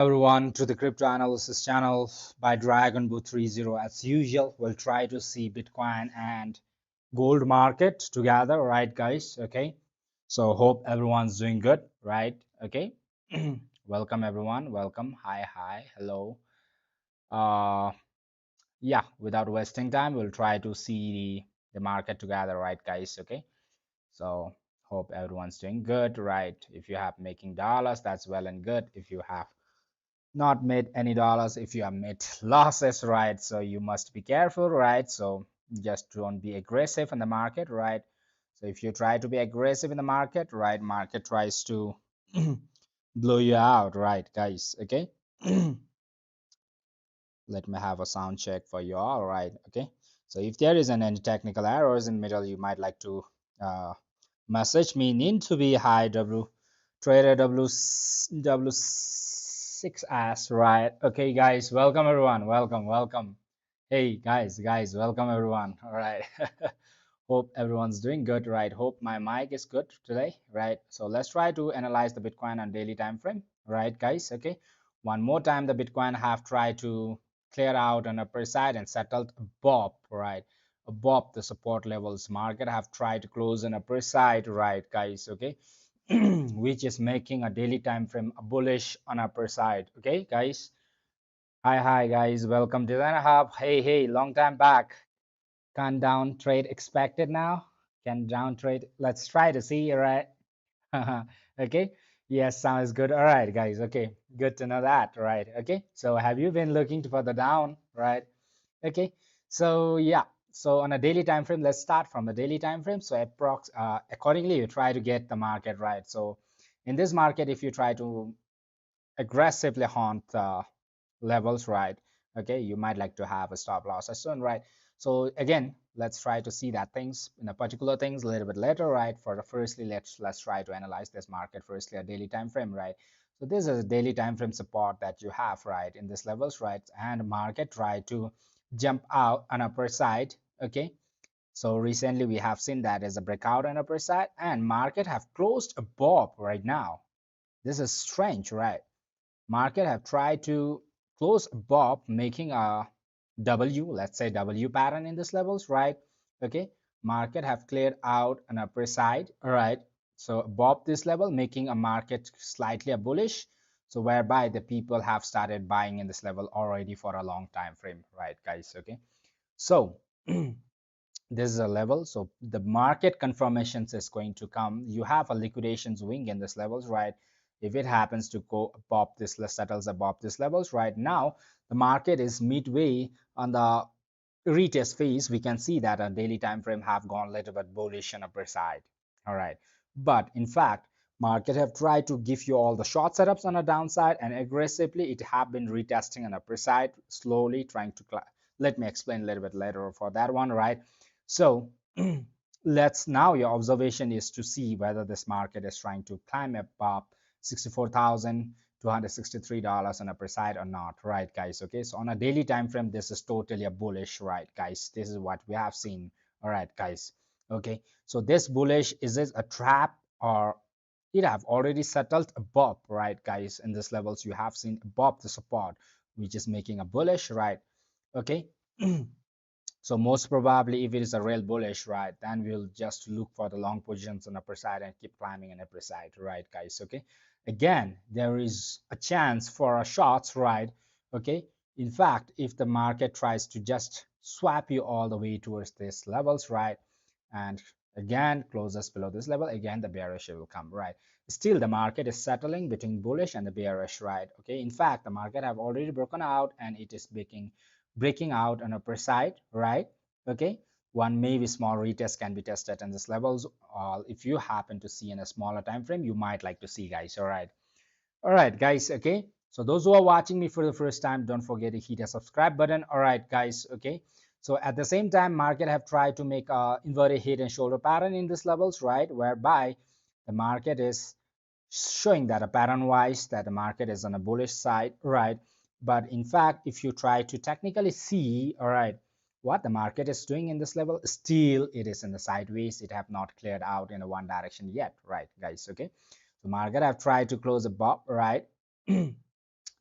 Everyone to the crypto analysis channel by Dragon Boot 30. As usual, we'll try to see Bitcoin and gold market together, right, guys? Okay, so hope everyone's doing good, right? Okay, welcome everyone. Welcome. Hi. Hello. Uh, yeah. Without wasting time, we'll try to see the market together, right, guys? Okay. So hope everyone's doing good, right? If you have making dollars, that's well and good. If you have not made any dollars, if you have made losses, right, so you must be careful, right? So just don't be aggressive in the market, right? So if you try to be aggressive in the market, right, market tries to blow you out, right, guys? Okay. Let me have a sound check for you all, right? Okay, so if there is any technical errors in middle, you might like to uh, message me. Need to be high w trader w6s, right? Okay, guys, welcome everyone. Welcome. Hey guys, welcome everyone. All right. Hope everyone's doing good, right? Hope my mic is good today, right? So let's try to analyze the Bitcoin on daily time frame, right, guys? Okay, one more time, the Bitcoin have tried to clear out on upper side and settled above, right? Above the support levels. Market have tried to close on upper side, right, guys? Okay, which is making a daily time frame bullish on upper side. Okay, guys. Hi, guys. Welcome to the hub. Hey, long time back. Can down trade expected now? Can down trade? Let's try to see, right? Okay. Yes, sounds good. All right, guys. Okay, good to know that, right? Okay. So have you been looking for the down, right? Okay. So yeah. So on a daily time frame, let's start from the daily time frame. So accordingly, you try to get the market right. So in this market, if you try to aggressively haunt levels, right, okay, you might like to have a stop loss as soon, right? So again, let's try to see that things in a particular things a little bit later, right? For the firstly, let's try to analyze this market firstly a daily time frame, right? So this is a daily time frame support that you have, right, in this levels, right? And market try to jump out on upper side. Okay, so recently we have seen that as a breakout on upper side, and market have closed above right now. This is strange, right? Market have tried to close above, making a W, let's say W pattern in this levels, right? Okay, market have cleared out an upper side, all right? So above this level, making a market slightly a bullish, so whereby the people have started buying in this level already for a long time frame, right, guys? Okay, so this is a level, so the market confirmations is going to come. You have a liquidation swing in this levels, right? If it happens to go above this, settles above this levels right now, the market is midway on the retest phase. We can see that a daily time frame have gone a little bit bullish on upper side, all right? But in fact, market have tried to give you all the short setups on a downside, and aggressively it have been retesting on upper side, slowly trying to let me explain a little bit later for that one, right? So let's now, your observation is to see whether this market is trying to climb above $64,263 on upper side or not, right, guys? Okay, so on a daily time frame, this is totally a bullish, right, guys? This is what we have seen. All right, guys. Okay, so this bullish, is this a trap, or it have already settled above, right, guys? In this levels you have seen above the support, which is making a bullish, right? Okay. So most probably, if it is a real bullish, right, then we'll just look for the long positions on upper side and keep climbing on upper side, right, guys? Okay, again, there is a chance for a shorts, right? Okay, in fact, if the market tries to just swap you all the way towards these levels, right, and again closes below this level, again the bearish will come, right? Still the market is settling between bullish and the bearish, right? Okay, in fact, the market have already broken out and it is breaking out on upper side, right? Okay, one maybe small retest can be tested in this levels. If you happen to see in a smaller time frame, you might like to see, guys. All right, guys. Okay, so those who are watching me for the first time, don't forget to hit a subscribe button. All right, guys. Okay, so at the same time, market have tried to make a inverted head and shoulder pattern in this levels, right, whereby the market is showing that a pattern wise that the market is on a bullish side, right? But in fact, if you try to technically see, all right, what the market is doing in this level, still it is in the sideways. It have not cleared out in a one direction yet, right, guys? Okay, so market have tried to close above, right?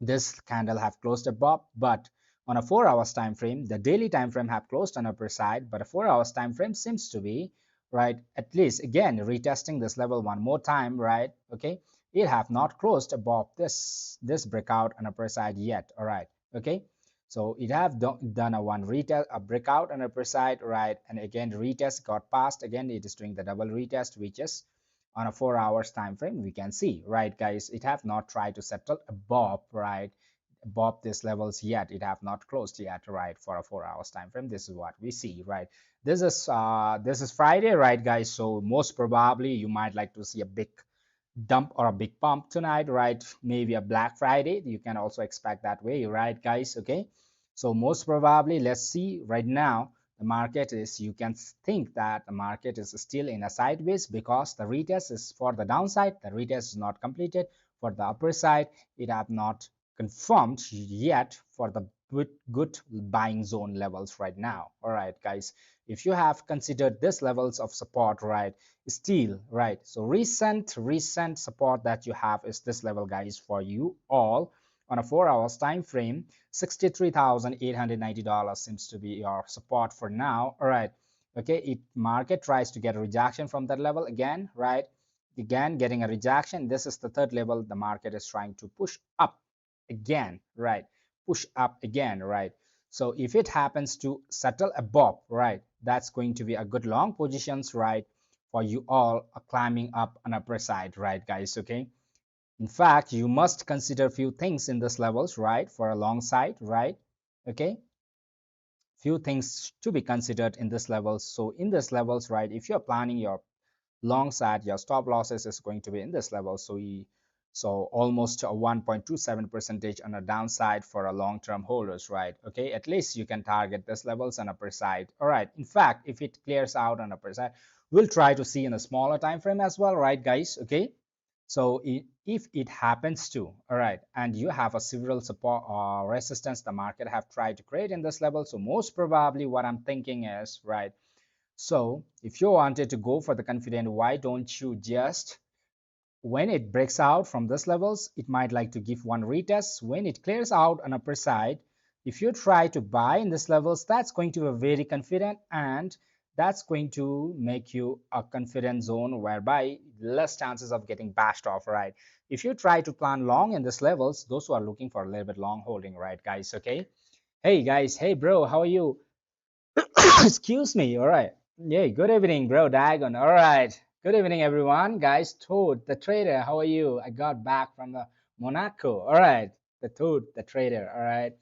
this candle have closed above, but on a 4 hours time frame, the daily time frame have closed on upper side, but a 4 hours time frame seems to be right, at least again retesting this level one more time, right? Okay, it have not closed above this breakout on upper side yet. All right, okay, so it have done a one retest, a breakout on upper side, right? And again retest got passed, again it is doing the double retest, which is on a 4 hours time frame. We can see, right guys, it have not tried to settle above, right, above these levels yet. It have not closed yet, right, for a 4 hours time frame. This is what we see, right? This is Friday, right guys, so most probably you might like to see a big dump or a big pump tonight, right? Maybe a Black Friday, you can also expect that way, right guys? Okay, so most probably, let's see right now, the market is, you can think that the market is still in a sideways because the retest is for the downside, the retest is not completed. For the upper side, it have not confirmed yet for the good buying zone levels right now. All right guys, if you have considered this levels of support, right, still, right, so recent support that you have is this level guys for you all on a 4 hours time frame. $63,890 seems to be your support for now. All right, okay, it market tries to get a rejection from that level again, right, again getting a rejection. This is the third level the market is trying to push up again, right, push up again, right. So if it happens to settle above, right, that's going to be a good long positions, right, for you all climbing up an upper side, right guys? Okay, in fact you must consider few things in this levels, right, for a long side, right? Okay, few things to be considered in this levels. So in this levels, right, if you're planning your long side, your stop losses is going to be in this level. So almost a 1.27 percentage on a downside for a long-term holders, right? Okay, at least you can target this levels on upper side. All right, in fact if it clears out on upper side, we'll try to see in a smaller time frame as well, right guys? Okay, so if it happens to, all right, and you have a several support or resistance the market have tried to create in this level, so most probably what I'm thinking is, right, so if you wanted to go for the confident, why don't you just, when it breaks out from this levels, it might like to give one retest. When it clears out on upper side, if you try to buy in this levels, that's going to be very confident, and that's going to make you a confident zone whereby less chances of getting bashed off, right? If you try to plan long in this levels, those who are looking for a little bit long holding, right guys? Okay, hey guys, hey bro, how are you? Excuse me. All right. Yeah. Good evening, bro. Dagon. All right. Good evening, everyone. Guys, Toad, the trader. How are you? I got back from the Monaco. All right. The Toad, the trader. All right.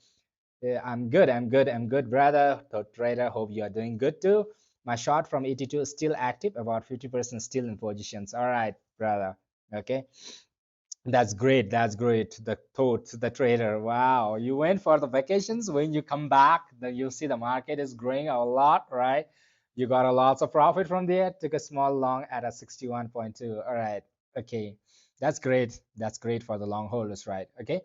Yeah, I'm good. I'm good. I'm good, brother. Toad trader. Hope you are doing good too. My shot from 82 is still active. About 50% still in positions. All right, brother. Okay. That's great. That's great. The thought, the trader. Wow. You went for the vacations. When you come back, then you see the market is growing a lot, right? You got a lots of profit from there. Took a small long at a 61.2. All right. Okay. That's great. That's great for the long holders, right? Okay.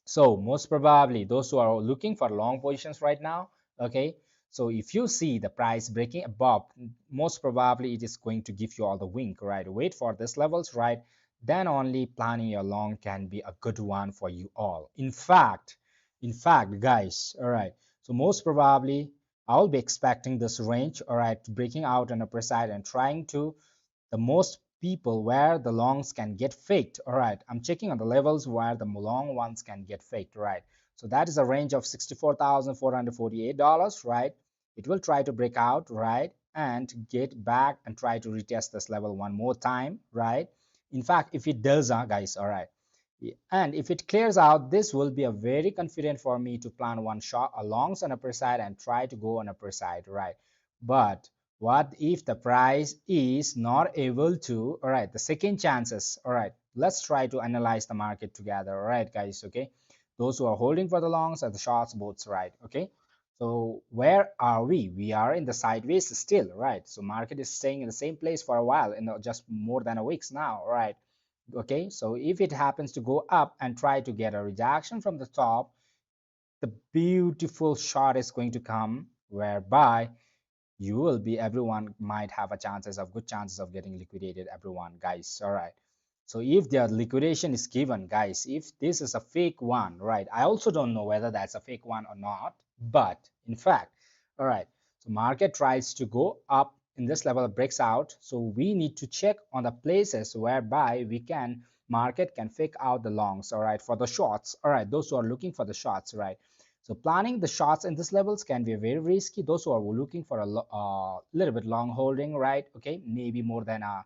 So most probably those who are looking for long positions right now, okay, so if you see the price breaking above, most probably it is going to give you all the wink, right? Wait for this levels, right? Then only planning your long can be a good one for you all. In fact guys, all right, so most probably I'll be expecting this range, all right, breaking out on upper side and trying to the most people where the longs can get faked. All right, I'm checking on the levels where the long ones can get faked, right? So that is a range of $64,448, right? It will try to break out, right, and get back and try to retest this level one more time, right? In fact if it does, guys, all right, and if it clears out, this will be a very confident for me to plan one shot along on upper side and try to go on upper side, right? But what if the price is not able to, all right, the second chances, all right, let's try to analyze the market together, all right guys? Okay, those who are holding for the longs and the shorts both, right? Okay, so where are we are in the sideways still, right? So market is staying in the same place for a while, in just more than a weeks now, right? Okay, so if it happens to go up and try to get a rejection from the top, the beautiful shot is going to come whereby you will be, everyone might have a chances of good chances of getting liquidated, everyone guys. All right, So if the liquidation is given, guys, if this is a fake one, right? I also don't know whether that's a fake one or not, but in fact, all right. So market tries to go up in this level, breaks out. So we need to check on the places whereby we can market can fake out the longs, all right, for the shorts, all right, those who are looking for the shorts, right? So planning the shots in these levels can be very risky. Those who are looking for a little bit long holding, right? Okay, maybe more than a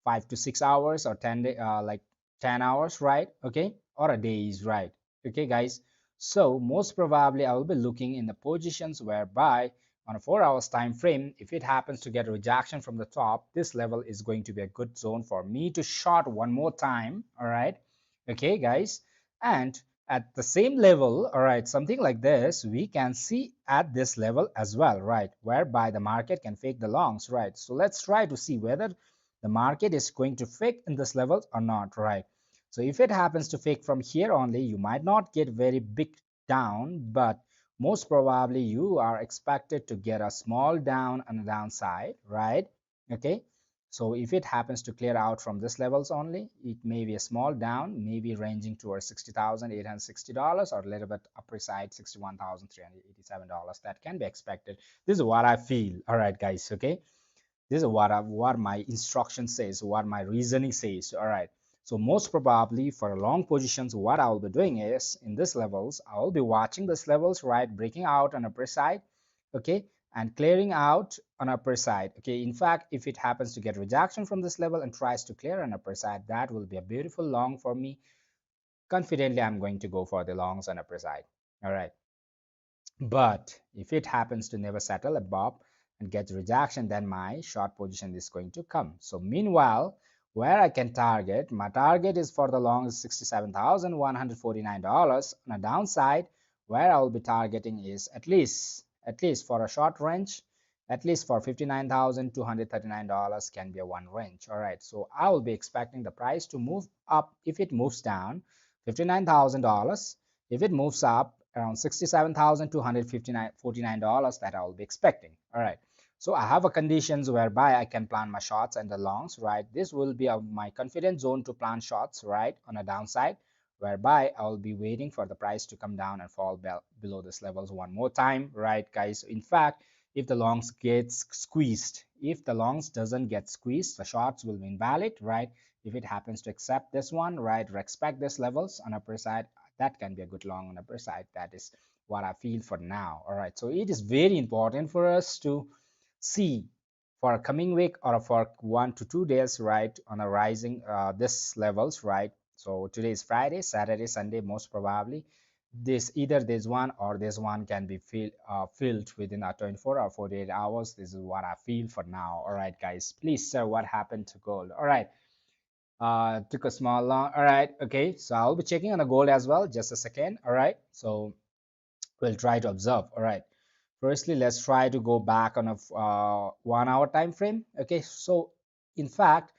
5 to 6 hours or 10 like 10 hours, right? Okay, or a day is right. Okay, guys. So most probably I will be looking in the positions whereby on a 4 hours time frame, if it happens to get a rejection from the top, this level is going to be a good zone for me to short one more time. All right. Okay, guys. And at the same level, all right, something like this we can see at this level as well, right, whereby the market can fake the longs, right? So let's try to see whether the market is going to fake in this level or not, right? So if it happens to fake from here only, you might not get very big down, but most probably you are expected to get a small down on the downside, right? Okay, so if it happens to clear out from this levels only, it may be a small down, maybe ranging towards $60,860 or a little bit upper side $61,387. That can be expected. This is what I feel. All right, guys. Okay, this is what my instruction says, what my reasoning says. All right, so most probably for long positions, what I will be doing is in this levels I will be watching this levels, right, breaking out on upper side, okay, and clearing out on upper side. Okay, in fact, if it happens to get rejection from this level and tries to clear on upper side, that will be a beautiful long for me. Confidently I'm going to go for the longs on upper side. All right, but if it happens to never settle above and gets rejection, then my short position is going to come. So meanwhile, where I can target, my target is for the long is $67,149. On a downside, where I will be targeting is at least for a short range, at least for $59,239 can be a one range. All right, so I will be expecting the price to move up. If it moves down, $59,000. If it moves up around $67,249 that I will be expecting. All right. So I have a conditions whereby I can plan my shorts and the longs, right? This will be my confidence zone to plan shorts, right, on a downside, whereby I will be waiting for the price to come down and fall below this levels one more time, right, guys? In fact, if the longs gets squeezed, if the longs doesn't get squeezed, the shorts will be invalid, right? If it happens to accept this one, right, respect this levels on upper side, that can be a good long on upper side. That is what I feel for now. All right, so it is very important for us to see for a coming week or for 1 to 2 days, right, on a rising this levels, right? So today is Friday, Saturday, Sunday, most probably this either this one or this one can be filled within a 24 or 48 hours. This is what I feel for now. All right, guys, please sir, what happened to gold? All right, took a small long. All right, okay, so I'll be checking on the gold as well, just a second. All right, so we'll try to observe. All right, firstly let's try to go back on a 1 hour time frame. Okay, so in fact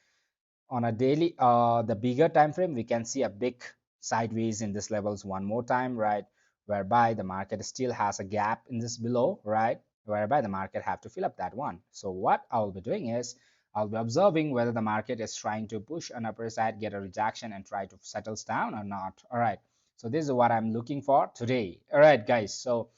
on a daily the bigger time frame we can see a big sideways in this levels one more time, right, whereby the market still has a gap in this below, right, whereby the market have to fill up that one. So what I'll be doing is I'll be observing whether the market is trying to push on upper side, get a rejection and try to settles down or not. All right, so this is what I'm looking for today. All right, guys, so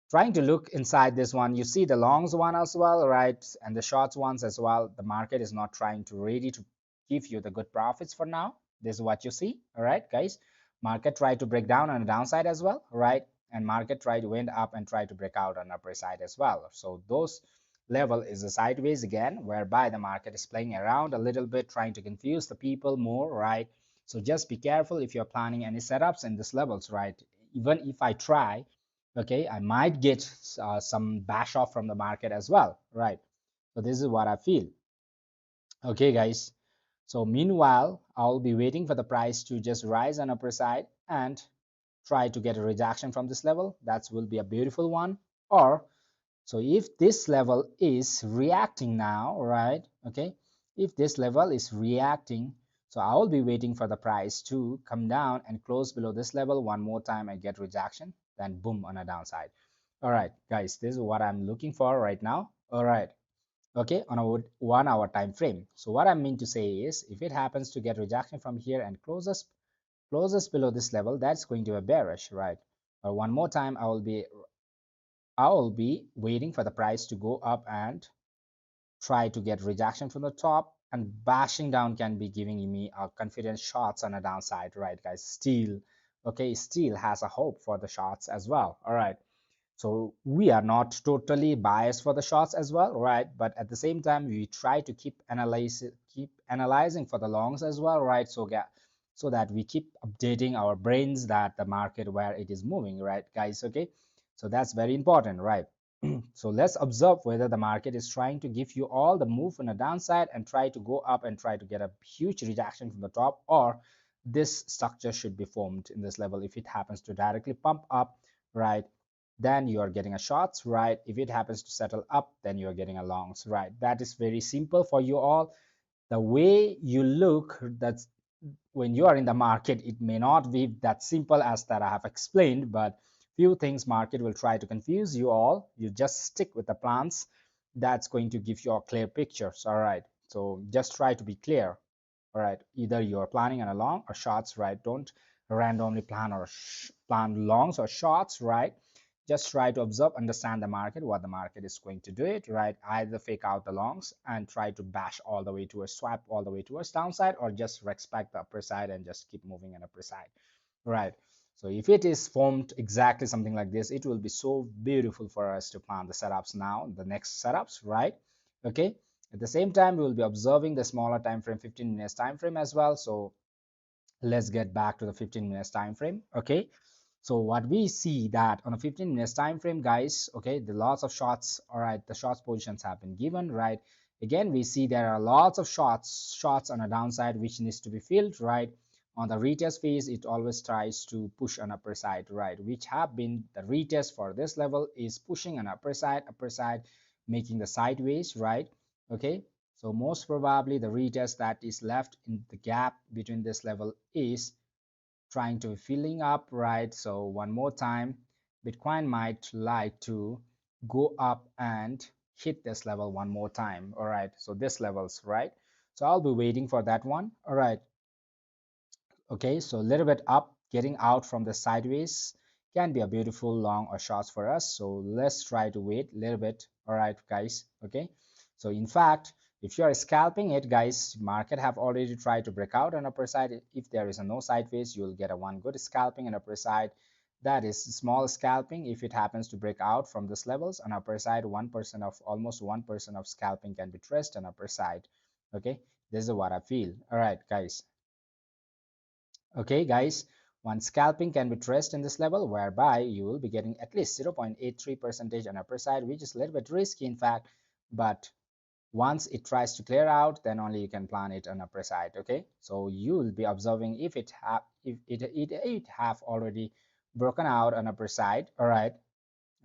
trying to look inside this one, you see the longs one as well, right, and the shorts ones as well. The market is not trying to ready to give you the good profits for now. This is what you see. All right, guys, market try to break down on the downside as well, right, and market try to went up and try to break out on the upper side as well. So those level is a sideways again, whereby the market is playing around a little bit, trying to confuse the people more, right? So just be careful if you're planning any setups in this levels, right? Even if I try, okay, I might get some bash off from the market as well, right? So this is what I feel. Okay, guys, so meanwhile I'll be waiting for the price to just rise on upper side and try to get a rejection from this level. That will be a beautiful one. Or so if this level is reacting now, right, okay, if this level is reacting, so I will be waiting for the price to come down and close below this level one more time and get rejection, then boom on a downside. All right, guys, this is what I'm looking for right now. All right, okay, on a 1 hour time frame. So what I mean to say is, if it happens to get rejection from here and closes below this level, that's going to be bearish, right? Or one more time, I will be waiting for the price to go up and try to get rejection from the top, and bashing down can be giving me a confidence shots on a downside, right, guys? Still, okay, still has a hope for the shots as well. All right, so we are not totally biased for the shots as well, right? But at the same time, we try to keep analyzing for the longs as well, right? So that we keep updating our brains that the market where it is moving, right, guys? Okay, so that's very important, right? So let's observe whether the market is trying to give you all the move on the downside and try to go up and try to get a huge rejection from the top, or this structure should be formed in this level. If it happens to directly pump up, right, then you are getting a shorts, right? If it happens to settle up, then you are getting a longs, right? That is very simple for you all. The way you look, that's when you are in the market, it may not be that simple as that I have explained, but few things market will try to confuse you all. You just stick with the plans. That's going to give you a clear pictures. All right, so just try to be clear. All right, either you're planning on a long or shorts, right? Don't randomly plan or plan longs or shorts, right? Just try to observe, understand the market, what the market is going to do it, right? Either fake out the longs and try to bash all the way to a swap all the way towards downside, or just respect the upper side and just keep moving on upper side, right? So if it is formed exactly something like this, it will be so beautiful for us to plan the setups now, the next setups, right? Okay, at the same time, we will be observing the smaller time frame, 15 minutes time frame as well. So let's get back to the 15 minutes time frame. Okay, so what we see that on a 15 minutes time frame, guys, okay, the lots of shots, all right, the shots positions have been given, right? Again, we see there are lots of shots on a downside which needs to be filled, right? On the retest phase, it always tries to push an upper side, right? Which have been the retest for this level is pushing an upper side, making the sideways, right? Okay, so most probably the retest that is left in the gap between this level is trying to filling up, right? So one more time, Bitcoin might like to go up and hit this level one more time. All right, so this levels, right? So I'll be waiting for that one. All right, okay, so a little bit up, getting out from the sideways can be a beautiful long or shorts for us. So let's try to wait a little bit. All right, guys. Okay, so in fact, if you are scalping it, guys, market have already tried to break out on upper side. If there is a no sideways, you'll get a one good scalping on upper side. That is small scalping. If it happens to break out from this levels on upper side, 1% of almost 1% of scalping can be traced on upper side. Okay, this is what I feel. All right, guys. Okay, guys, one scalping can be traced in this level, whereby you will be getting at least 0.83% on upper side, which is a little bit risky, in fact. But once it tries to clear out, then only you can plan it on upper side. Okay, so you will be observing if it have already broken out on upper side. All right,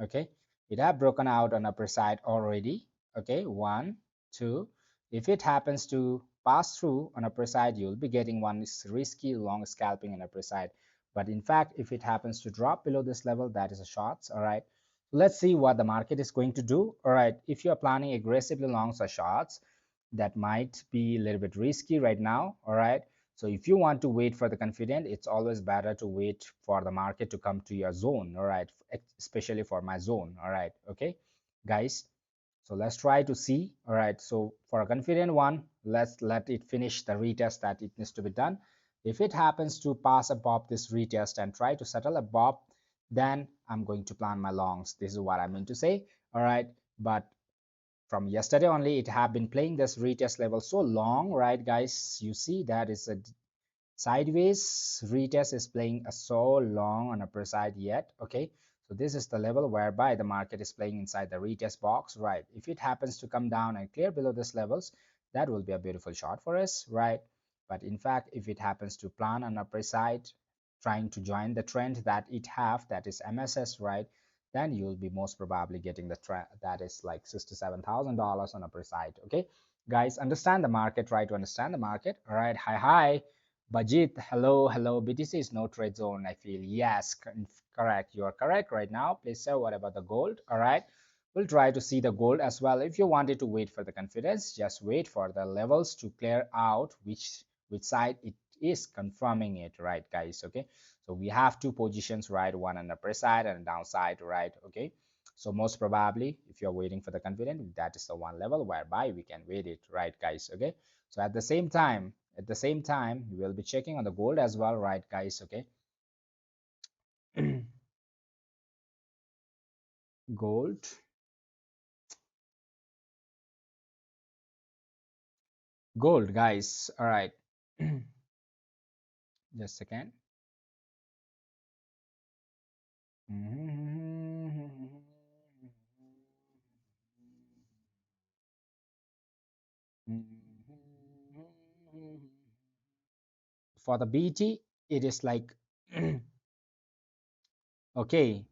okay, it have broken out on upper side already. Okay, one, two. If it happens to pass through on upper side, you'll be getting one risky long scalping on upper side. But in fact, if it happens to drop below this level, that is a shorts. All right, let's see what the market is going to do. All right, if you're planning aggressively longs or shorts, that might be a little bit risky right now. All right, so if you want to wait for the confident, it's always better to wait for the market to come to your zone. All right, especially for my zone. All right, okay, guys, so let's try to see. All right, so for a confident one, let's let it finish the retest that it needs to be done. If it happens to pass above this retest and try to settle above, then I'm going to plan my longs. This is what I mean to say. All right, but from yesterday only, it have been playing this retest level so long, right, guys? You see that is a sideways retest is playing a so long on upper side yet. Okay, so this is the level whereby the market is playing inside the retest box, right? If it happens to come down and clear below these levels, that will be a beautiful shot for us, right? But in fact, if it happens to plan on upper side, trying to join the trend that it have, that is MSS, right, then you'll be most probably getting the trend that is like $67,000 on upper side. Okay, guys, understand the market, try to understand the market. All right, hi Bajit, hello, hello. BTC is no trade zone, I feel. Yes, correct. You are correct right now. Please, sir, what about the gold? All right. we'll try to see the gold as well. If you wanted to wait for the confidence, just wait for the levels to clear out which side it is confirming it, right guys? Okay, so we have two positions, right? One on the upper side and downside, right? Okay, so most probably if you're waiting for the confidence, that is the one level whereby we can wait it, right guys? Okay, so at the same time we will be checking on the gold as well, right guys? Okay. Gold, gold guys, all right. Just a second. For the BT, it is like okay.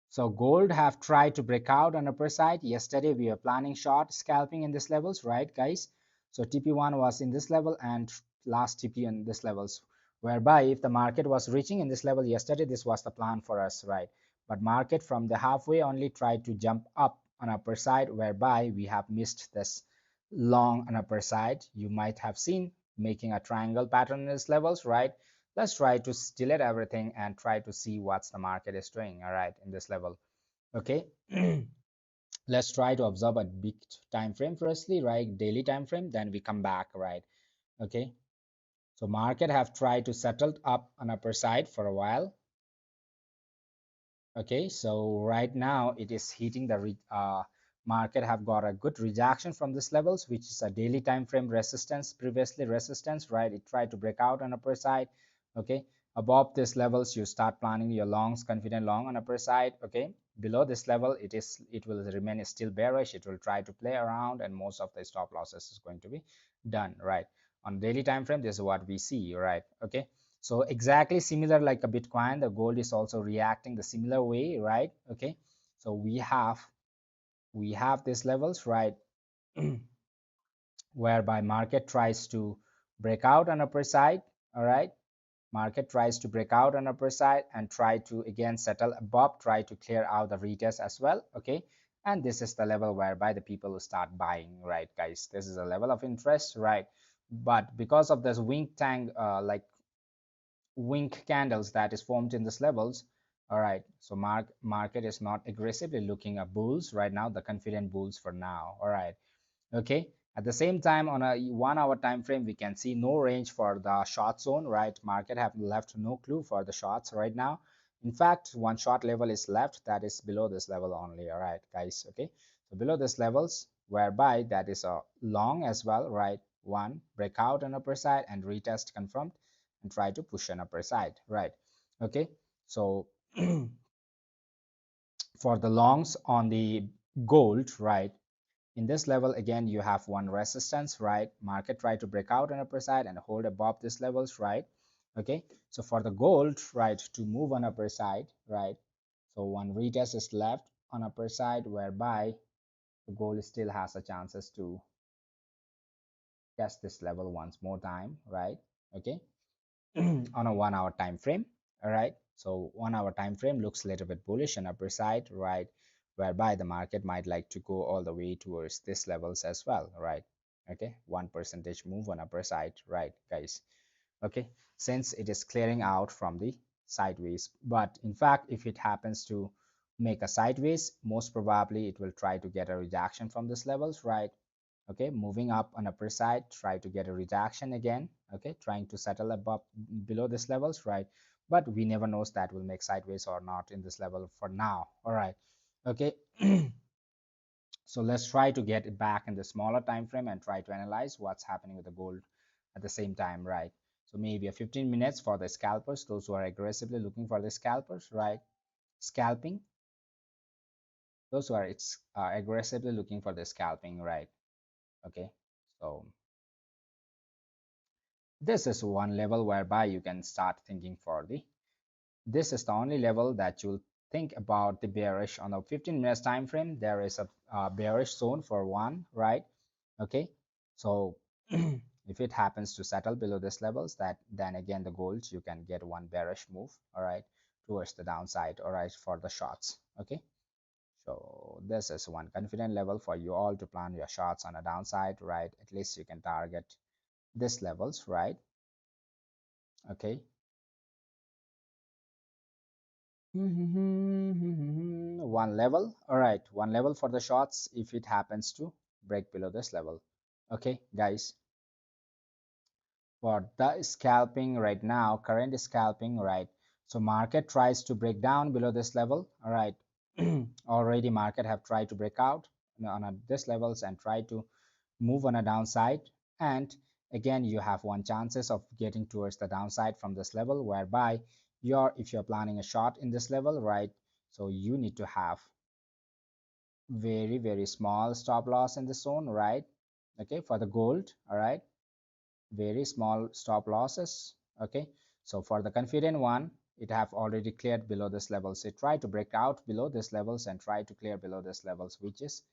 So gold have tried to break out on upper side. Yesterday we were planning short scalping in this levels, right guys? So TP1 was in this level and last TP in this levels, whereby if the market was reaching in this level yesterday, this was the plan for us, right? But market from the halfway only tried to jump up on upper side, whereby we have missed this long on upper side. You might have seen making a triangle pattern in these levels, right? Let's try to delete everything and try to see what's the market is doing, all right, in this level. Okay. Let's try to observe a big time frame firstly, right? Daily time frame, then we come back, right? Okay, so market have tried to settle up on upper side for a while. Okay, so right now it is hitting the market have got a good rejection from this levels, which is a daily time frame resistance, previously resistance, right? It tried to break out on upper side. Okay, above this levels you start planning your longs, confident long on upper side. Okay, below this level it will remain still bearish. It will try to play around and most of the stop losses is going to be done, right? On daily time frame, this is what we see, right? Okay, so exactly similar like a Bitcoin, the gold is also reacting the similar way, right? Okay, so we have these levels, right? Whereby market tries to break out on upper side, all right? Market tries to break out on upper side and try to again settle above, try to clear out the retest as well. Okay, and this is the level whereby the people will start buying, right guys? This is a level of interest, right? But because of this wink tank like wink candles that is formed in these levels, all right, so market is not aggressively looking at bulls right now, the confident bulls for now, all right? Okay, at the same time on a 1 hour time frame we can see no range for the short zone, right? Market have left no clue for the shots right now. In fact, one short level is left, that is below this level only, all right guys? Okay, so below this levels whereby that is a long as well, right? One breakout on upper side and retest confirmed and try to push an upper side, right? Okay, so for the longs on the gold, right, in this level again you have one resistance, right? Market try to break out on upper side and hold above these levels, right? Okay, so for the gold, right, to move on upper side, right, so one retest is left on upper side whereby the gold still has a chances to test this level once more time, right? Okay, on a 1 hour time frame, all right? So 1 hour time frame looks a little bit bullish on upper side, right? Whereby the market might like to go all the way towards this levels as well, right? Okay, 1% move on upper side, right guys? Okay, since it is clearing out from the sideways, but in fact if it happens to make a sideways, most probably it will try to get a rejection from this levels, right? Okay, moving up on upper side, try to get a retraction again. Okay, trying to settle above below this levels, right? But we never knows that will make sideways or not in this level for now, all right? Okay. So let's try to get it back in the smaller time frame and try to analyze what's happening with the gold at the same time, right? So maybe a 15 minutes for the scalpers, those who are aggressively looking for the scalpers, right? Scalping, those who are aggressively looking for the scalping, right? Okay, so this is one level whereby you can start thinking for the, this is the only level that you'll think about the bearish on the 15 minutes time frame. There is a bearish zone for one, right? Okay, so if it happens to settle below this levels, that then again the gold you can get one bearish move, all right, towards the downside, all right, for the shots. Okay, So this is one confident level for you all to plan your shots on a downside, right? At least you can target this levels, right? Okay. One level, all right, one level for the shots if it happens to break below this level. Okay, guys, for the scalping right now, current scalping, right? So market tries to break down below this level, all right. Already market have tried to break out on this levels and try to move on a downside, and again you have one chances of getting towards the downside from this level, whereby you're if you're planning a shot in this level, right? So you need to have very small stop loss in the zone, right? Okay, for the gold, all right, very small stop losses. Okay, so for the confident one, it have already cleared below this levels. It try to break out below this levels and try to clear below this levels, which is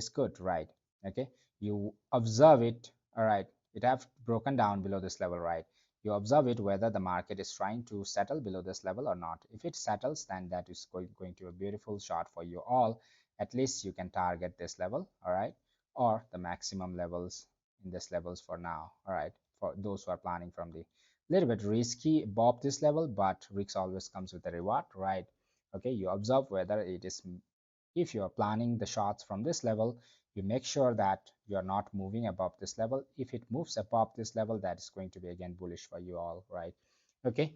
good, right? Okay, you observe it, all right, it have broken down below this level, right? You observe it whether the market is trying to settle below this level or not. If it settles, then that is going to be a beautiful shot for you all. At least you can target this level, all right, or the maximum levels in this levels for now, all right, for those who are planning from the little bit risky above this level, but risk always comes with a reward, right? Okay, you observe whether it is, if you are planning the shots from this level, you make sure that you are not moving above this level. If it moves above this level, that is going to be again bullish for you all, right? Okay.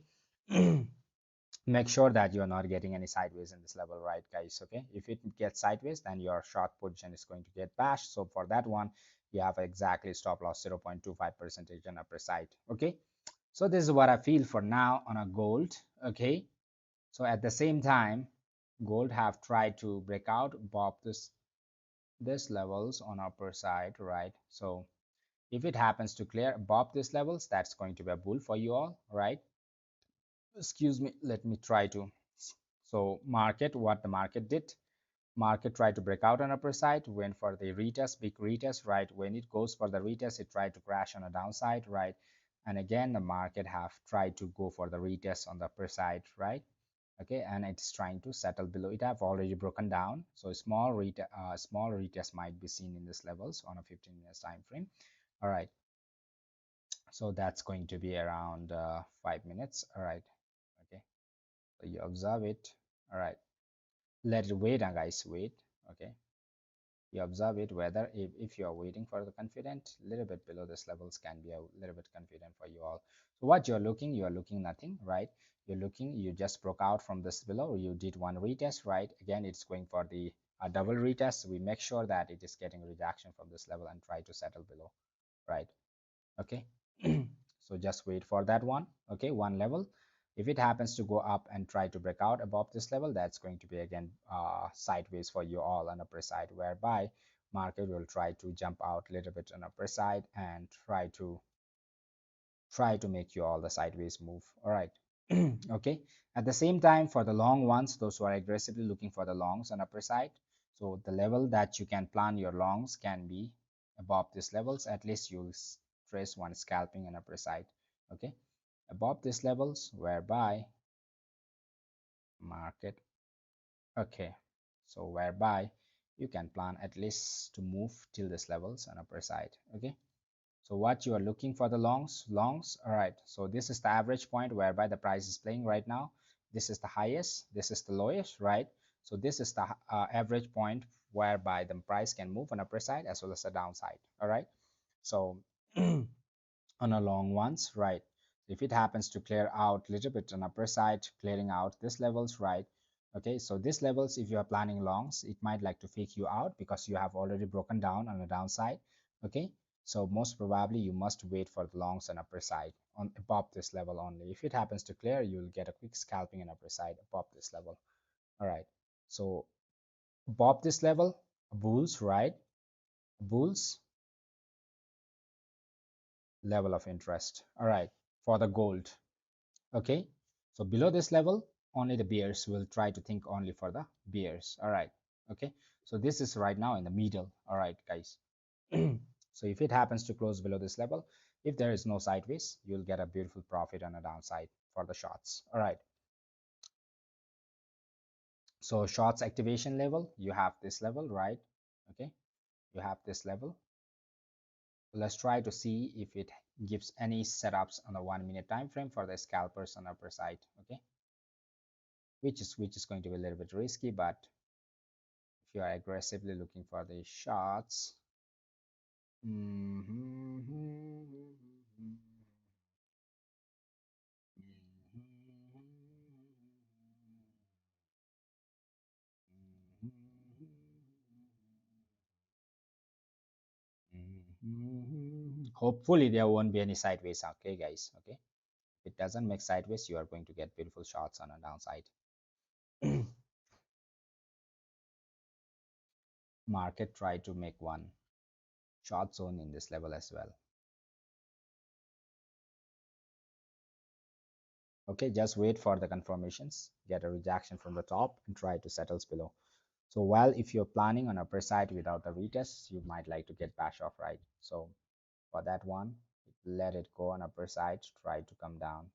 Make sure that you are not getting any sideways in this level, right, guys? Okay, if it gets sideways, then your short position is going to get bashed. So for that one, you have exactly stop loss 0.25 percentage on upper side. Okay, so this is what I feel for now on a gold. Okay, so at the same time, gold have tried to break out above this levels on upper side, right? So if it happens to clear above these levels, that's going to be a bull for you all, right? Excuse me, let me try to. So market, what the market did, market tried to break out on upper side, went for the retest, big retest, right? When it goes for the retest, it tried to crash on a downside, right? And again the market have tried to go for the retest on the upper side, right? Okay, and it's trying to settle below. It have already broken down, so small retest might be seen in this levels on a 15 minutes time frame. All right, so that's going to be around 5 minutes. All right, okay, so you observe it. All right, let it wait, guys, wait. Okay, you observe it whether if you are waiting for the confident, little bit below this levels can be a little bit confident for you all. So what you're looking nothing, right? You're looking, you just broke out from this below, you did one retest, right? Again it's going for the double retest. We make sure that it is getting rejection from this level and try to settle below, right? Okay. So just wait for that one. Okay, one level, if it happens to go up and try to break out above this level, that's going to be again sideways for you all on upper side, whereby market will try to jump out a little bit on upper side and try to make you all the sideways move, all right. Okay, at the same time, for the long ones, those who are aggressively looking for the longs on upper side, so the level that you can plan your longs can be above these levels. At least you'll trace one scalping on upper side. Okay, above these levels, whereby market, okay, so whereby you can plan at least to move till these levels on upper side. Okay, so what you are looking for the longs, all right, so this is the average point whereby the price is playing right now. This is the highest, this is the lowest, right? So this is the average point whereby the price can move on upper side as well as the downside, all right? So on a long ones, right? If it happens to clear out a little bit on upper side, clearing out this levels, right? Okay, so this levels, if you are planning longs, it might like to fake you out because you have already broken down on the downside. Okay, so most probably you must wait for the longs on upper side on above this level only. If it happens to clear, you'll get a quick scalping on upper side above this level. All right, so above this level, bulls, right? Bulls level of interest, all right, for the gold. Okay, so below this level, only the bears will try to think only for the bears, all right. Okay, so this is right now in the middle, all right, guys. So if it happens to close below this level, if there is no sideways, you'll get a beautiful profit on a downside for the shots, all right. So shorts activation level, you have this level, right? Okay, you have this level. Let's try to see if it gives any setups on the 1 minute time frame for the scalpers on upper side. Okay, which is going to be a little bit risky, but if you are aggressively looking for the shots. Hopefully there won't be any sideways. Okay, guys. Okay, if it doesn't make sideways, you are going to get beautiful shots on a downside. Market try to make one short zone in this level as well. Okay, just wait for the confirmations, get a rejection from the top and try to settle below. So while if you're planning on upper side without the retest, you might like to get bash off, right? So for that one, let it go on upper side, try to come down.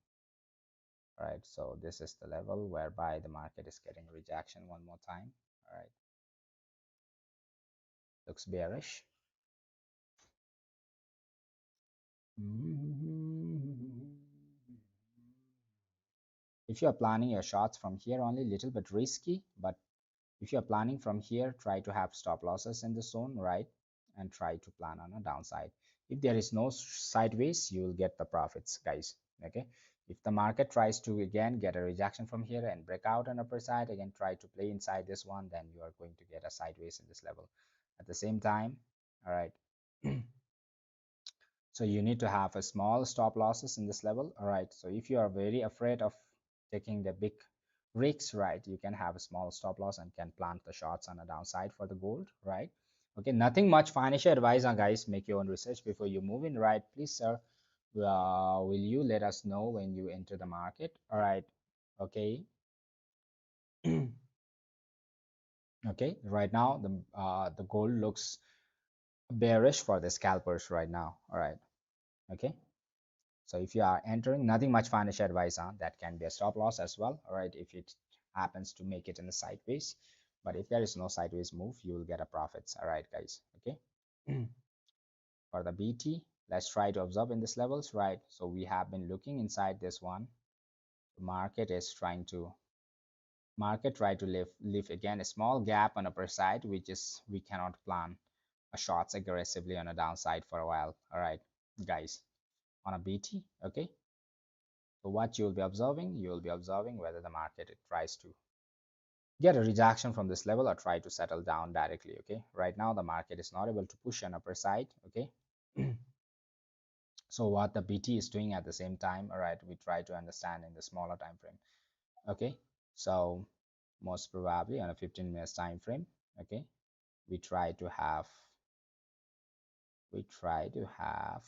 All right, so this is the level whereby the market is getting rejection one more time. All right, looks bearish. If you're planning your shots from here only, little bit risky, but if you're planning from here, try to have stop losses in the zone, right? And try to plan on a downside. If there is no sideways, you will get the profits, guys. Okay. If the market tries to again get a rejection from here and break out on upper side, again try to play inside this one, then you are going to get a sideways in this level. At the same time, all right. So you need to have a small stop losses in this level. All right, so if you are very afraid of taking the big risks, right, you can have a small stop loss and can plant the shots on the downside for the gold, right? Okay, nothing much financial advice on, guys. Make your own research before you move in, right? Please, sir, will you let us know when you enter the market? All right, okay. Okay, right now the gold looks bearish for the scalpers right now. All right, okay. So if you are entering, nothing much financial advice on, that can be a stop loss as well. All right, if it happens to make it in the sideways, but if there is no sideways move, you will get a profits. All right, guys. Okay. For the BT, let's try to observe in these levels, right? So we have been looking inside this one. The market is trying to try to leave again a small gap on upper side, which is we cannot plan a shots aggressively on a downside for a while. All right, guys, on a BT. Okay, so what you'll be observing whether the market it tries to get a rejection from this level or try to settle down directly. Okay, right now the market is not able to push an upper side. Okay. So what the BT is doing at the same time, all right, we try to understand in the smaller time frame. Okay, so most probably on a 15 minutes time frame, okay, we try to have we try to have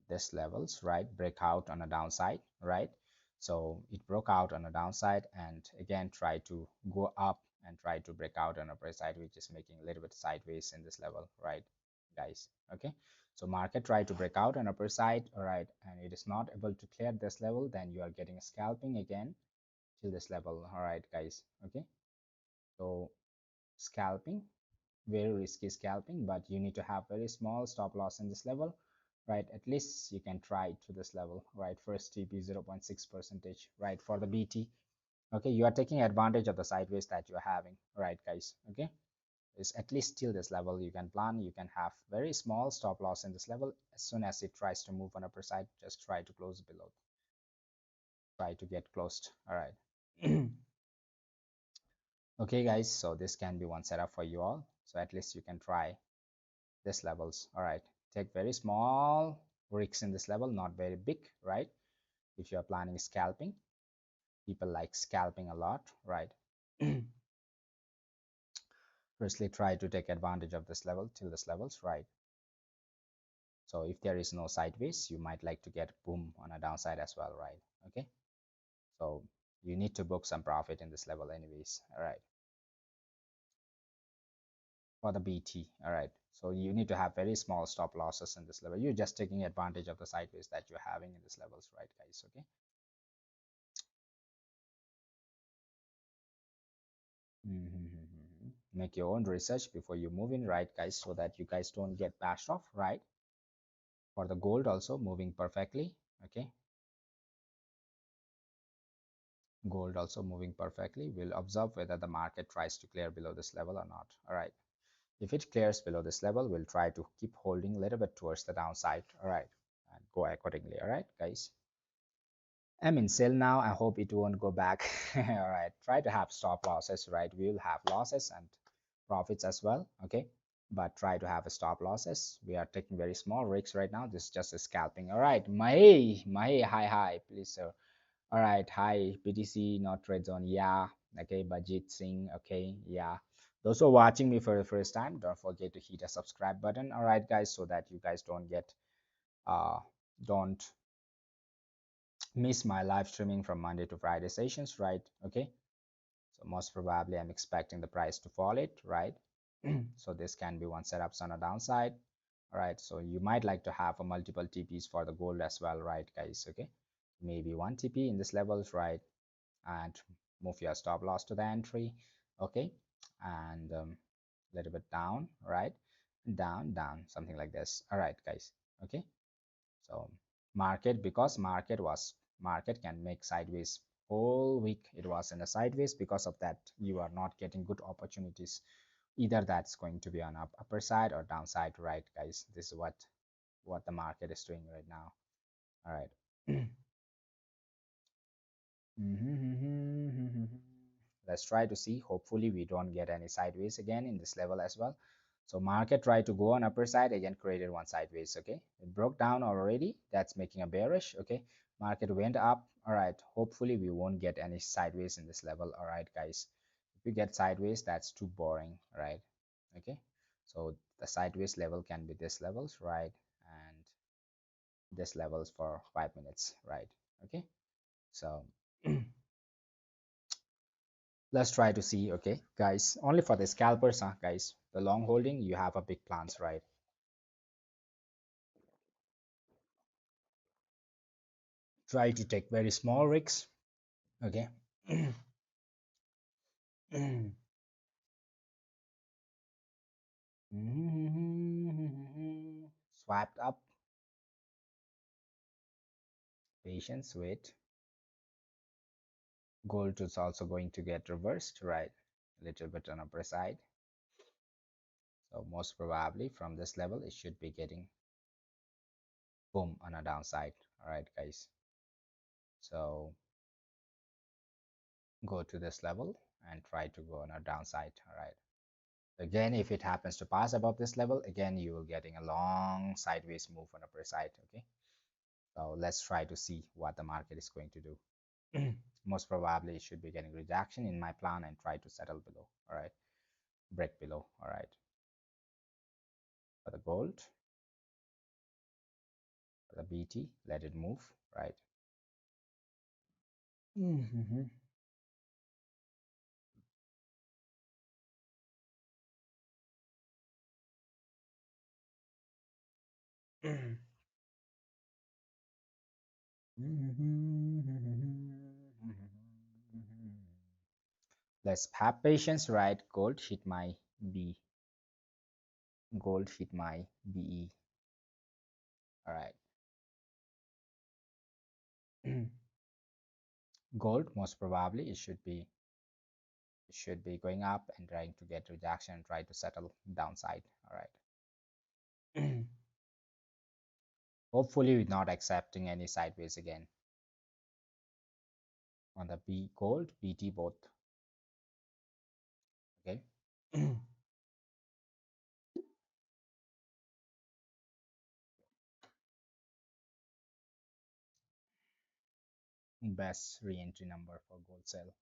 this levels, right, break out on a downside, right? So it broke out on a downside and again try to go up and try to break out on upper side, which is making a little bit sideways in this level, right, guys? Okay, so market try to break out on upper side, all right, and it is not able to clear this level, then you are getting a scalping again till this level. All right, guys. Okay, so scalping, very risky scalping, but you need to have very small stop loss in this level, right? At least you can try to this level, right? First TP 0.6 percentage, right, for the BT. Okay, you are taking advantage of the sideways that you're having, right, guys? Okay, is at least till this level you can plan, you can have very small stop loss in this level. As soon as it tries to move on upper side, just try to close below, try to get closed. All right. Okay, guys, so this can be one setup for you all, so at least you can try this levels. All right, take very small risks in this level, not very big, right? If you're planning scalping, people like scalping a lot, right? Firstly, try to take advantage of this level till this levels, right? So if there is no sideways, you might like to get boom on a downside as well, right? Okay, so you need to book some profit in this level anyways. All right, for the BT. All right, so you need to have very small stop losses in this level. You're just taking advantage of the sideways that you're having in this levels, right, guys? Okay, Make your own research before you move in, right, guys, so that you guys don't get bashed off, right? For the gold also moving perfectly, okay? Gold also moving perfectly. We'll observe whether the market tries to clear below this level or not. All right. If it clears below this level, we'll try to keep holding a little bit towards the downside. All right. And go accordingly. All right, guys. I'm in sell now. I hope it won't go back. All right. Try to have stop losses, right? We will have losses and profits as well. Okay. But try to have a stop losses. We are taking very small risks right now. This is just a scalping. All right. My hi, please, sir. All right, hi, BTC, not red zone. Yeah, okay, Bajit Singh. Okay, yeah. Those who are watching me for the first time, don't forget to hit the subscribe button. All right, guys, so that you guys uh, don't miss my live streaming from Monday to Friday sessions, right? Okay, so most probably I'm expecting the price to fall it, right? So this can be one setups on a downside. All right, so you might like to have a multiple TPs for the gold as well, right, guys? Okay, maybe one TP in this levels, right? And move your stop loss to the entry, okay, and little bit down, right, down, something like this. All right, guys, okay. So market, because market can make sideways whole week. It was in a sideways. Because of that, you are not getting good opportunities. Either that's going to be on upper side or downside, right, guys? This is what the market is doing right now. All right. Let's try to see. Hopefully, we don't get any sideways again in this level as well. So market tried to go on upper side again, created one sideways. Okay, it broke down already. That's making a bearish. Okay, market went up. All right. Hopefully, we won't get any sideways in this level. All right, guys. If we get sideways, that's too boring, right? Okay. So the sideways level can be this levels, right? And this levels for 5 minutes, right? Okay. So let's try to see. Okay, guys, only for the scalpers, huh, guys? The long holding, you have a big plans, right? Try to take very small risks. Okay. Swapped up. Patience, wait. Gold is also going to get reversed, right? A little bit on upper side. So most probably from this level, it should be getting boom on a downside. All right, guys. So go to this level and try to go on a downside. All right. Again, if it happens to pass above this level, again, you will getting a long sideways move on upper side. Okay. So let's try to see what the market is going to do. Most probably it should be getting rejection in my plan and try to settle below. All right. Break below. All right. For the gold, for the BT, let it move. Right. Let's have patience, right? Gold hit my B. Gold hit my BE. All right. Gold, most probably it should be going up and trying to get rejection and try to settle downside. All right. Hopefully we're not accepting any sideways again on the B gold, BT both. Okay. Best re-entry number for gold sell.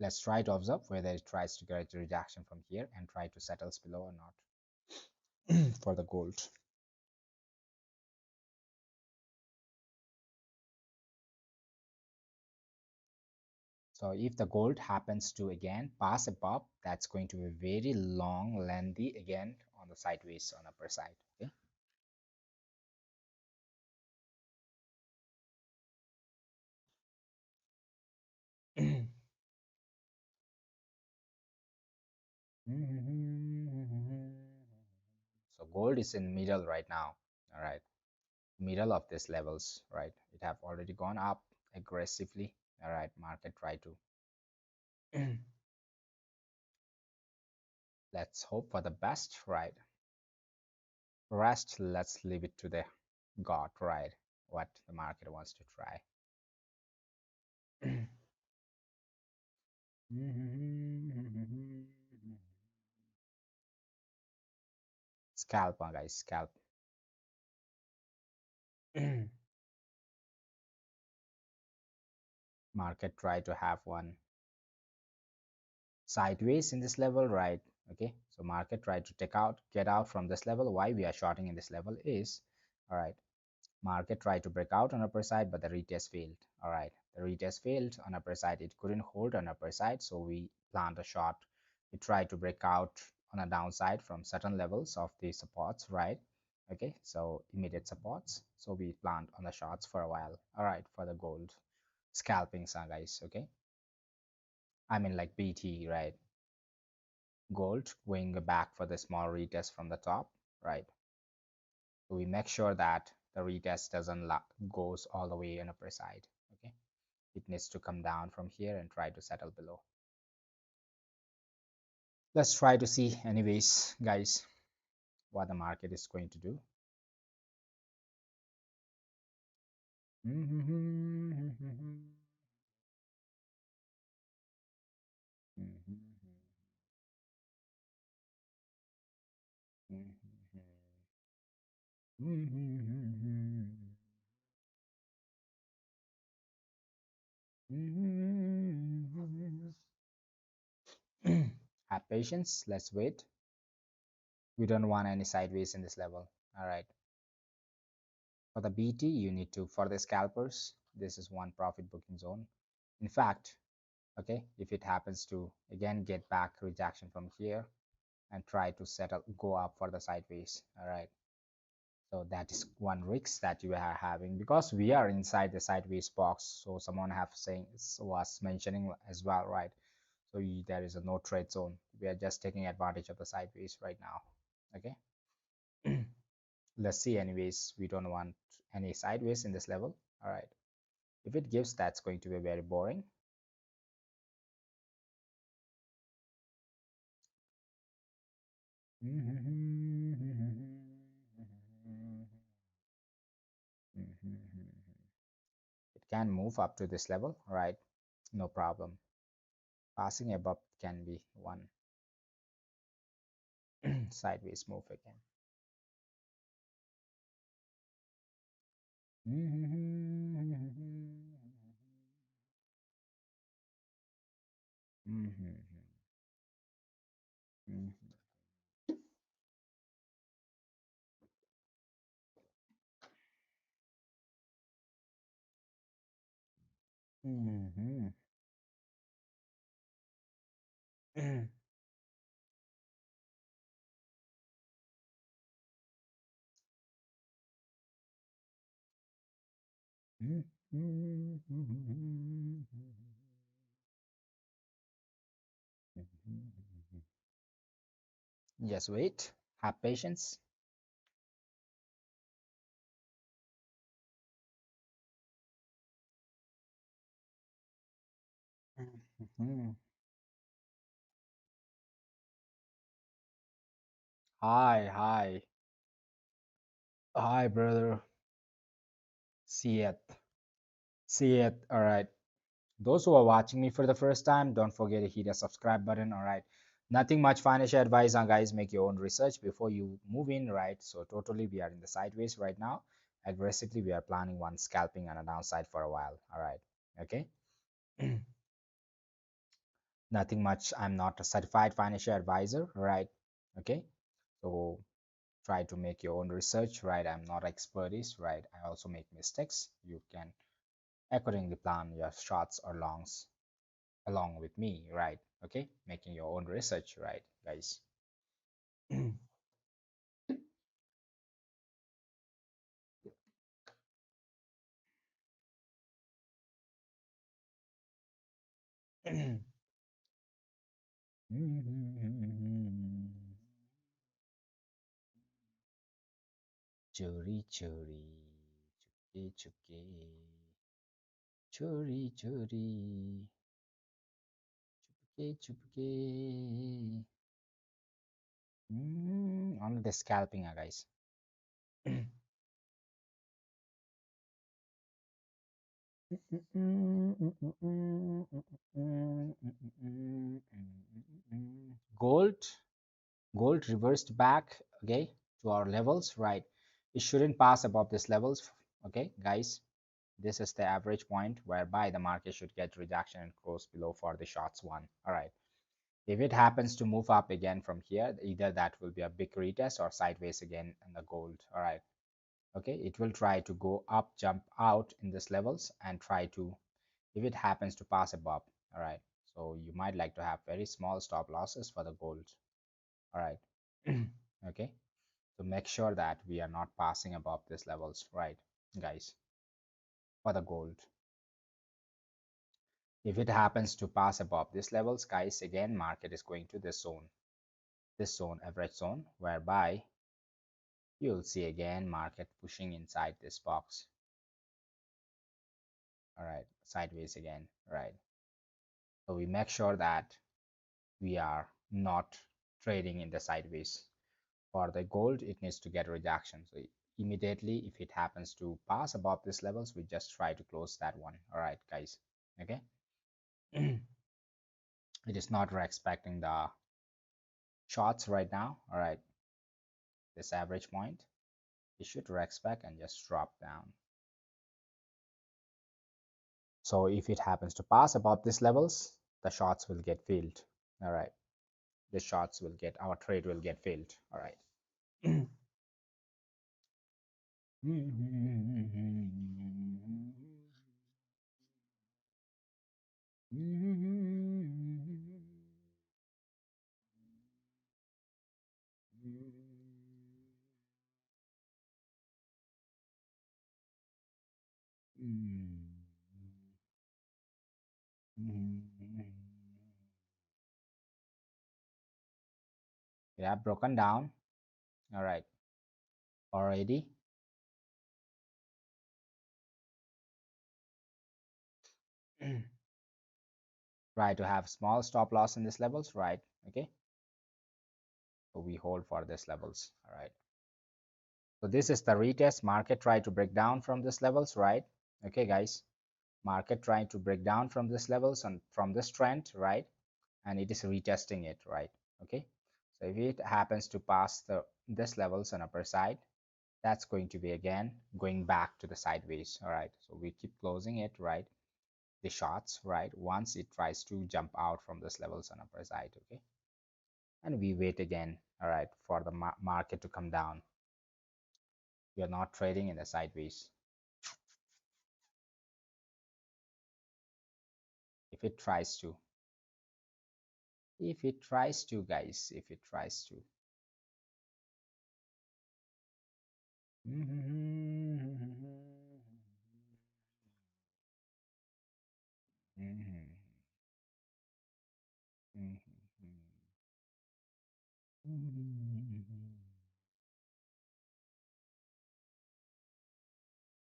Let's try to observe whether it tries to get a rejection from here and try to settles below or not for the gold. So if the gold happens to again pass above, that's going to be very long, lengthy again on the sideways on upper side. Okay. So gold is in middle right now. All right, middle of these levels, right? It have already gone up aggressively. All right, market try to let's hope for the best, right? Rest, let's leave it to the God, right? What the market wants to try. Scalp, guys, scalp. Market try to have one sideways in this level, right? Okay, so market try to take out, get out from this level. Why we are shorting in this level is, all right, market tried to break out on upper side, but the retest failed. All right, the retest failed on upper side. It couldn't hold on upper side, so we plant a short. We tried to break out on a downside from certain levels of the supports, right? Okay, so immediate supports. So we plant on the shorts for a while. All right, for the gold scalping, guys. Okay, I mean like BT, right? Gold going back for the small retest from the top, right? So we make sure that the retest doesn't goes all the way on upper side. Okay, it needs to come down from here and try to settle below. Let's try to see anyways, guys, what the market is going to do. Have patience, let's wait. We don't want any sideways in this level. All right, for the BT you need to, for the scalpers, this is one profit booking zone. In fact, okay, if it happens to again get back rejection from here and try to settle, go up for the sideways. All right, so that is one risk that you are having, because we are inside the sideways box. So someone have saying, was mentioning as well, right? So there is a no trade zone. We are just taking advantage of the sideways right now. Okay. Let's see. Anyways, we don't want any sideways in this level. All right, if it gives, that's going to be very boring. It can move up to this level, right? No problem. Passing above can be one sideways move again. Just wait, have patience. Hi, hi, hi, brother. See it, see it. All right. Those who are watching me for the first time, don't forget to hit the subscribe button. All right. Nothing much financial advice on, guys. Make your own research before you move in, right? So totally, we are in the sideways right now. Aggressively, we are planning one scalping on a downside for a while. All right. Okay. Nothing much. I'm not a certified financial advisor, right? Okay. So try to make your own research, right? I'm not expertise, right? I also make mistakes. You can accordingly plan your shorts or longs along with me, right? Okay, making your own research, right, guys? Chori chori, chuke chuke, chori chori, chuke chuke. Only the scalping, guys. Gold, gold reversed back, okay, to our levels, right? It shouldn't pass above these levels, okay, guys. This is the average point whereby the market should get rejection and close below for the shots one. All right. If it happens to move up again from here, either that will be a big retest or sideways again in the gold. All right. Okay. It will try to go up, jump out in these levels and try to, if it happens to pass above. All right. So you might like to have very small stop losses for the gold. All right. Okay. So make sure that we are not passing above these levels, right, guys, for the gold. If it happens to pass above these levels, guys, again, market is going to this zone, average zone, whereby you'll see again market pushing inside this box. All right, sideways again, right? So we make sure that we are not trading in the sideways. For the gold, it needs to get rejection. So immediately, if it happens to pass above these levels, we just try to close that one. All right, guys. Okay. It is not respecting the shots right now. All right, this average point, it should respect and just drop down. So if it happens to pass above these levels, the shots will get filled. All right, the shots will get, our trade will get filled. All right. Yeah, broken down. All right, already. Try to have small stop loss in these levels, right? Okay, so we hold for these levels. All right, so this is the retest. Market try to break down from these levels, right? Okay, guys, market trying to break down from these levels and from this trend, right? And it is retesting it, right? Okay, so if it happens to pass the this levels on upper side, that's going to be again going back to the sideways. All right, so we keep closing it, right, the shots, right, once it tries to jump out from this levels on upper side. Okay, and we wait again, all right, for the market to come down. We are not trading in the sideways. If it tries to, guys, if it tries to.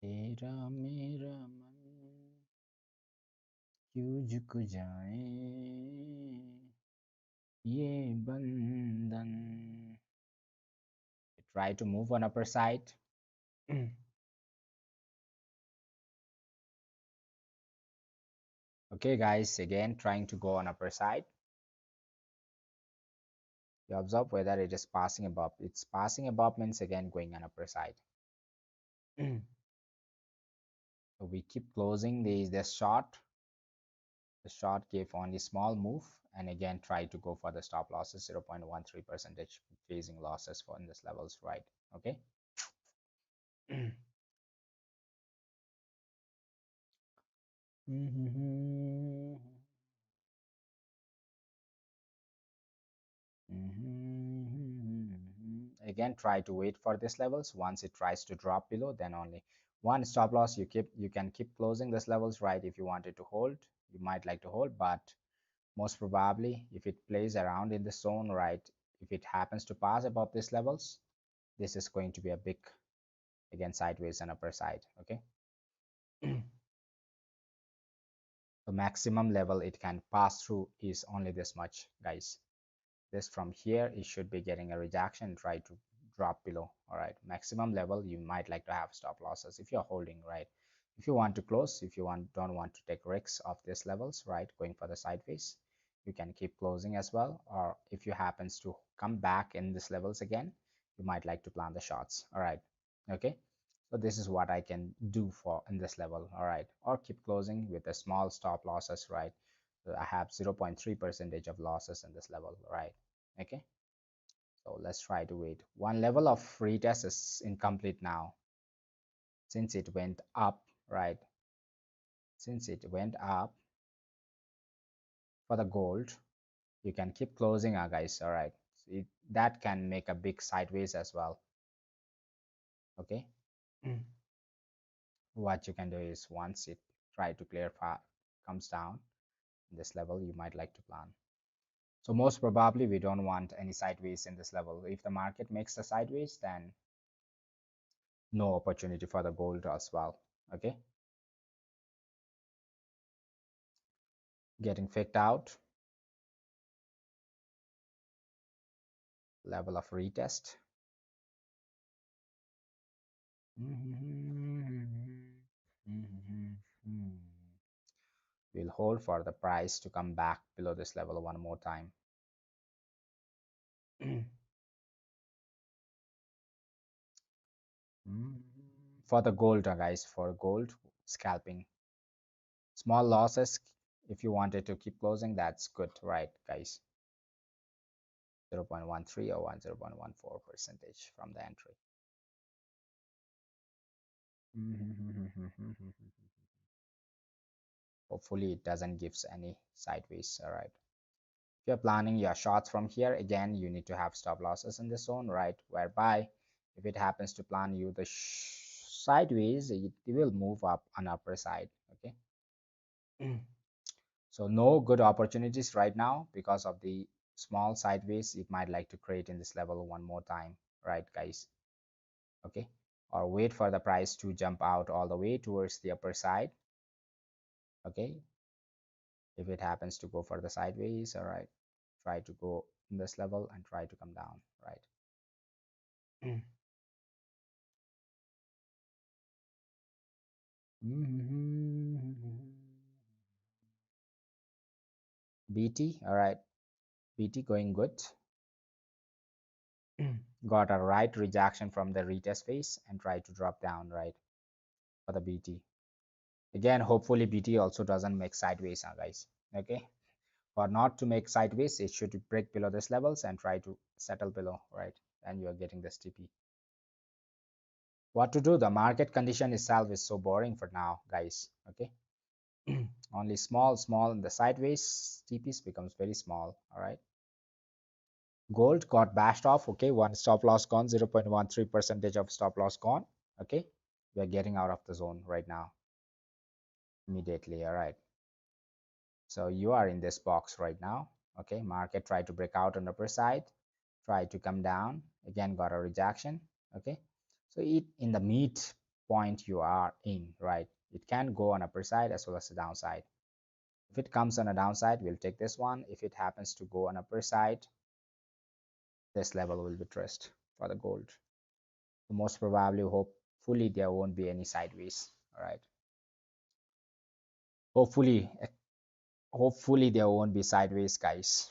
तेरा मेरा मन क्यों झुक जाए ये बंधन. Try to move on upper side. Okay, guys, again trying to go on upper side. You observe whether it is passing above. It's passing above means again going on upper side. So we keep closing the short. The short gave only small move and again try to go for the stop losses 0.13 percentage facing losses for in this levels, right? Okay. Again try to wait for these levels. Once it tries to drop below, then only one stop loss you can keep closing these levels, right? If you wanted to hold, you might like to hold, but most probably if it plays around in the zone, right, if it happens to pass above these levels, this is going to be a big again sideways and upper side. Okay. The maximum level it can pass through is only this much, guys. This from here it should be getting a rejection, try to drop below. All right, maximum level you might like to have stop losses if you're holding, right? If you want to close, if you don't want to take risks of these levels, right, going for the sideways, you can keep closing as well. Or if you happens to come back in these levels again, you might like to plan the shots. All right, okay. So this is what I can do for in this level. All right, or keep closing with a small stop losses, right? So I have 0.3 percentage of losses in this level, right? Okay, so let's try to wait. One level of retest is incomplete now since it went up, right? Since it went up for the gold, you can keep closing, guys. All right, so that can make a big sideways as well. Okay. What you can do is once it try to clear comes down this level, you might like to plan. So most probably we don't want any sideways in this level. If the market makes a sideways, then no opportunity for the gold as well. Okay, getting faked out, level of retest. We'll hold for the price to come back below this level one more time. For the gold, guys, for gold scalping, small losses. If you wanted to keep closing, that's good, right, guys? 0.13 or 0.14 percentage from the entry. Hopefully it doesn't gives any sideways. All right, if you're planning your shots from here, again you need to have stop losses in the zone, right, whereby if it happens to plan you the sideways, it will move up on upper side. Okay. So no good opportunities right now because of the small sideways it might like to create in this level one more time, right, guys? Okay, or wait for the price to jump out all the way towards the upper side. Okay, if it happens to go for the sideways, all right, try to go in this level and try to come down, right? BT, all right, BT going good. Got a right rejection from the retest phase and try to drop down, right, for the BT. Again, hopefully BT also doesn't make sideways, guys. Okay, for not to make sideways, it should break below these levels and try to settle below, right? And you are getting this TP. What to do? The market condition itself is so boring for now, guys. Okay, only small in the sideways TPs becomes very small. All right, gold got bashed off. Okay, one stop loss gone, 0.13 percentage of stop loss gone. Okay, we are getting out of the zone right now immediately. All right, so you are in this box right now. Okay, market tried to break out on the upper side, try to come down, again got a rejection. Okay, so it in the mid point you are in, right? It can go on upper side as well as the downside. If it comes on a downside, we'll take this one. If it happens to go on upper side, this level will be trust for the gold. So most probably, hopefully there won't be any sideways. All right, hopefully, hopefully there won't be sideways, guys.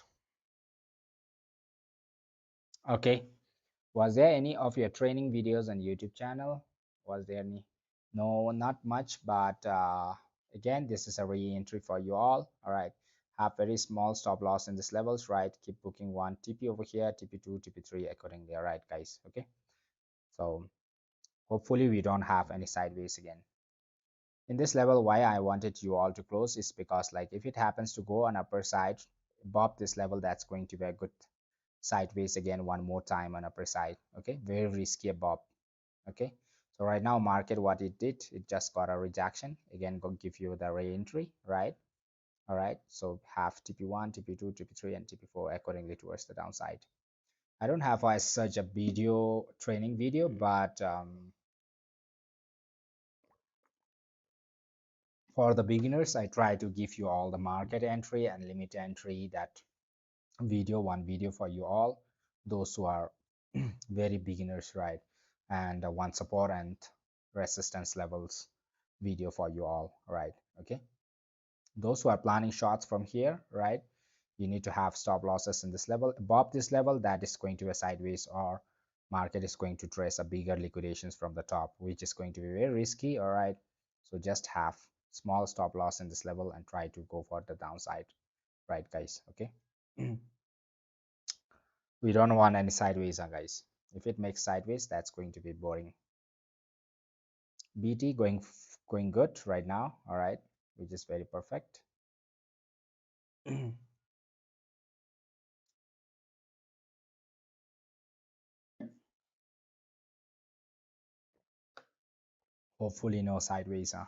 Okay, was there any of your training videos on YouTube channel? Was there any? No, not much, but again, this is a re-entry for you all right, have very small stop loss in these levels, right? Keep booking one TP over here, TP2, TP3 accordingly. All right, guys. Okay, so hopefully we don't have any sideways again in this level. Why I wanted you all to close is because, like, if it happens to go on upper side above this level, that's going to be a good sideways again one more time on upper side. Okay, very risky above. Okay, so right now market, what it did, it just got a rejection again, go give you the re-entry, right? All right, so have TP1, TP2, TP3 and TP4 accordingly towards the downside. I don't have such a video training video, but For the beginners, I try to give you all the market entry and limit entry, that one video for you all, those who are very beginners, right? And one support and resistance levels video for you all, right? Okay, those who are planning shots from here, right, you need to have stop losses in this level. Above this level, that is going to be a sideways, or market is going to trace a bigger liquidations from the top, which is going to be very risky. All right, so just have small stop loss in this level and try to go for the downside, right guys? Okay. We don't want any sideways, guys. If it makes sideways, that's going to be boring. BT going good right now, all right, which is very perfect. Hopefully no sideways, huh?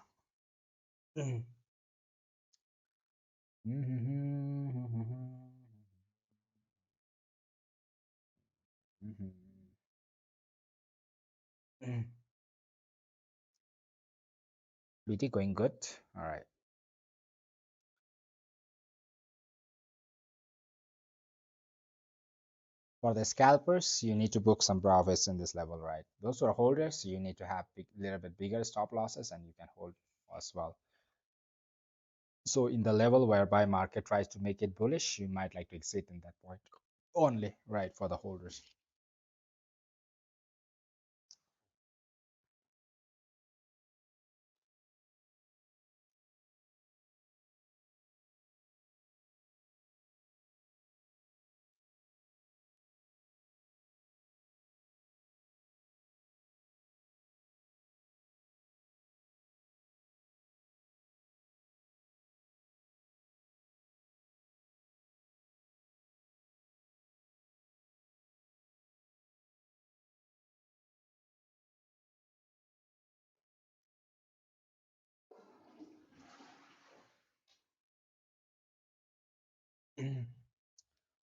BT going good, all right. For the scalpers, you need to book some profits in this level, right? Those who are holders, you need to have a little bit bigger stop losses, and you can hold as well. So in the level whereby market tries to make it bullish, you might like to exit in that point only, right, for the holders.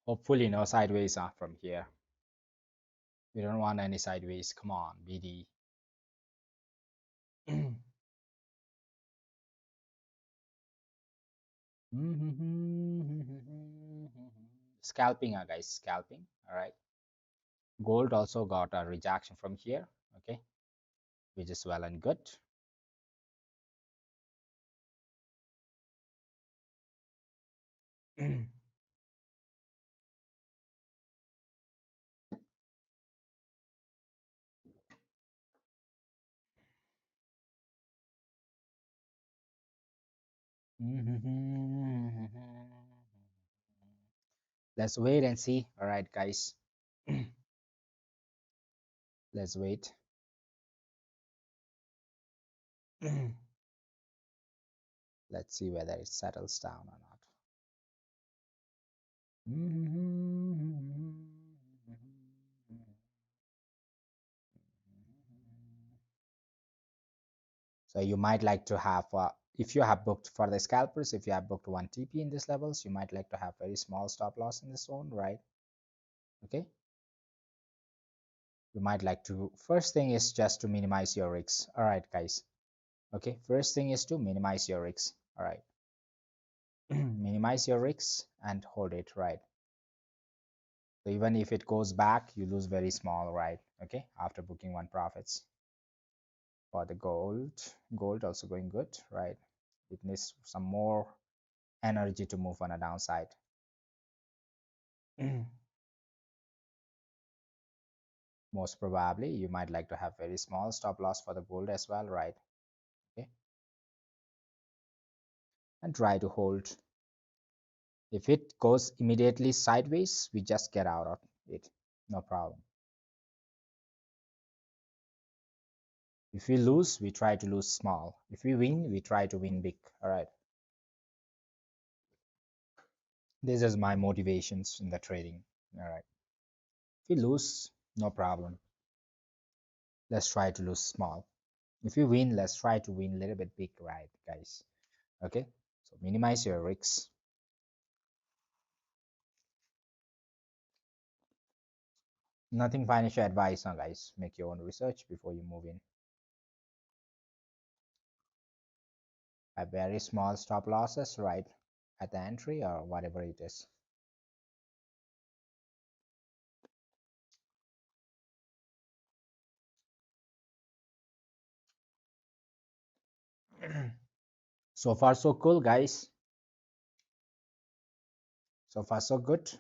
Hopefully no sideways from here. We don't want any sideways. Come on, BD. Scalping, guys, scalping. All right. Gold also got a rejection from here. Okay, which is well and good. Let's wait and see. All right, guys. Let's wait. Let's see whether it settles down or not. So you might like to have, if you have booked for the scalpers, if you have booked 1 TP in these levels, you might like to have very small stop loss in this zone, right? Okay. You might like to, first thing is just to minimize your risks. All right, guys. Okay. First thing is to minimize your risks. All right. Minimize your risks and hold it, right? So even if it goes back, you lose very small, right? Okay. After booking 1 profits. For the gold also going good, right? It needs some more energy to move on a downside. Most probably you might like to have very small stop loss for the gold as well, right? Okay, and try to hold. If it goes immediately sideways, we just get out of it, no problem. If we lose, we try to lose small. If we win, we try to win big. All right, this is my motivations in the trading. All right, if we lose, no problem, let's try to lose small. If we win, let's try to win a little bit big, right, guys? Okay, so minimize your risks. Nothing financial advice, guys. Make your own research before you move in. A very small stop losses right at the entry or whatever it is. So far so cool, guys. So far so good.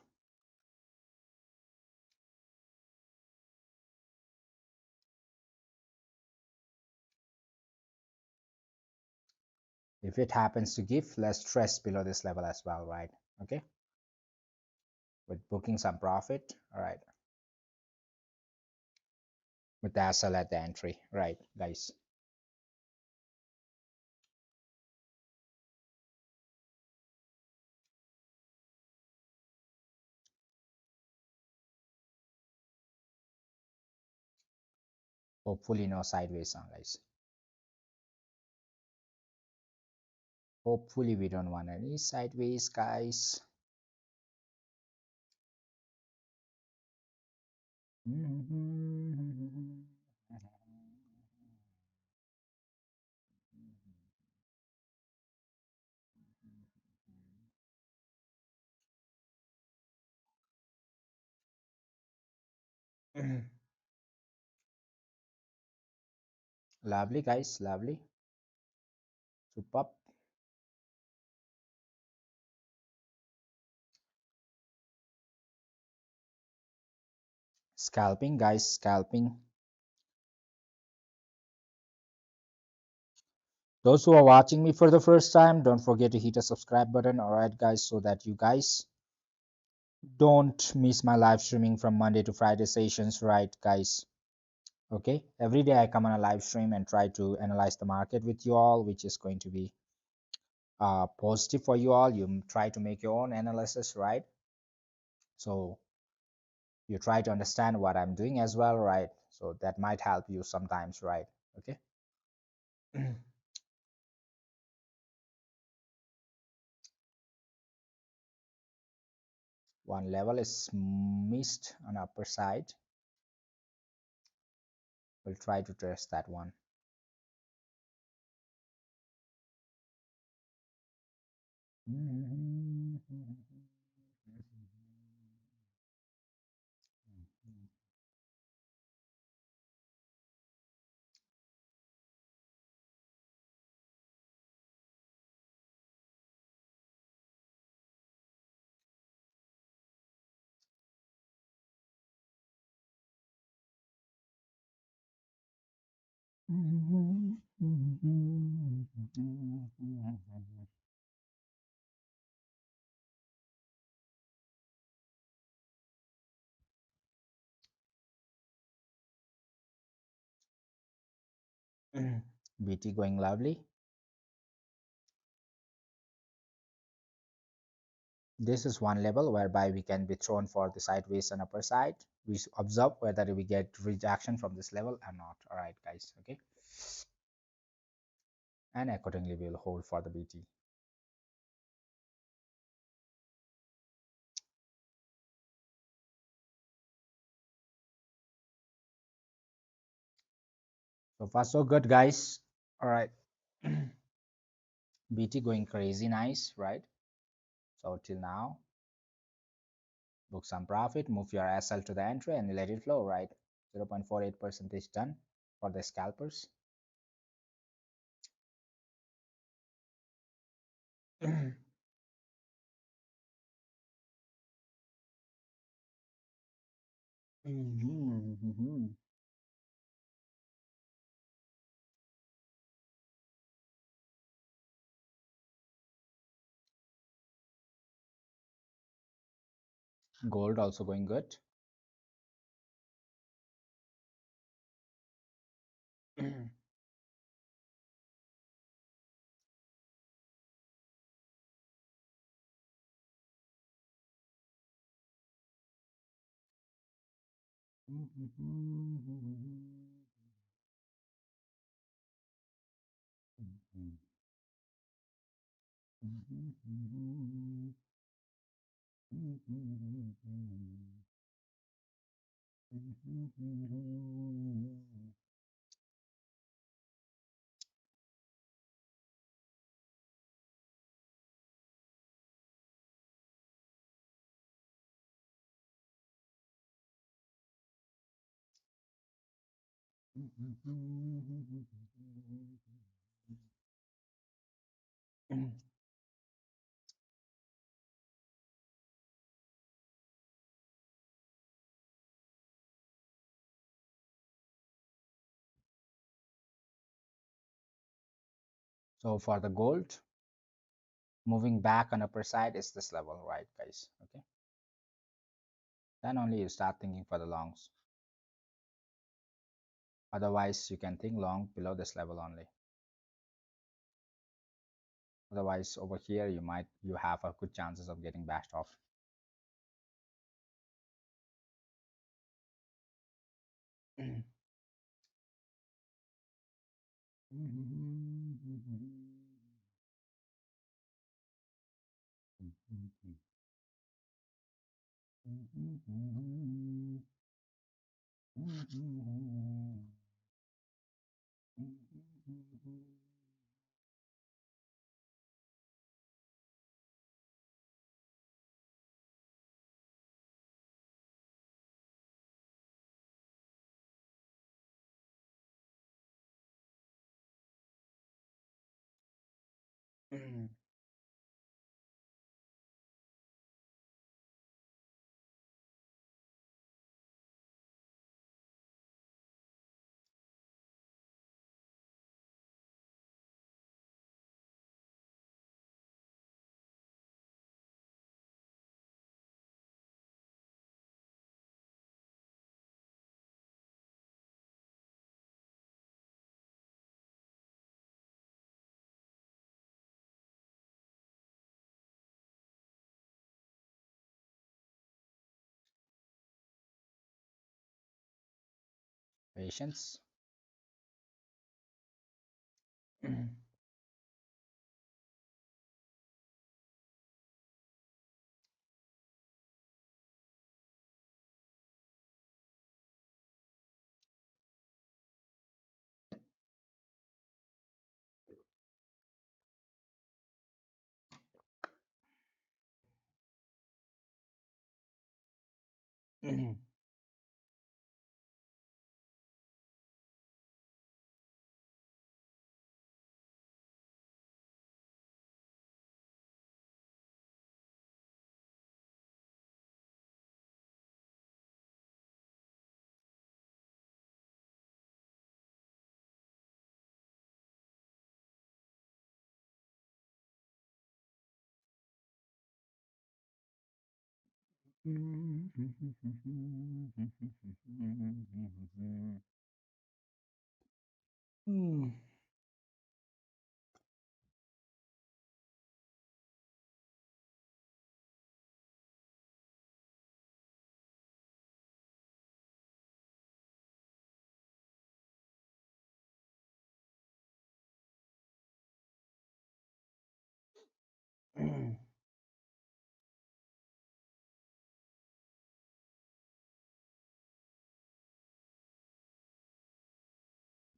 If it happens to give, let's stress below this level as well, right? Okay, with booking some profit. All right, with the SL at the entry, right, guys? Hopefully no sideways on, guys. Hopefully we don't want any sideways, guys. Lovely, guys, lovely. Superb. Scalping, guys, scalping. Those who are watching me for the first time, don't forget to hit a subscribe button, all right, guys, so that you guys don't miss my live streaming from Monday to Friday sessions, right, guys? Okay, every day I come on a live stream and try to analyze the market with you all, which is going to be positive for you all. You try to make your own analysis, right? So you try to understand what I'm doing as well, right? So that might help you sometimes, right? Okay. One level is missed on upper side. We'll try to test that one. BT going lovely. This is one level whereby we can be thrown for the sideways and upper side. We observe whether we get rejection from this level or not. All right, guys. Okay, and accordingly we will hold for the BT. So far so good, guys. All right. BT going crazy nice, right? So till now, book some profit, move your SL to the entry and let it flow, right? 0.48% is done for the scalpers. Gold also going good. So for the gold, moving back on upper side is this level, right, guys? Okay, then only you start thinking for the longs. Otherwise, you can think long below this level only. Otherwise, over here you have a good chances of getting bashed off. Patience.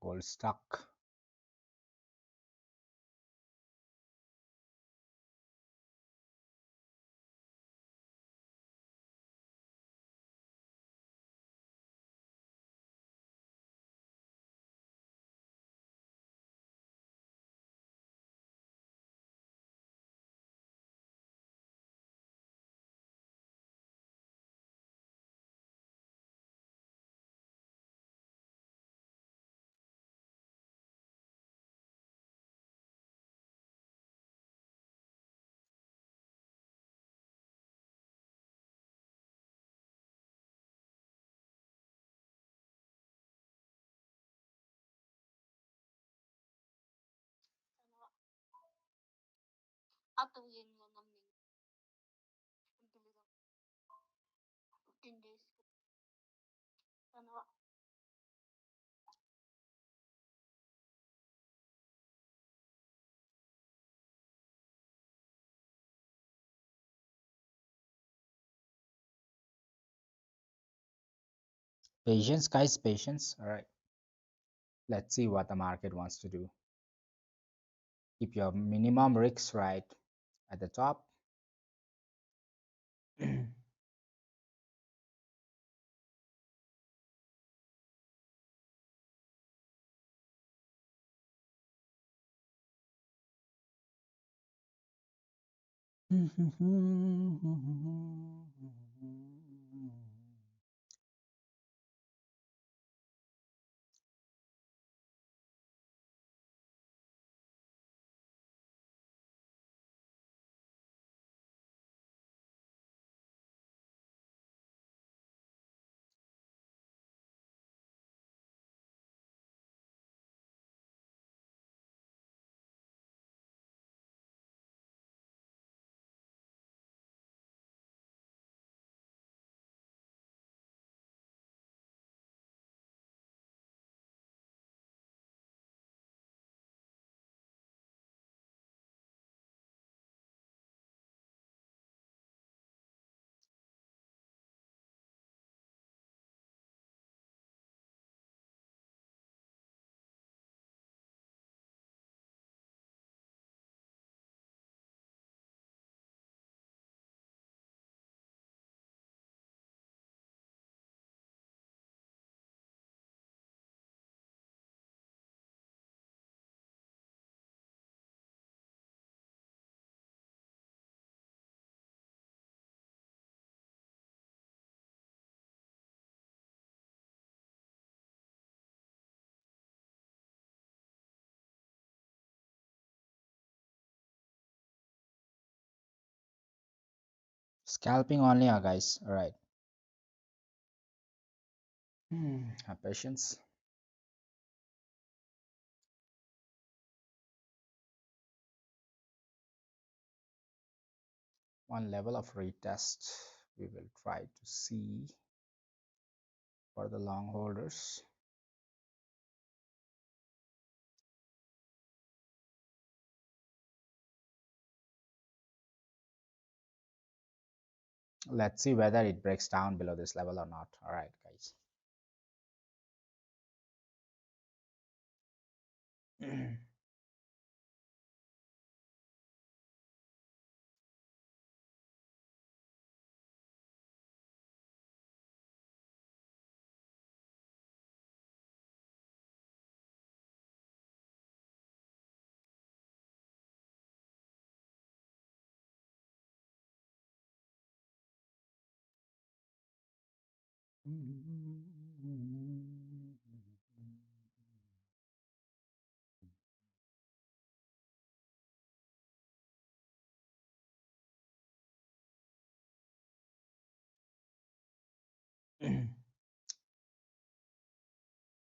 Gold stuck. Patience, guys, patience. All right. Let's see what the market wants to do. Keep your minimum risks right at the top. Scalping only, guys. All right. Have patience. One level of retest we will try to see for the long holders. Let's see whether it breaks down below this level or not. All right, guys.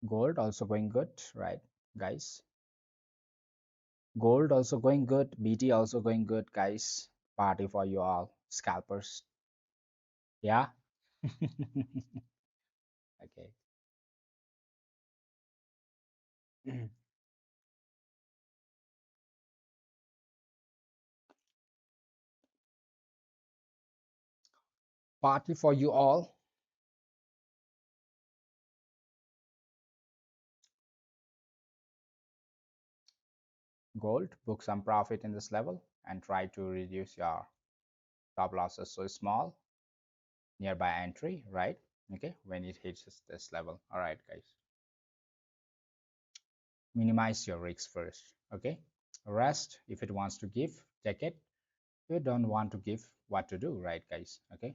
Gold also going good, right, guys? Gold also going good. BT also going good, guys. Party for you all, scalpers. Yeah. Okay. Party for you all. Gold, book some profit in this level and try to reduce your stop losses so small nearby entry, right? Okay, when it hits this level. All right, guys. Minimize your risks first. Okay. Rest, if it wants to give, take it. If you don't want to give, what to do, right, guys? Okay.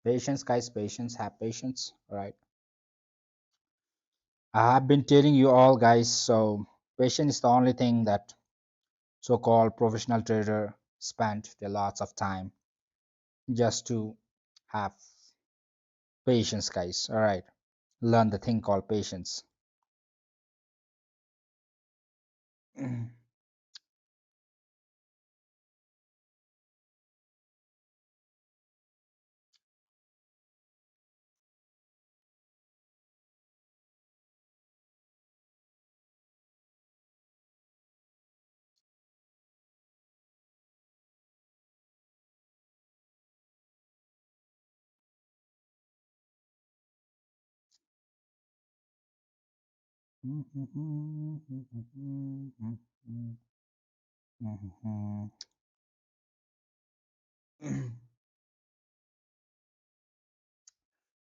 Patience, guys, patience, have patience. All right. I have been telling you all, guys, so patience is the only thing that so-called professional trader spent their lots of time just to have patience, guys. All right, learn the thing called patience.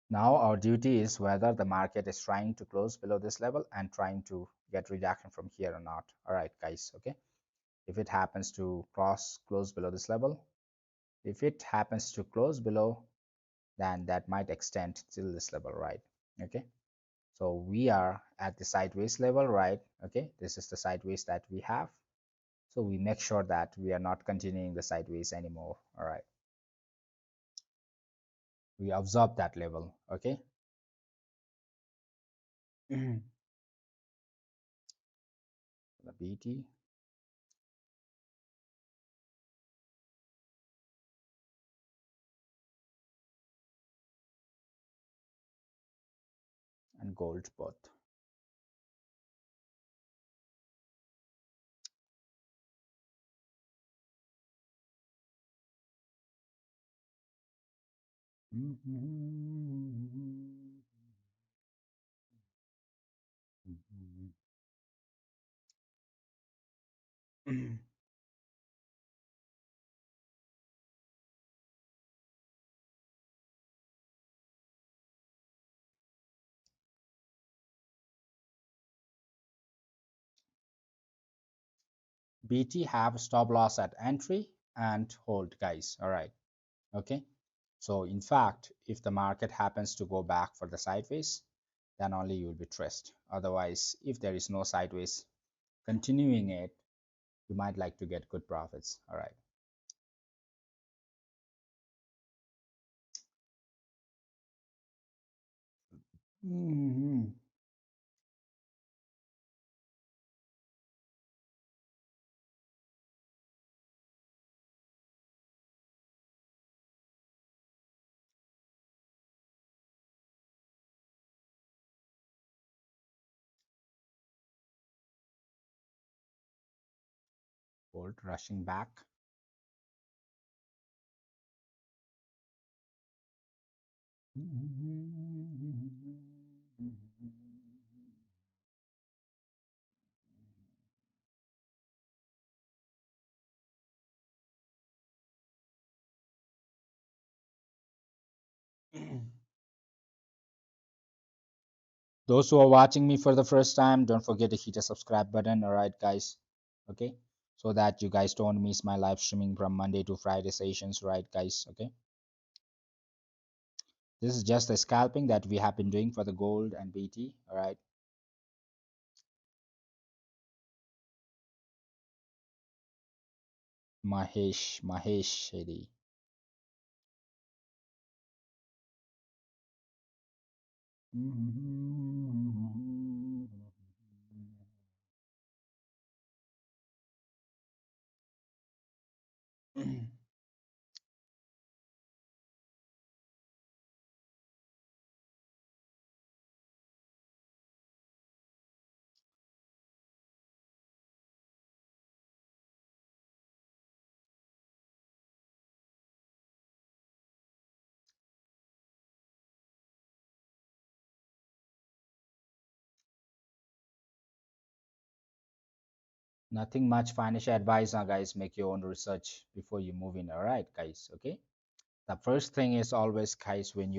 Now our duty is whether the market is trying to close below this level and trying to get rejection from here or not. All right, guys. Okay. If it happens to close below this level, if it happens to close below, then that might extend till this level, right? Okay. So we are at the sideways level, right? Okay. This is the sideways that we have. So we make sure that we are not continuing the sideways anymore. All right. We observe that level. Okay. The BT and gold both. BT have stop loss at entry and hold, guys. All right. Okay. So in fact, if the market happens to go back for the sideways, then only you will be traced. Otherwise, if there is no sideways continuing it, you might like to get good profits. All right. Mhm. Gold rushing back. Those who are watching me for the first time, don't forget to hit the subscribe button. All right, guys. Okay. So that you guys don't miss my live streaming from Monday to Friday sessions, right, guys? Okay. This is just the scalping that we have been doing for the gold and BT. All right. Mahesh Shetty. Nothing much financial advice now, guys. Make your own research before you move in. All right, guys. Okay. The first thing is always, guys, in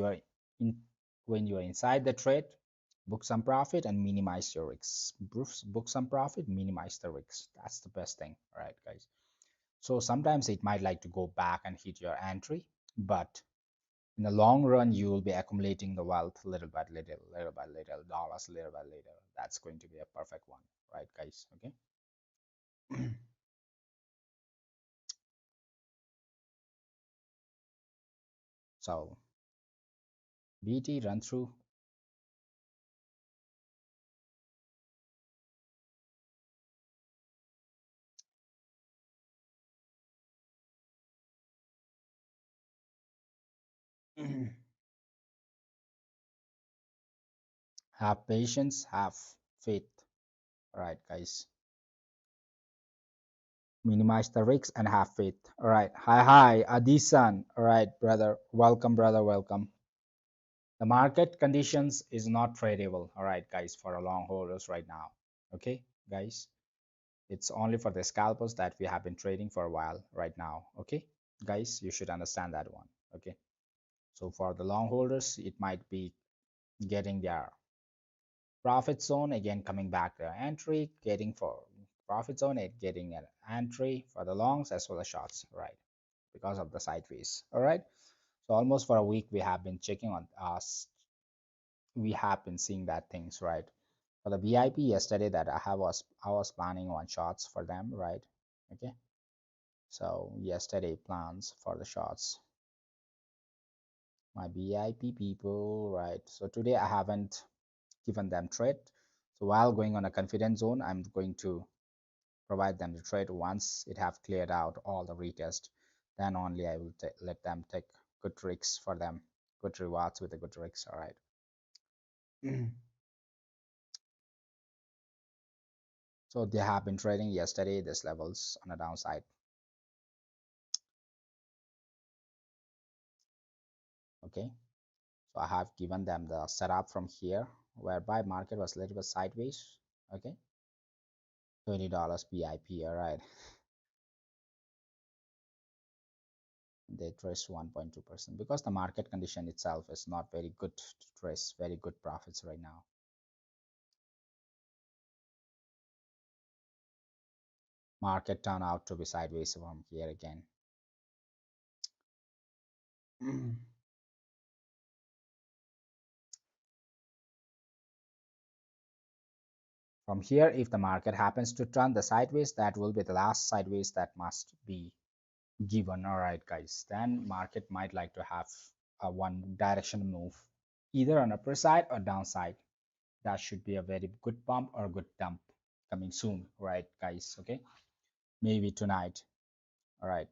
when you are inside the trade, book some profit and minimize your risks. Book some profit, minimize the risks. That's the best thing. All right, guys. So sometimes it might like to go back and hit your entry, but in the long run, you will be accumulating the wealth little by little, little by little, dollars little by little. That's going to be a perfect one, right, guys? Okay. So BT run through. Have patience, have faith. All right, guys. Minimize the risks and have faith. All right. Hi, Adisan. All right, brother. Welcome, brother. Welcome. The market conditions is not tradable. All right, guys, for a long holders right now. Okay, guys. It's only for the scalpers that we have been trading for a while right now. Okay, guys, you should understand that one. Okay. So for the long holders, it might be getting their profit zone again, coming back to entry, getting for profit zone, it getting an entry for the longs as well as shorts, right? Because of the sideways. All right. So almost for a week we have been checking on us. We have been seeing that things, right? For the VIP yesterday that I was planning on shots for them, right? Okay. So yesterday plans for the shots, my VIP people, right? So today I haven't given them trade. So while going on a confidence zone, I'm going to provide them the trade once it have cleared out all the retest. Then only I will let them take good tricks for them, good rewards with the good tricks. All right. So they have been trading yesterday these levels on the downside. Okay. So I have given them the setup from here, whereby market was a little bit sideways. Okay. $20 BIP. All right. They traced 1.2% because the market condition itself is not very good to trace very good profits right now. Market turned out to be sideways from here again. From here, if the market happens to turn the sideways, that will be the last sideways that must be given. All right, guys, then market might like to have a one direction move, either on upper side or downside. That should be a very good pump or good dump coming soon, right, guys? Okay, maybe tonight. All right.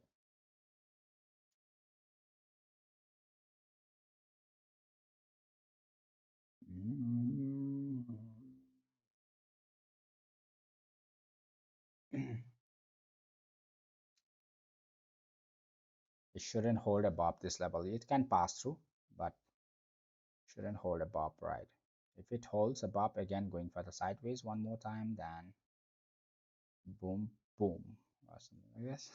It shouldn't hold above this level. It can pass through, but shouldn't hold above, right? If it holds above again, going for the sideways one more time, then boom, boom, or something like this.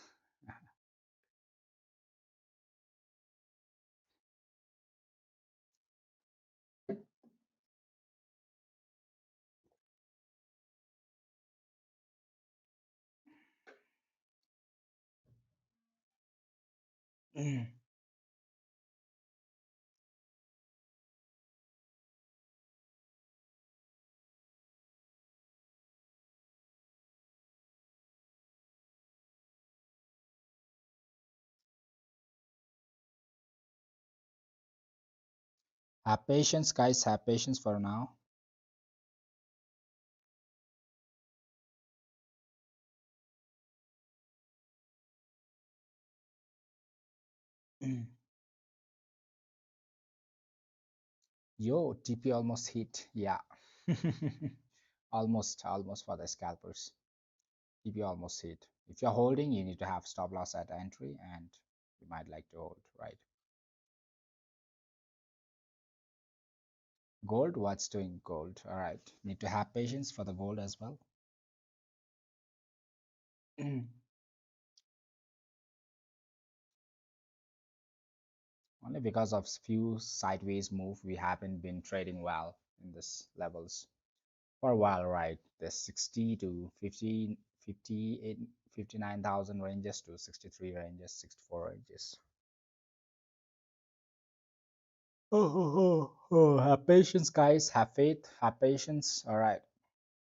Have patience, guys. Have patience for now. Yo, TP almost hit. Yeah. Almost for the scalpers. TP almost hit. If you're holding, you need to have stop loss at entry and you might like to hold, right? Gold, what's doing gold? All right. Need to have patience for the gold as well. Only because of few sideways move, we haven't been trading well in this levels for a while, right? The 60 to 50, 58, 59,000 ranges to 63 ranges, 64 ranges. Have patience, guys. Have faith. Have patience. All right.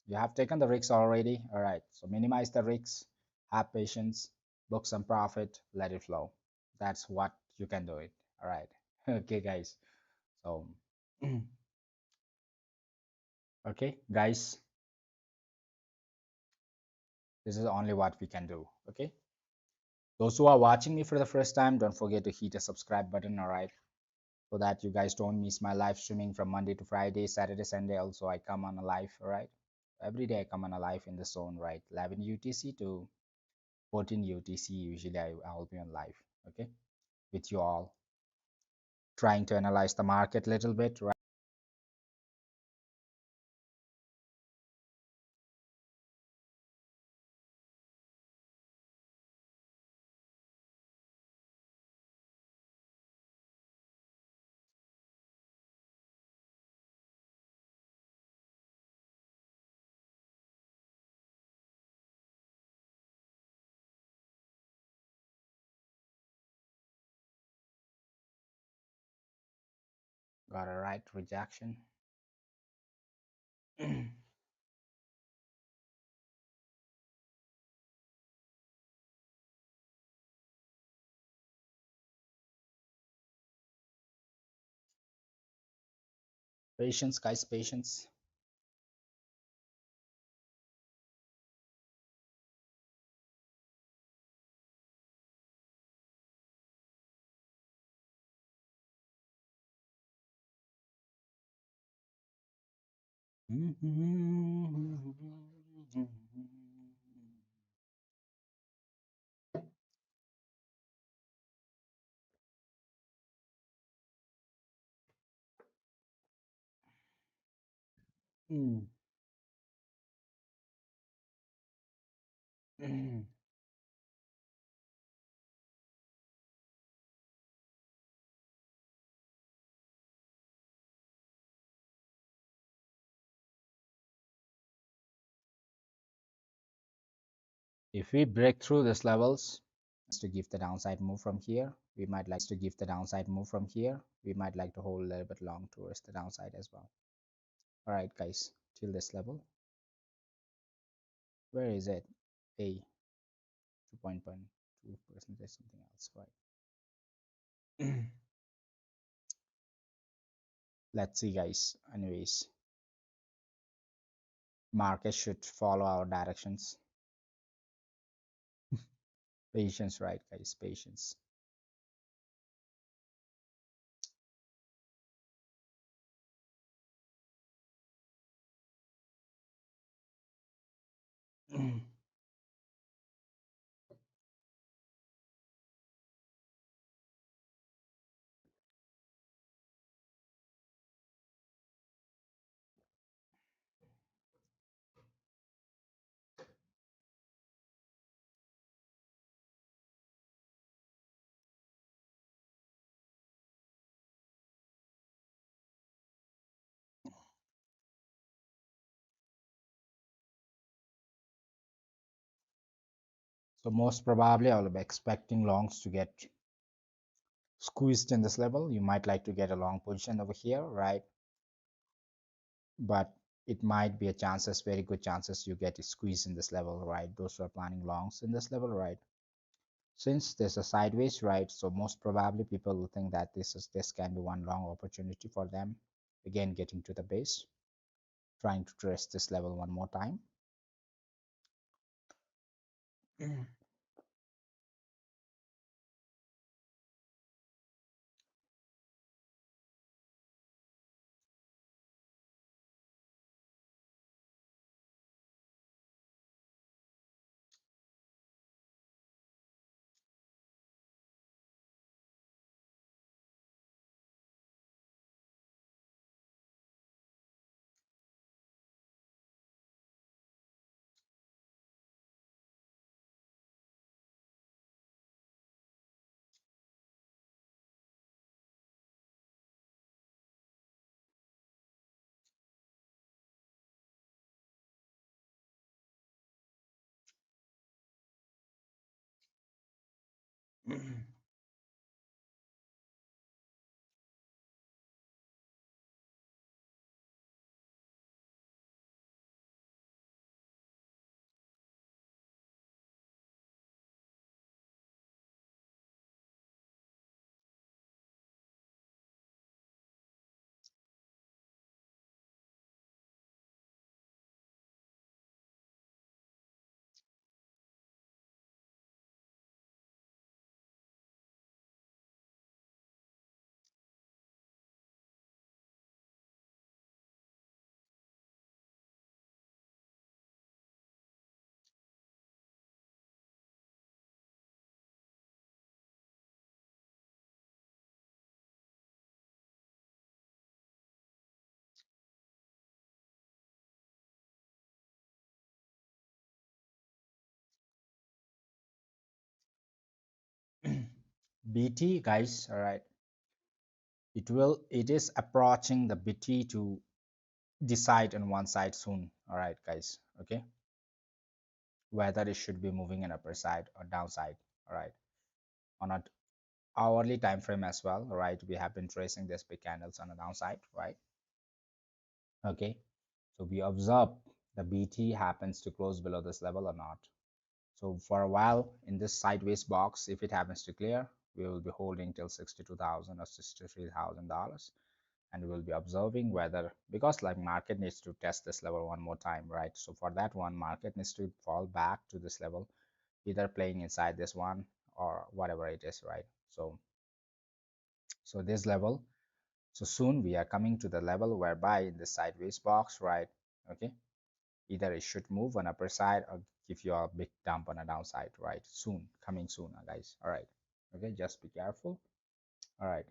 You have taken the risks already. All right. So minimize the risks. Have patience. Book some profit. Let it flow. That's what you can do it. All right. Okay, guys. So, okay, guys, this is only what we can do. Okay, those who are watching me for the first time, don't forget to hit the subscribe button, all right, so that you guys don't miss my live streaming from Monday to Friday, Saturday, Sunday. Also, I come on a live, all right. Every day I come on a live in the zone, right? 11 UTC to 14 UTC. Usually I'll be on live, okay, with you all, trying to analyze the market a little bit, right? Got a right rejection. Patience, guys, patience. If we break through these levels, to give the downside move from here, we might like to give the downside move from here. We might like to hold a little bit long towards the downside as well. All right, guys, till this level. Where is it? A 2.2% is something else, right? Let's see, guys. Anyways, market should follow our directions. Patience, right, guys? Patience. So most probably I'll be expecting longs to get squeezed in this level. You might like to get a long position over here, right? But it might be a chances, very good chances you get squeezed in this level, right? Those who are planning longs in this level, right? Since there's a sideways, right? So most probably people will think that this can be one long opportunity for them. Again, getting to the base, trying to trace this level one more time. BT, guys, all right, it is approaching the BT to decide on one side soon, all right, guys, okay, whether it should be moving an upper side or downside, all right, on a hourly time frame as well, right? We have been tracing these big candles on the downside, right? Okay, so we observe the BT happens to close below this level or not. So for a while in this sideways box, if it happens to clear, we will be holding till 62,000 or $63,000, and we will be observing whether, because like market needs to test this level one more time, right? So for that one, market needs to fall back to this level, either playing inside this one or whatever it is, right? So this level, so soon we are coming to the level whereby in the sideways box, right? Okay, either it should move on upper side or give you a big dump on a downside, right? Soon, coming soon, guys. All right. Okay, just be careful. All right.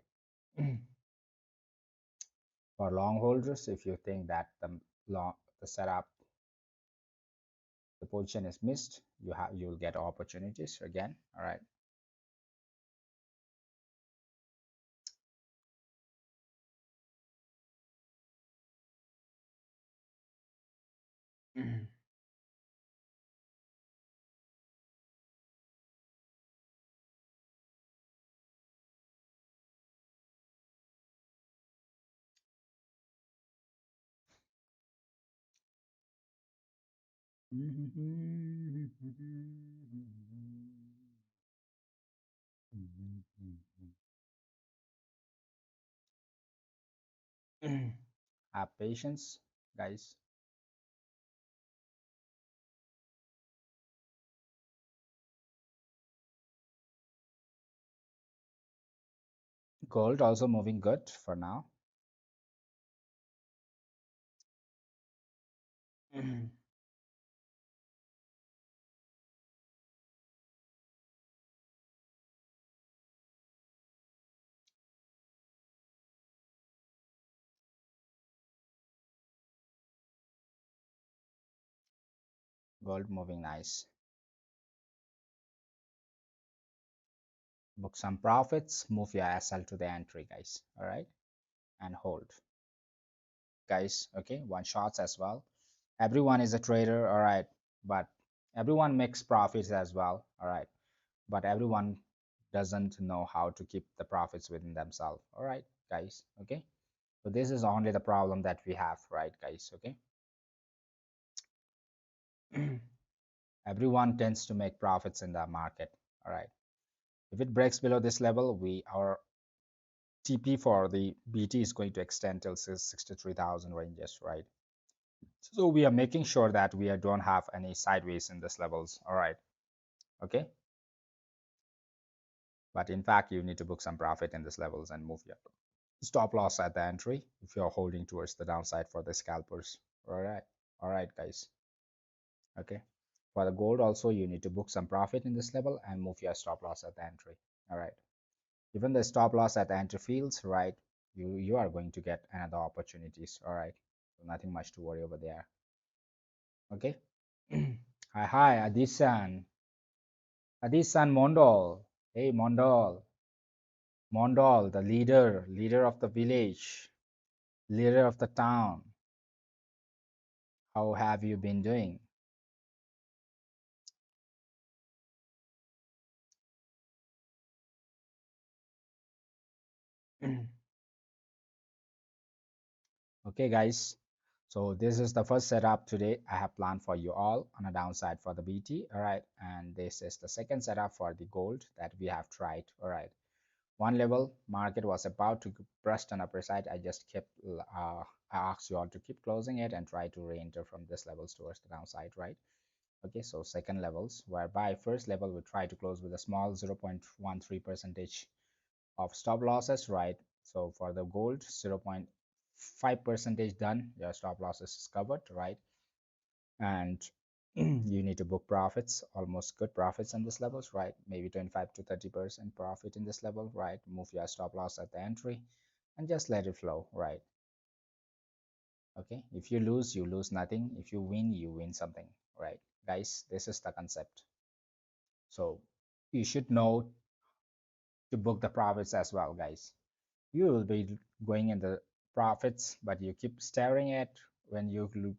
For long holders, if you think that the setup, the position is missed, you'll get opportunities again. All right. Have patience, guys. Gold also moving good for now. Gold moving nice. Book some profits, move your SL to the entry, guys. All right, and hold, guys. Okay, one shots as well. Everyone is a trader, all right, but everyone makes profits as well, all right, but everyone doesn't know how to keep the profits within themselves, all right, guys. Okay, so this is only the problem that we have, right, guys. Okay. Everyone tends to make profits in the market, all right. If it breaks below this level, our TP for the BT is going to extend till 63,000 ranges, right? So we are making sure that we don't have any sideways in these levels, all right? Okay, but in fact, you need to book some profit in these levels and move your stop loss at the entry if you're holding towards the downside for the scalpers, all right, guys. Okay, for the gold also, you need to book some profit in this level and move your stop loss at the entry, all right? Even the stop loss at the entry fields, right, you are going to get another opportunities, all right? So nothing much to worry over there. Okay. Hi Adisan Mondol. Hey Mondol, the leader of the village, leader of the town. How have you been doing? Okay, guys. So this is the first setup today I have planned for you all on a downside for the BT. All right, and this is the second setup for the gold that we have tried. All right, one level market was about to burst on upper side. I just kept I asked you all to keep closing it and try to re-enter from this levels towards the downside, right? Okay, so second levels, whereby first level we try to close with a small 0.13 percentage of stop losses, right? So for the gold, 0.5 percentage done, your stop losses is covered, right? And you need to book profits, almost good profits in this levels, right? Maybe 25 to 30% profit in this level, right? Move your stop loss at the entry and just let it flow, right? Okay, if you lose nothing. If you win something, right, guys? This is the concept. So you should know to book the profits as well, guys. You will be going in the profits, but you keep staring at when you look,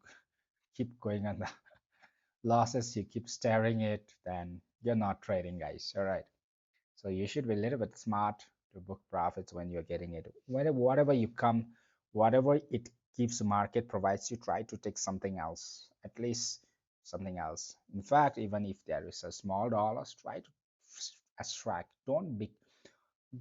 keep going on the losses, you keep staring it, then you're not trading, guys. All right. So you should be a little bit smart to book profits when you're getting it. Whatever you come, whatever it gives the market provides you, try to take something else, at least something else. In fact, even if there is a small dollars, try to extract.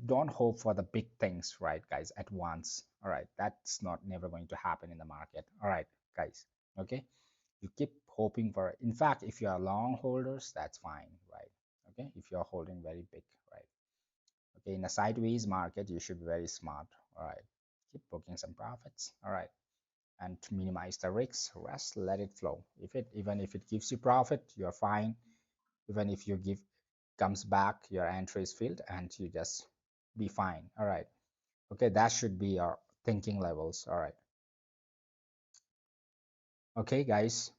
Don't hope for the big things, right, guys, at once. All right, that's not never going to happen in the market. All right, guys. Okay, you keep hoping for it. In fact, if you are long holders, that's fine, right? Okay, if you're holding very big, right? Okay, in a sideways market, you should be very smart. All right, keep booking some profits. All right, and to minimize the risks, rest, let it flow. If it even if it gives you profit, you're fine. Even if you give comes back, your entry is filled, and you just be fine. All right. Okay, that should be our thinking levels. All right. Okay, guys,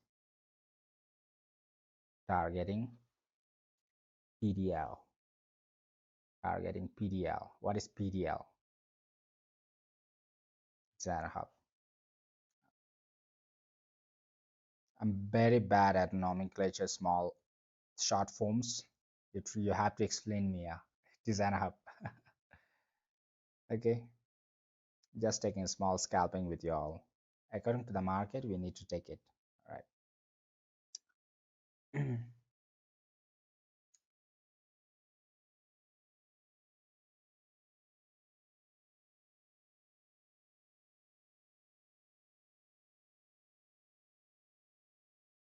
targeting PDL. Targeting PDL. What is PDL? Zara Hub. I'm very bad at nomenclature, small short forms. You have to explain me. Design Hub. Okay, just taking small scalping with you all. According to the market, we need to take it. All right.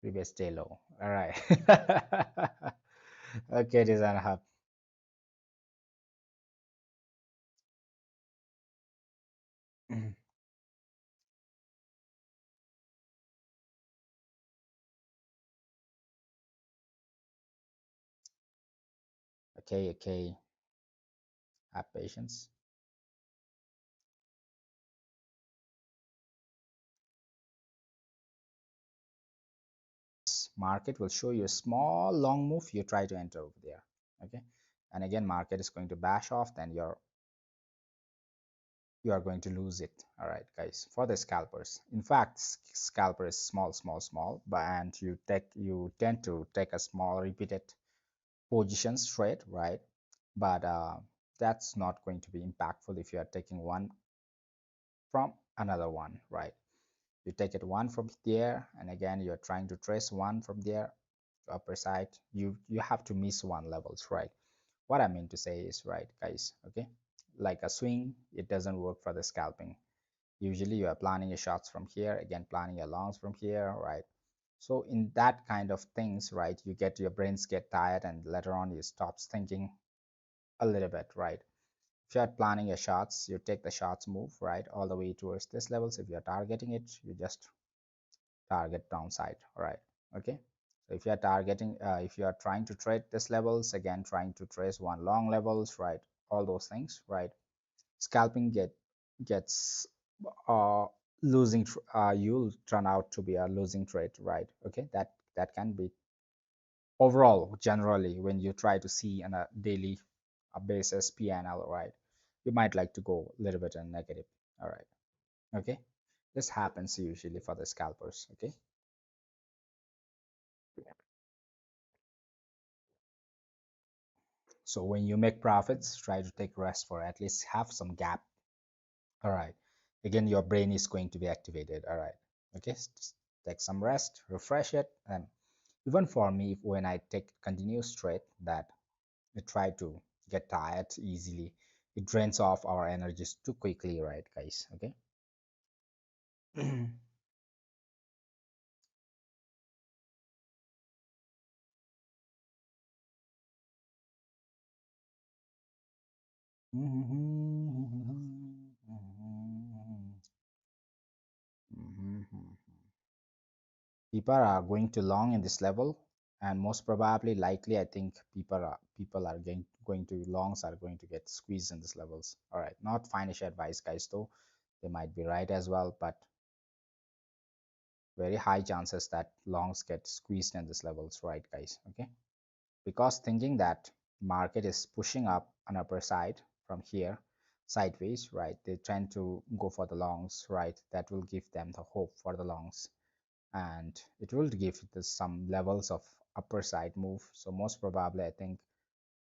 Previous day low. All right. Okay, Design Hub. Okay, okay. Have patience. Market will show you a small long move, you try to enter over there. Okay, and again market is going to bash off, then you are going to lose it. All right, guys, for the scalpers. In fact, scalper is small, small, small, but and you tend to take a small repeated positions trade, right? But that's not going to be impactful if you are taking one from another one, right? You take it one from there, and again you're trying to trace one from there to upper side. You have to miss one levels, right? What I mean to say is, right, guys, okay, like a swing, it doesn't work for the scalping. Usually you are planning your shots from here, again planning your longs from here, right? So in that kind of things, right, you get your brains get tired, and later on you stops thinking a little bit, right? If you're planning your shots, you take the shots move right all the way towards this levels. If you're targeting it, you just target downside. All right. Okay, so if you are targeting if you are trying to trade this levels, again trying to trace one long levels, right, all those things, right, scalping gets uh losing you'll turn out to be a losing trade, right? Okay, that can be overall generally when you try to see on a daily basis PNL, right? You might like to go a little bit in negative. All right. Okay, this happens usually for the scalpers. Okay, so when you make profits, try to take rest for at least have some gap. All right, again your brain is going to be activated. All right. Okay, just take some rest, refresh it. And even for me, when I take continuous trade, that I try to get tired easily, it drains off our energies too quickly, right, guys? Okay. People are going to long in this level, and most probably likely I think people are going to longs are going to get squeezed in these levels. All right, not financial advice, guys, though they might be right as well, but very high chances that longs get squeezed in these levels, right, guys? Okay, because thinking that market is pushing up an upper side from here sideways, right? They tend to go for the longs, right? That will give them the hope for the longs, and it will give this some levels of upper side move. So most probably I think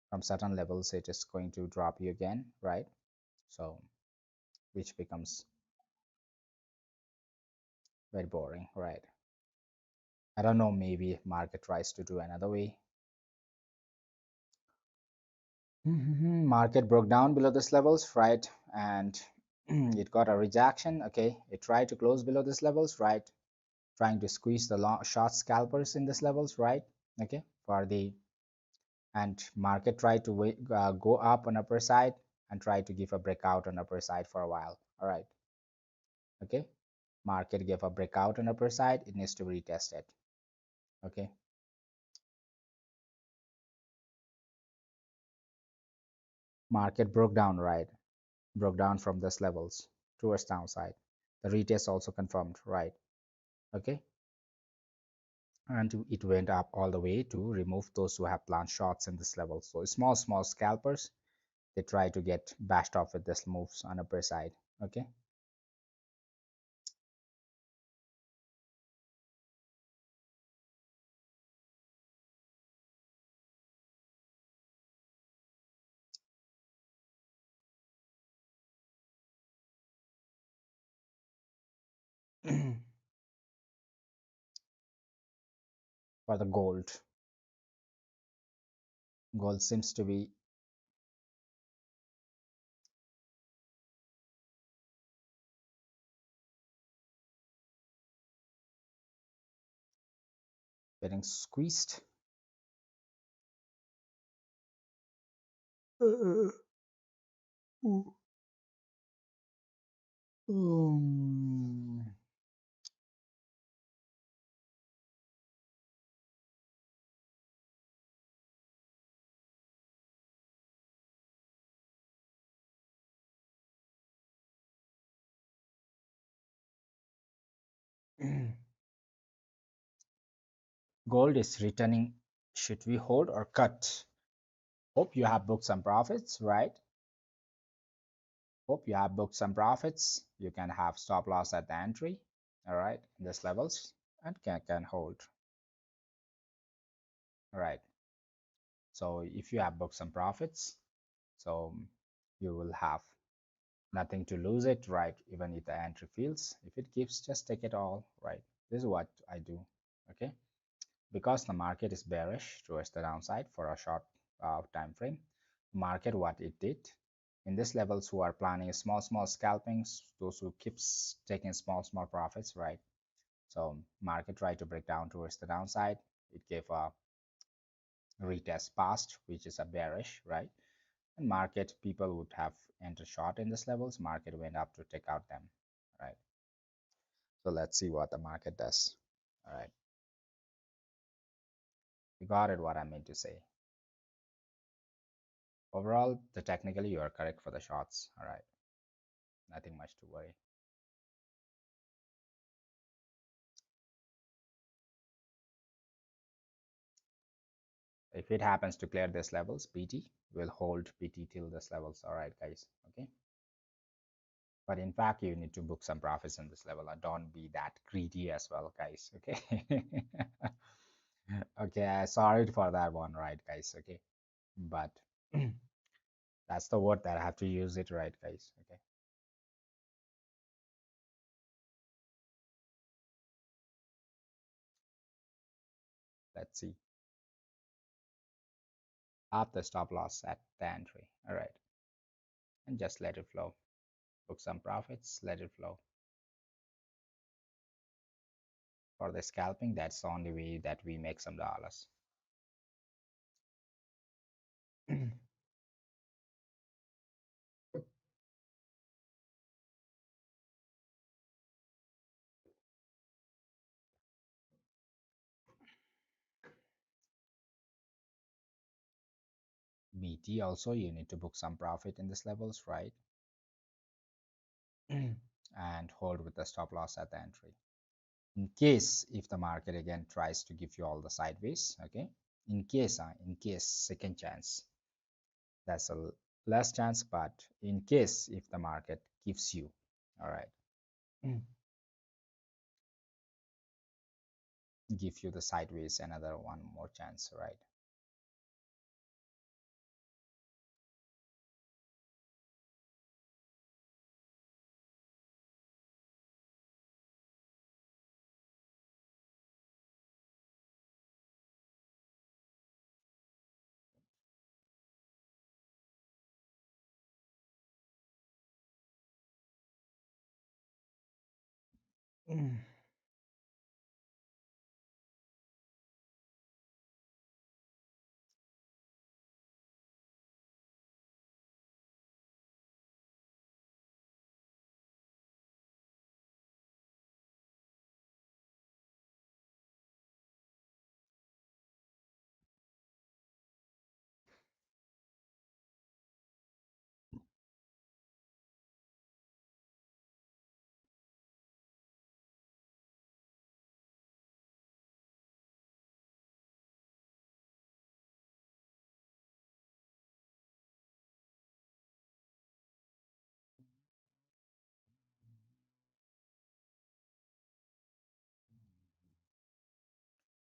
from certain levels it is going to drop you again, right? So which becomes very boring, right? I don't know, maybe market tries to do another way. Market broke down below this levels, right? And it got a rejection. Okay, it tried to close below this levels, right? Trying to squeeze the long short scalpers in this levels, right? Okay, for the and market tried to go up on upper side and try to give a breakout on upper side for a while. All right, okay, market gave a breakout on upper side. It needs to be retested. Okay, market broke down, right? Broke down from this levels towards downside. The retest also confirmed, right? Okay, and it went up all the way to remove those who have planned shorts in this level. So small scalpers, they try to get bashed off with this moves on upper side. Okay, for the gold seems to be getting squeezed. Um, Gold is returning. Should we hold or cut? Hope you have booked some profits, right? Hope you have booked some profits. You can have stop loss at the entry, all right, in this levels, and can hold, all right. So if you have booked some profits, so you will have nothing to lose it, right? Even if the entry fails, if it gives, just take it all, right? This is what I do, okay? Because the market is bearish towards the downside for a short time frame. Market, what it did in this levels, who are planning small scalpings, those who keeps taking small profits, right? So market tried to break down towards the downside. It gave a retest past, which is a bearish, right? And market people would have entered short in this levels. Market went up to take out them, right? So let's see what the market does. All right, you got it, what I meant to say. Overall, the technically you are correct for the shots. All right, nothing much to worry. If it happens to clear this levels, BT will hold BT till this levels. All right, guys. Okay. But in fact, you need to book some profits in this level. Don't be that greedy as well, guys. Okay. Okay. Sorry for that one, right, guys. Okay. But that's the word that I have to use it, right, guys. Okay. Let's see. Have the stop loss at the entry. All right. And just let it flow. Book some profits, let it flow. For the scalping, that's the only way that we make some dollars. BT also, you need to book some profit in these levels, right? And hold with the stop loss at the entry. In case if the market again tries to give you all the sideways, okay? In case second chance. That's a less chance, but in case if the market gives you, all right, give you the sideways another one more chance, right? Mm.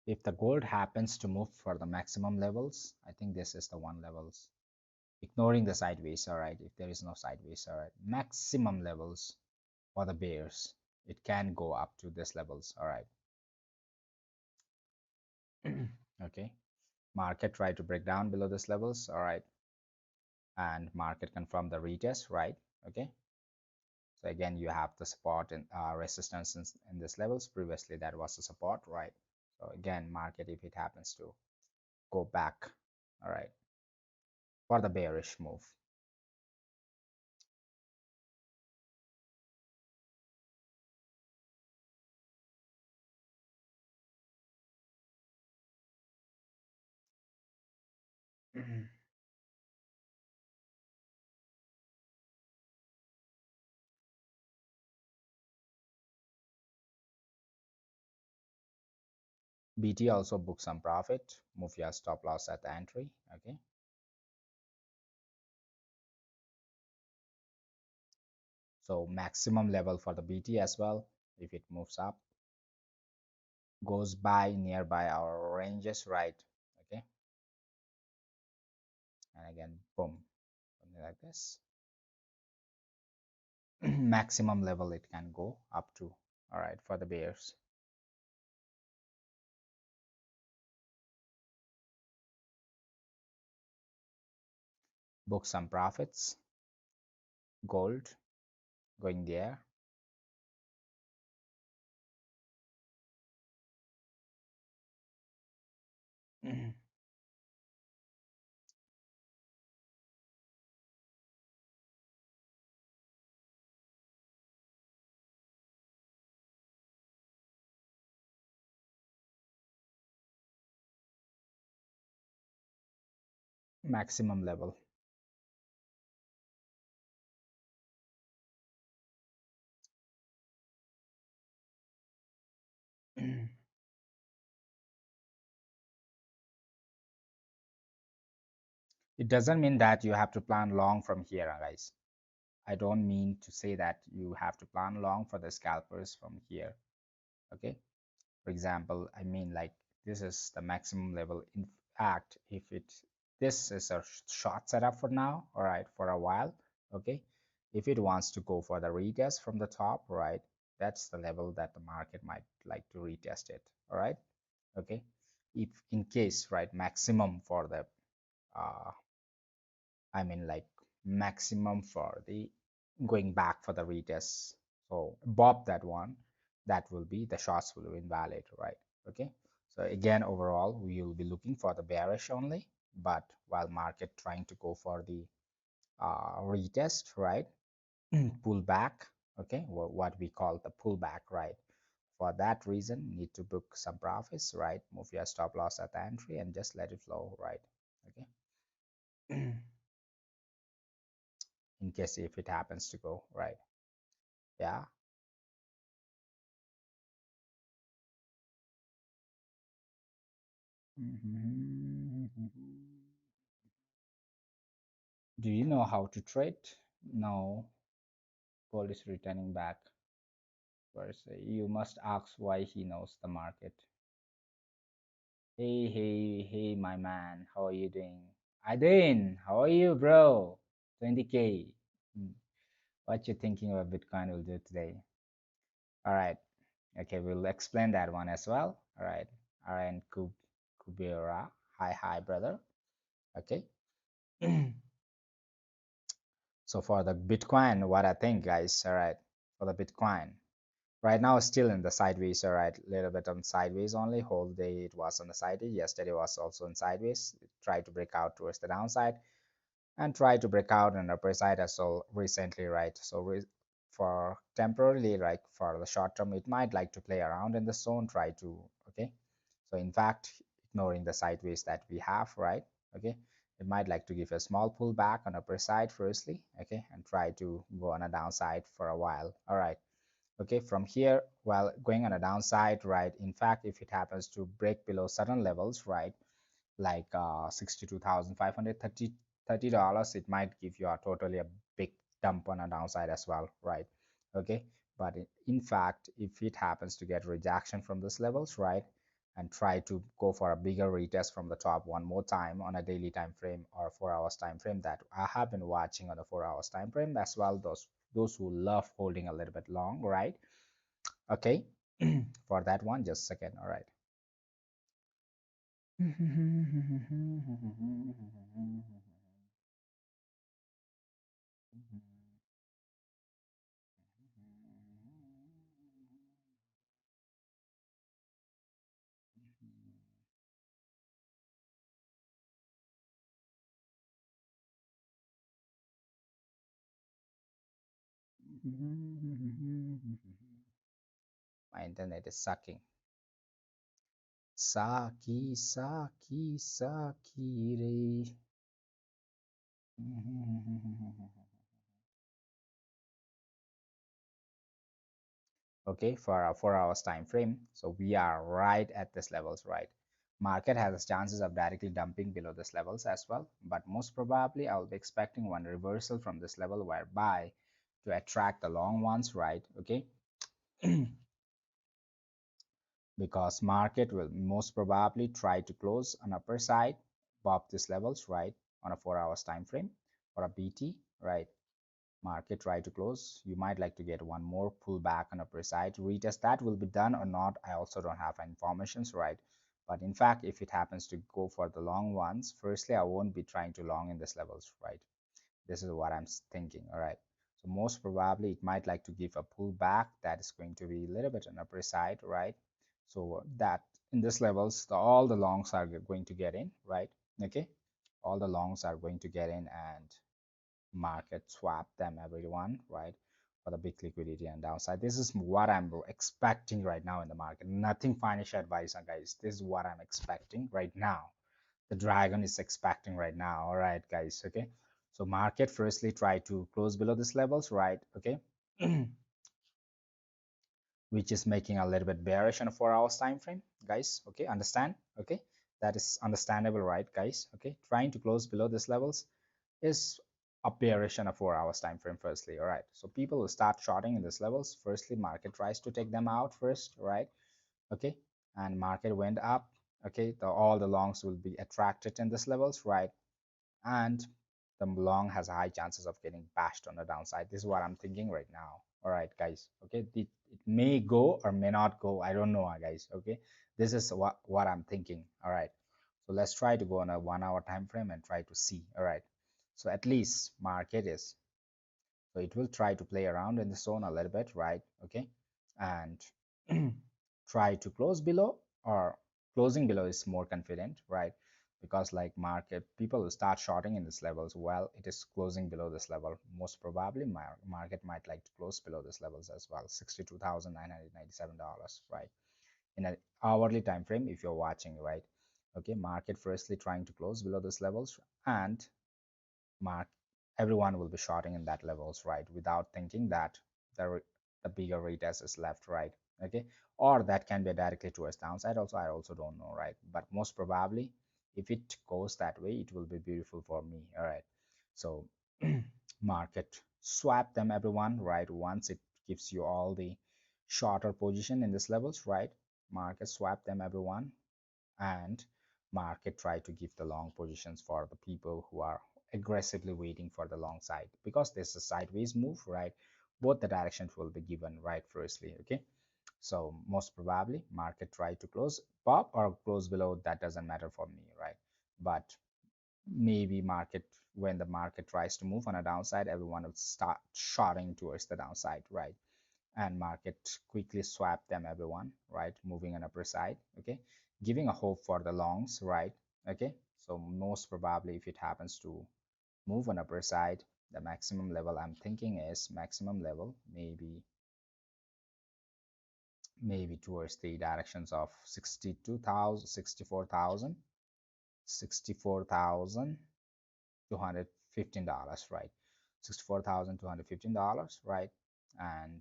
If the gold happens to move for the maximum levels, I think this is the one levels, ignoring the sideways, all right, if there is no sideways, all right, maximum levels for the bears, it can go up to this levels, all right. Okay, market try to break down below this levels, all right, and market confirm the retest, right? Okay, so again you have the support and resistance in this levels, previously that was the support, right? So again market, if it happens to go back, all right, for the bearish move. BT also book some profit, move your stop loss at the entry, okay. So maximum level for the BT as well, if it moves up, goes by nearby our ranges, right? Okay, and again boom, something like this. Maximum level it can go up to, all right, for the bears. Book some profits, gold going there. Maximum level. It doesn't mean that you have to plan long from here, guys. I don't mean to say that you have to plan long for the scalpers from here, okay. For example, I mean like this is the maximum level. In fact, if it, this is a short setup for now, all right, for a while, okay. If it wants to go for the retest from the top, right, that's the level that the market might like to retest it, all right, okay. If in case, right, maximum for the I mean like maximum for the going back for the retest, so above that one, that will be the shorts will be invalid, right? Okay, so again overall we will be looking for the bearish only, but while market trying to go for the retest, right? Pull back, okay, what we call the pullback, right? For that reason need to book some profits, right? Move your stop loss at the entry and just let it flow, right? Okay. In case if it happens to go right, yeah. Do you know how to trade? No, gold is returning back. First, you must ask why he knows the market. Hey, hey, hey, my man, how are you doing? Adin, how are you, bro? 20K. Hmm. What you thinking about Bitcoin will do today? All right. Okay, we'll explain that one as well. All right. Ryan Kubera. Hi, hi, brother. Okay. So for the Bitcoin, what I think, guys, all right, for the Bitcoin, right now still in the sideways, all right, little bit on sideways only. Whole day it was on the sideways. Yesterday was also in sideways. It tried to break out towards the downside and try to break out on the upper side as well recently, right? So for temporarily, like for the short term, it might like to play around in the zone, try to, okay. So in fact, ignoring the sideways that we have, right? Okay, it might like to give a small pullback on upper side firstly, okay, and try to go on a downside for a while. All right. Okay, from here, while going on a downside, right? In fact, if it happens to break below certain levels, right? Like 62,530 dollars, it might give you a totally a big dump on a downside as well, right? Okay, but in fact, if it happens to get rejection from these levels, right, and try to go for a bigger retest from the top one more time on a daily time frame or 4 hours time frame that I have been watching on the 4 hours time frame as well, those who love holding a little bit long, right? Okay. For that one, just a second. All right. My internet is sucking. Saki, Saki, Saki, re. Okay, for a 4 hours time frame, so we are right at this levels, right? Market has chances of directly dumping below this levels as well, but most probably I'll be expecting one reversal from this level whereby to attract the long ones, right? Okay. Because market will most probably try to close on upper side above these levels, right, on a 4 hours time frame or a BT, right? Market try to close, you might like to get one more pullback on upper side retest. That will be done or not, I also don't have informations, right? But in fact, if it happens to go for the long ones, firstly I won't be trying to long in these levels, right? This is what I'm thinking. All right, so most probably it might like to give a pullback that is going to be a little bit on upper side, right? So that in this levels, all the longs are going to get in, right? Okay, all the longs are going to get in and market swap them, everyone, right? For the big liquidity and downside. This is what I'm expecting right now in the market. Nothing financial advice, guys. This is what I'm expecting right now. The dragon is expecting right now. All right, guys. Okay, so market firstly try to close below these levels, right? Okay. Which is making a little bit bearish on a 4 hours time frame, guys. Okay, understand? Okay, that is understandable, right, guys? Okay, trying to close below these levels is a bearish on a 4 hours time frame firstly. All right, so people will start shorting in these levels firstly. Market tries to take them out first, right? Okay, and market went up. Okay, all the longs will be attracted in these levels, right? And the long has high chances of getting bashed on the downside. This is what I'm thinking right now. All right, guys. Okay, it may go or may not go. I don't know, guys. Okay, this is what I'm thinking. All right, so let's try to go on a 1 hour time frame and try to see. All right, so at least market is, so it will try to play around in the zone a little bit, right? Okay, and try to close below, or closing below is more confident, right? Because like market people will start shorting in this levels, well it is closing below this level, most probably market might like to close below this levels as well, $62,997, right? In an hourly time frame if you're watching, right? Okay, market firstly trying to close below this levels, and mark everyone will be shorting in that levels, right, without thinking that the bigger retest is left, right? Okay, or that can be directly towards downside also, I also don't know, right? But most probably if it goes that way, it will be beautiful for me. All right, So market swap them everyone, right? Once it gives you all the shorter position in this levels, right? Market swap them everyone, and market try to give the long positions for the people who are aggressively waiting for the long side, because there's a sideways move, right? Both the directions will be given, right? Firstly, okay, so most probably market try to close above or close below, that doesn't matter for me, right? But maybe market, when the market tries to move on a downside, everyone will start shorting towards the downside, right? And market quickly swap them everyone, right? Moving on upper side, okay, giving a hope for the longs, right? Okay, so most probably if it happens to move on upper side, the maximum level I'm thinking is maximum level maybe towards the directions of 62,000, 64,000, $215, right? $64,215, right? And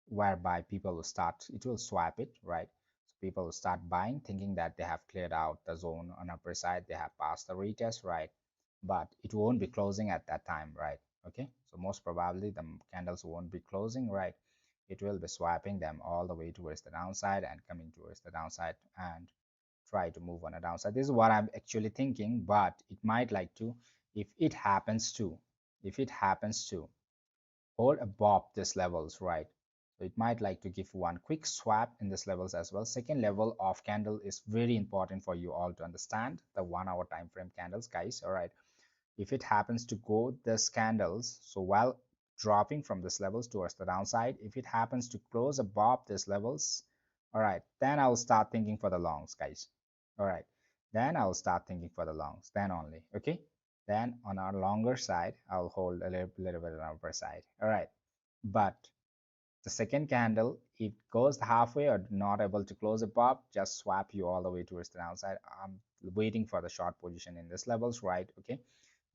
whereby people will start, it will swap it, right? So people will start buying thinking that they have cleared out the zone on upper side, they have passed the retest, right? But it won't be closing at that time, right? Okay, so most probably the candles won't be closing, right? It will be swapping them all the way towards the downside and coming towards the downside and try to move on a downside. This is what I'm actually thinking, but it might like to, if it happens to, if it happens to hold above this levels, right? So it might like to give one quick swap in this levels as well. Second level of candle is very important for you all to understand, the 1 hour time frame candles, guys. All right, if it happens to go this candles, so while dropping from this levels towards the downside, if it happens to close above this levels, all right, then I'll start thinking for the longs, guys. All right, then I'll start thinking for the longs, then only. Okay, then on our longer side I'll hold a little bit on our upper side. All right, but the second candle, it goes halfway or not able to close above, just swap you all the way towards the downside. I'm waiting for the short position in this levels, right? Okay,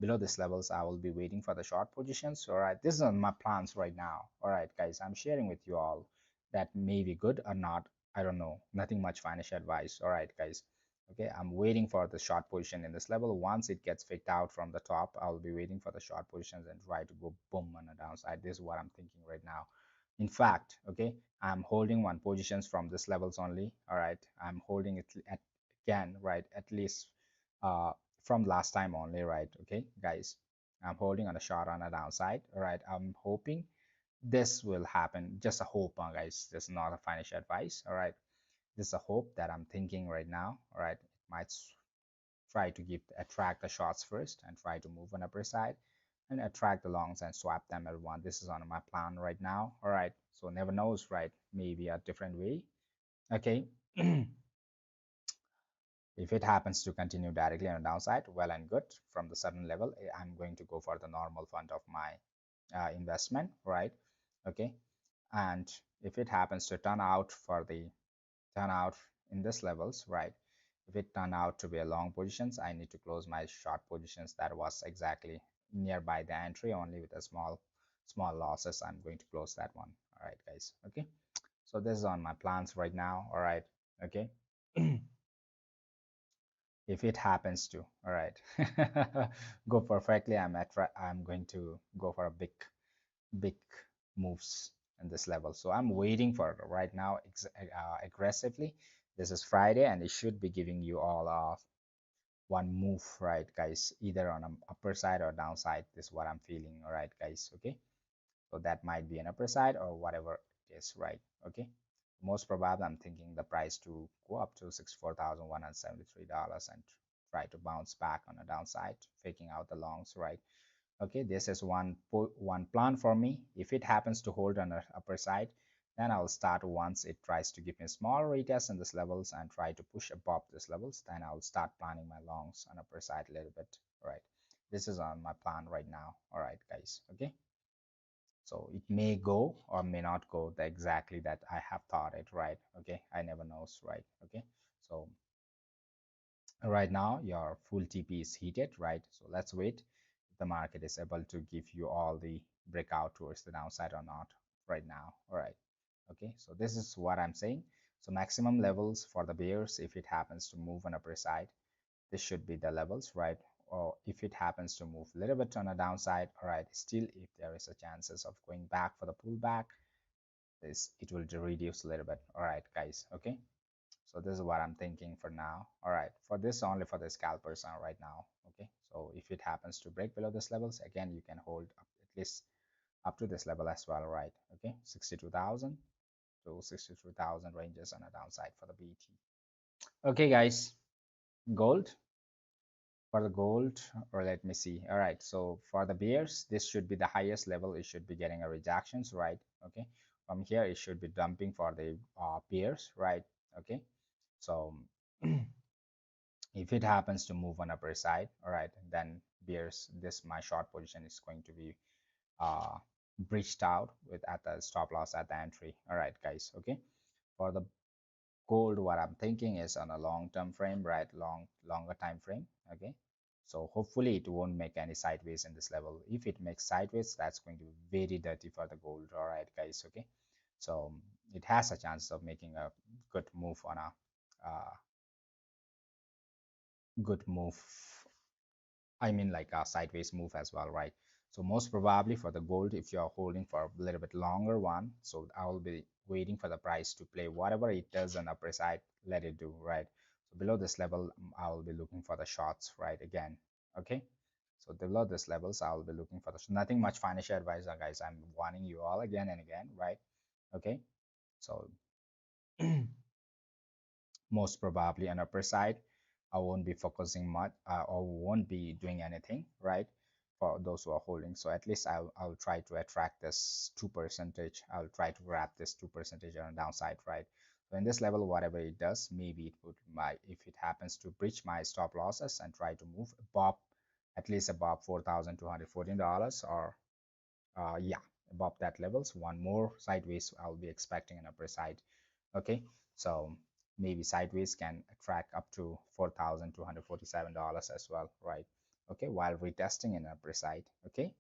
below this levels I will be waiting for the short positions. All right, this is on my plans right now. All right, guys, I'm sharing with you all that may be good or not, I don't know, nothing much financial advice. All right, guys, okay, I'm waiting for the short position in this level. Once it gets faked out from the top, I'll be waiting for the short positions and try to go boom on the downside. This is what I'm thinking right now. In fact, okay, I'm holding one positions from this levels only. All right, I'm holding it at, again, right, at least uh from last time only, right? Okay, guys, I'm holding on a short on a downside. All right, I'm hoping this will happen. Just a hope, guys, this is not a financial advice. All right, this is a hope that I'm thinking right now. All right, it might try to give attract the shorts first and try to move on upper side and attract the longs and swap them everyone. This is on my plan right now. All right, so never knows, right? Maybe a different way. Okay. If it happens to continue directly on the downside, well and good. From the certain level, I'm going to go for the normal fund of my investment, right? Okay, and if it happens to turn out in this levels, right? If it turn out to be a long positions, I need to close my short positions that was exactly nearby the entry, only with a small losses. I'm going to close that one. All right, guys. Okay, so this is on my plans right now. All right, okay. If it happens to, all right, go perfectly, I'm going to go for a big moves in this level. So I'm waiting for it right now aggressively. This is Friday and it should be giving you all one move, right, guys, either on an upper side or downside. This is what I'm feeling. All right, guys. Okay, so that might be an upper side or whatever it is, right? Okay, most probably I'm thinking the price to go up to $64,173 and try to bounce back on the downside, faking out the longs, right? Okay, this is one plan for me. If it happens to hold on the upper side, then I'll start once it tries to give me a small retest in this levels and try to push above this levels, then I'll start planning my longs on upper side a little bit. All right, this is on my plan right now. All right, guys. Okay, so it may go or may not go the exactly that I have thought it, right? Okay, I never knows, right? Okay, so right now your full TP is heated, right? So let's wait if the market is able to give you all the breakout towards the downside or not right now. All right, okay, so this is what I'm saying. So maximum levels for the bears, if it happens to move on upper side, this should be the levels, right? or if it happens to move a little bit on a downside, all right, still if there is a chances of going back for the pullback, this it will reduce a little bit. All right, guys. Okay, so this is what I'm thinking for now. All right, for this only for the scalpers right now. Okay, so if it happens to break below this levels, again you can hold up at least up to this level as well, right? Okay, 62,000 to 63,000 ranges on a downside for the BT. Okay, guys, gold. For the gold, or let me see. All right, so for the bears, this should be the highest level. It should be getting a rejections, right? Okay, from here it should be dumping for the bears, right? Okay, so if it happens to move on upper side, all right, then bears, this my short position is going to be uh breached out with at the stop loss at the entry. All right, guys. Okay, for the gold, what I'm thinking is on a long-term frame, right? Longer time frame. Okay, so hopefully it won't make any sideways in this level. If it makes sideways, that's going to be very dirty for the gold. All right, guys. Okay, so it has a chance of making a good move on a good move, I mean like a sideways move as well, right? So most probably for the gold, if you're holding for a little bit longer one, so I will be waiting for the price to play whatever it does on the upper side, let it do, right? So below this level, I will be looking for the shots, right? Again, okay? So below this levels, I will be looking for the nothing much financial advice, guys. I'm warning you all again and again, right? Okay, so most probably on upper side, I won't be focusing much or won't be doing anything, right? For those who are holding, so at least I'll try to attract this 2%. I'll try to grab this 2% on the downside, right? So in this level, whatever it does, maybe it would my if it happens to breach my stop losses and try to move above at least above $4,214, or yeah, above that levels, one more sideways I'll be expecting an upper side. Okay, so maybe sideways can attract up to $4,247 as well, right? Okay, while retesting an upper side. Okay,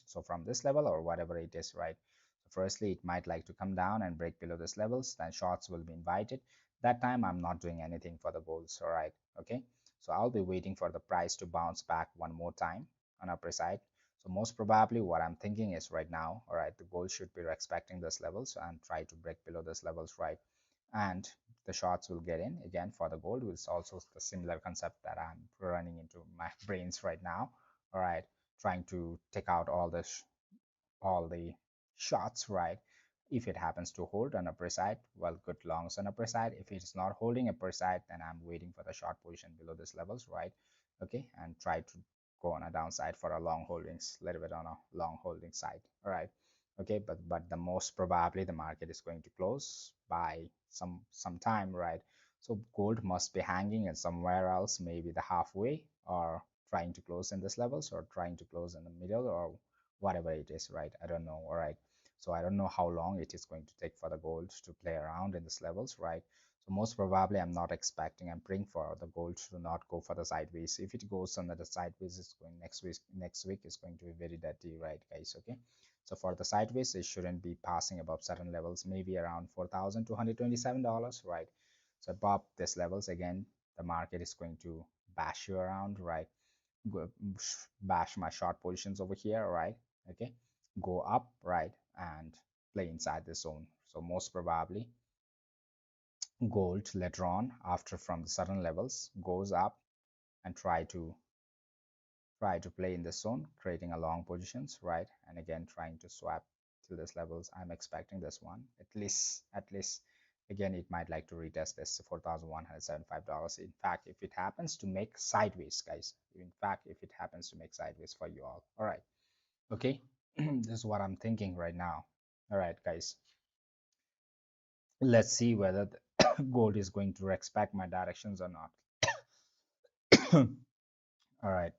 so from this level or whatever it is, right? So firstly, it might like to come down and break below this levels, then shorts will be invited. That time I'm not doing anything for the bulls. All right, okay, so I'll be waiting for the price to bounce back one more time on upper side. So most probably what I'm thinking is right now, all right, the gold should be respecting this levels and try to break below this levels, right? And the shorts will get in again for the gold. It's also the similar concept that I'm running into my brains right now. All right, trying to take out all the shots, right? If it happens to hold on upper side, well, good longs on upper side. If it's not holding upper side, then I'm waiting for the short position below this levels, right? Okay, and try to go on a downside for a long holdings, a little bit on a long holding side. All right, okay, but the most probably the market is going to close by some time, right? So gold must be hanging in somewhere else, maybe the halfway, or trying to close in this levels, or trying to close in the middle, or whatever it is, right? I don't know. All right, so I don't know how long it is going to take for the gold to play around in these levels, right? So most probably I'm not expecting, I'm praying for the gold to not go for the sideways. If it goes on the sideways, it's going next week is going to be very dirty, right, guys? Okay, so for the sideways, it shouldn't be passing above certain levels, maybe around $4,227, right? So above this levels, again, the market is going to bash you around, right? Go, bash my short positions over here, right? Okay, go up, right, and play inside the zone. So most probably gold later on, after from the certain levels, goes up and try to play in the zone, creating a long positions, right? And again, trying to swap to this levels. I'm expecting this one at least. Again, it might like to retest this $4,175. In fact, if it happens to make sideways, guys, in fact, if it happens to make sideways for you all right, okay, this is what I'm thinking right now. All right, guys, let's see whether the gold is going to respect my directions or not. All right.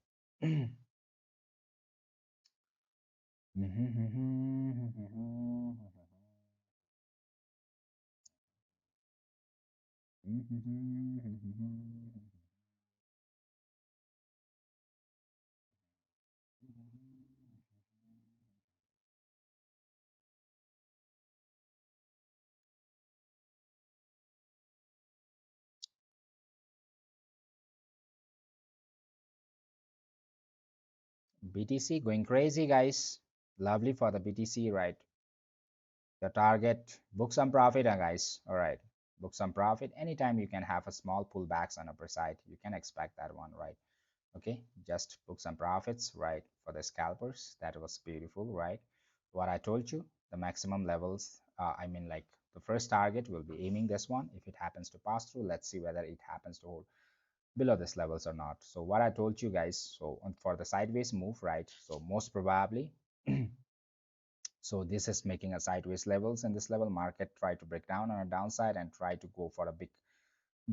BTC going crazy, guys. Lovely for the BTC, right? Your target, book some profit, guys. All right, book some profit. Anytime you can have a small pullbacks on upper side, you can expect that one, right? Okay, just book some profits, right? For the scalpers, that was beautiful, right? What I told you, the maximum levels, I mean, like the first target will be aiming this one. If it happens to pass through, let's see whether it happens to hold below this levels or not. So what I told you guys, so for the sideways move, right? So most probably so this is making a sideways levels, and this level market try to break down on a downside and try to go for a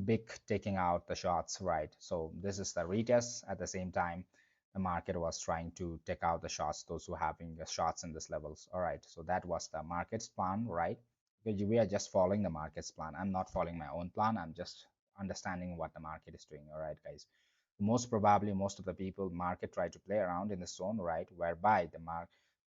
big taking out the shots, right? So this is the retest. At the same time, the market was trying to take out the shots, those who having the shots in this levels. All right, so that was the market's plan, right? Because we are just following the market's plan. I'm not following my own plan. I'm just understanding what the market is doing. All right, guys, most probably most of the people market try to play around in the zone, right, whereby the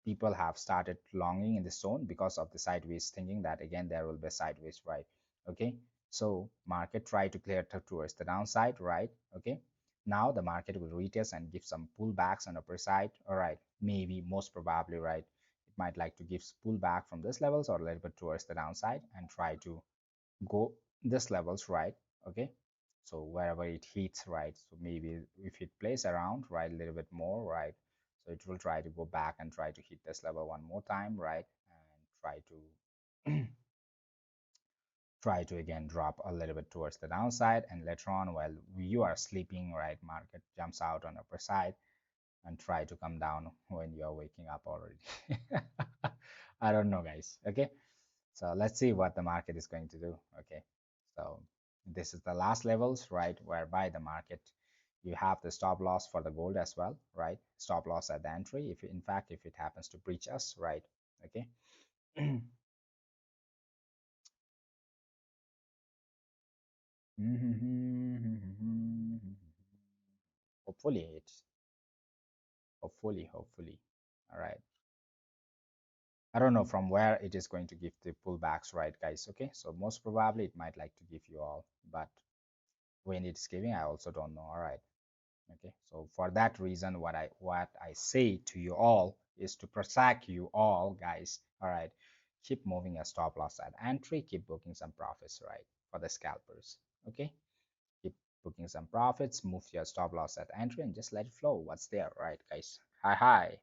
people have started longing in the zone because of the sideways, thinking that again there will be sideways, right? Okay, so market try to clear towards the downside, right? Okay, now the market will retest and give some pullbacks on upper side. All right, maybe most probably, right, it might like to give pullback from this levels or a little bit towards the downside and try to go this levels, right? Okay, so wherever it hits, right, so maybe if it plays around, right, a little bit more, right, so it will try to go back and try to hit this level one more time, right, and try to try to again drop a little bit towards the downside, and later on while you are sleeping, right, market jumps out on upper side and try to come down when you are waking up already. I don't know, guys. Okay, so let's see what the market is going to do. Okay, so this is the last levels, right, whereby the market, you have the stop loss for the gold as well, right? Stop loss at the entry, if in fact if it happens to breach us, right? Okay. Hopefully it, hopefully. All right, I don't know from where it is going to give the pullbacks, right, guys? Okay, so most probably it might like to give you all, but when it's giving, I also don't know. All right, okay, so for that reason, what I say to you all is to protect you all, guys. All right, keep moving your stop loss at entry, keep booking some profits, right, for the scalpers. Okay, keep booking some profits, move your stop loss at entry, and just let it flow what's there, right, guys? Hi.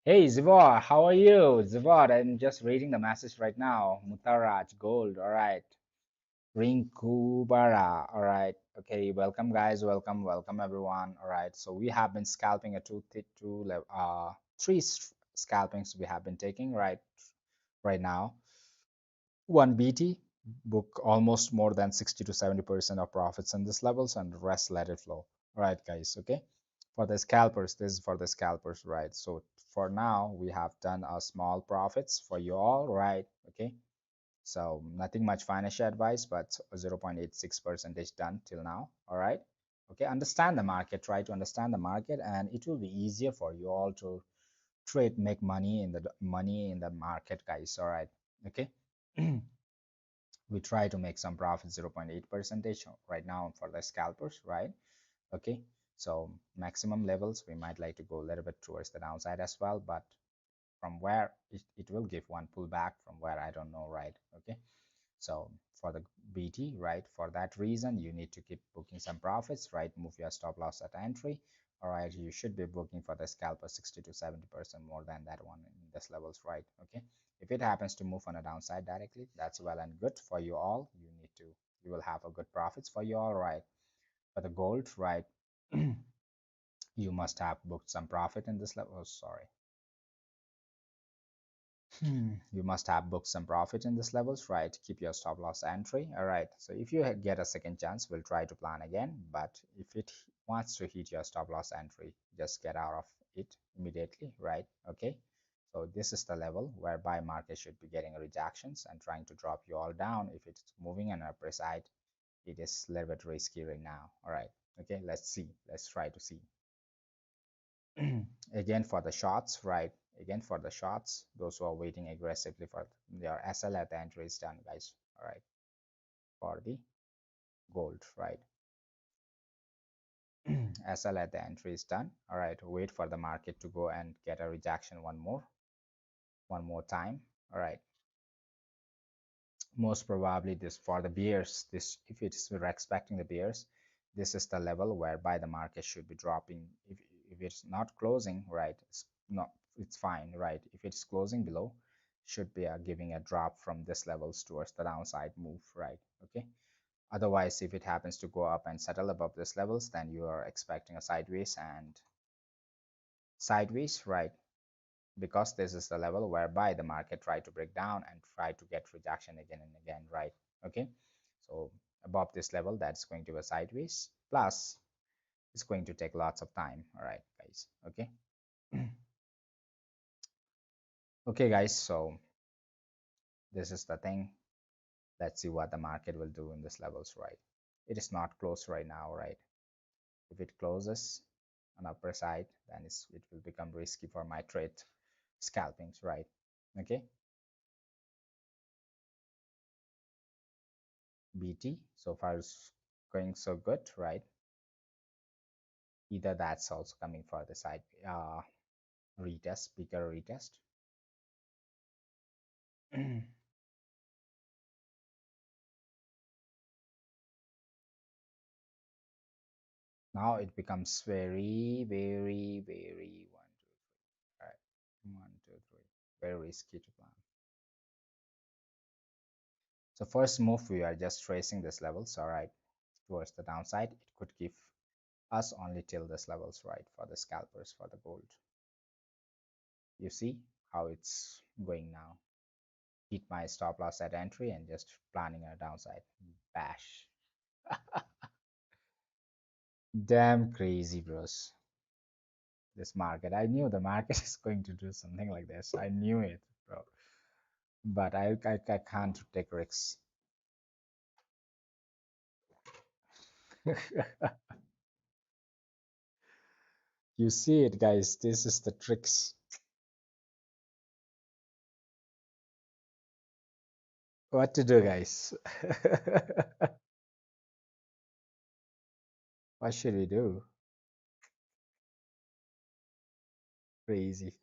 Hey, Zivor, how are you? Zivor, I'm just reading the message right now. Mutaraj, Gold, all right. Rinkubara, all right. Okay, welcome, guys. Welcome, everyone. All right. So we have been scalping a three scalpings we have been taking right now. One BT book almost more than 60 to 70% of profits in this levels, and the rest let it flow. All right, guys. Okay, for the scalpers, this is for the scalpers, right? So for now we have done a small profits for you all, right? Okay, so nothing much financial advice, but 0.86 percentage done till now. All right, okay, understand the market, try to understand the market, and it will be easier for you all to trade, make money in the market, guys. All right, okay. We try to make some profit, 0.8 percentage right now for the scalpers, right? Okay, so maximum levels we might like to go a little bit towards the downside as well, but from where it will give one pullback from where I don't know, right? Okay, so for the BT, right, for that reason you need to keep booking some profits, right? Move your stop loss at entry. All right, you should be booking for the scalper 60 to 70% more than that one in this levels, right? Okay, if it happens to move on a downside directly, that's well and good for you all. You will have a good profits for you all, right? For the gold, right, you must have booked some profit in this level. Oh, sorry. You must have booked some profit in this levels, right? Keep your stop loss entry. All right, so if you get a second chance, we'll try to plan again, but if it wants to hit your stop loss entry, just get out of it immediately, right? Okay, so this is the level whereby market should be getting rejections and trying to drop you all down. If it's moving on upper side, it is a little bit risky right now. All right, okay, let's try to see. Again for the shots, right? Again for the shots, those who are waiting aggressively for their SL at the entry is done, guys. All right, for the gold, right? SL at the entry is done. All right, wait for the market to go and get a rejection one more time. All right, most probably this for the bears, this if it's we're expecting the bears, this is the level whereby the market should be dropping. If it's not closing right, it's not, it's fine, right? If it's closing below, should be giving a drop from this levels towards the downside move, right? Okay, otherwise if it happens to go up and settle above this levels, then you are expecting a sideways and sideways, right? Because this is the level whereby the market try to break down and try to get rejection again and again, right? Okay, so above this level, that's going to be sideways, plus it's going to take lots of time. All right, guys. Okay. Okay, guys, so this is the thing. Let's see what the market will do in this levels, right? It is not close right now, right? If it closes on upper side, then it will become risky for my trade scalpings, right? Okay, BT so far is going so good, right? Either that's also coming for the side retest, bigger retest. Now it becomes very one, two, all right, one, two, three, very risky to plan. So first move, we are just tracing this levels, all right, towards the downside. It could give us only till this levels, right, for the scalpers for the gold. You see how it's going now. Hit my stop loss at entry and just planning a downside bash. Damn crazy, bros. This market. I knew the market is going to do something like this. I knew it, bro. But I can't take risks. You see it, guys. This is the tricks. What to do, guys? What should we do? Crazy.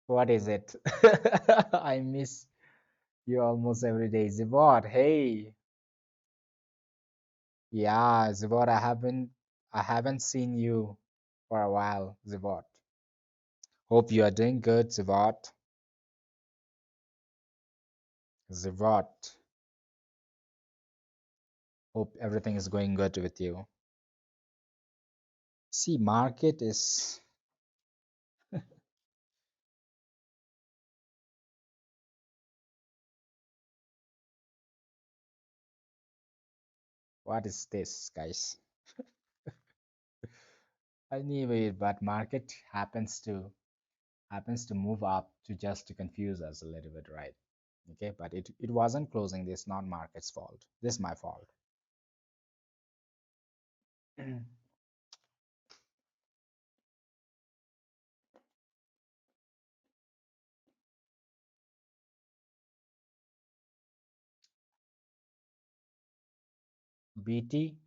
What is it? I miss you almost every day. Zibot, hey. Yeah, Zibot, I haven't seen you for a while, Zibot. Hope you are doing good, Zibot. Zibot. Hope everything is going good with you. See, market is, what is this, guys? Anyway, but market happens to move up to just to confuse us a little bit, right? Okay, but it wasn't closing. This not market's fault. This is my fault. BT,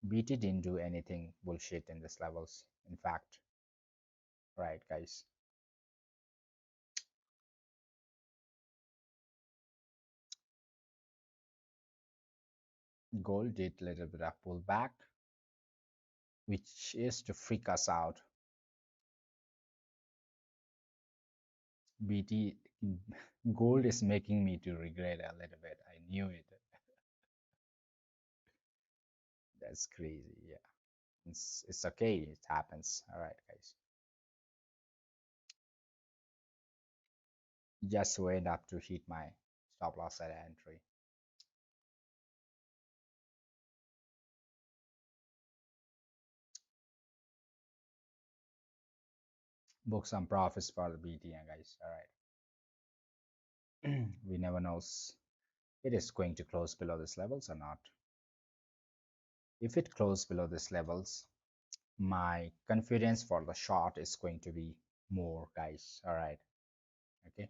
BT didn't do anything bullshit in this levels. In fact, right, guys, gold did a little bit of pullback, which is to freak us out. BT gold is making me to regret a little bit. I knew it. That's crazy. Yeah, it's okay. It happens. All right, guys. Just wait up to hit my stop loss at entry. Book some profits for the BTN, guys. All right. We never knows it is going to close below this levels or not. If it closes below this levels, my confidence for the short is going to be more, guys. All right. Okay.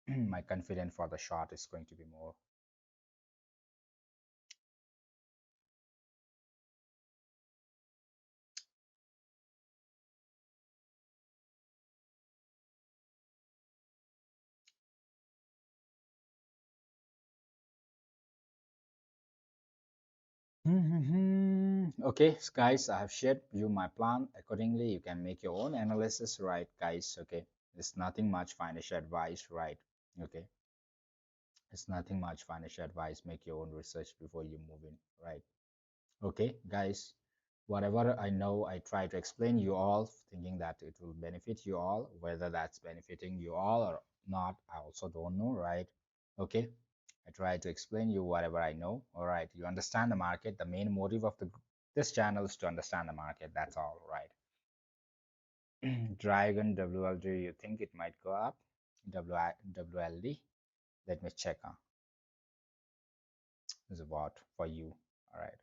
My confidence for the short is going to be more. Okay, guys, I have shared you my plan. Accordingly, you can make your own analysis, right, guys? Okay, it's nothing much financial advice, right? Okay, it's nothing much financial advice. Make your own research before you move in, right? Okay, guys, whatever I know, I try to explain you all, thinking that it will benefit you all. Whether that's benefiting you all or not, I also don't know, right? Okay, I try to explain you whatever I know. All right, you understand the market. The main motive of this channel is to understand the market. That's all, right? Dragon WLD, you think it might go up? WLD, let me check. Is what for you? All right.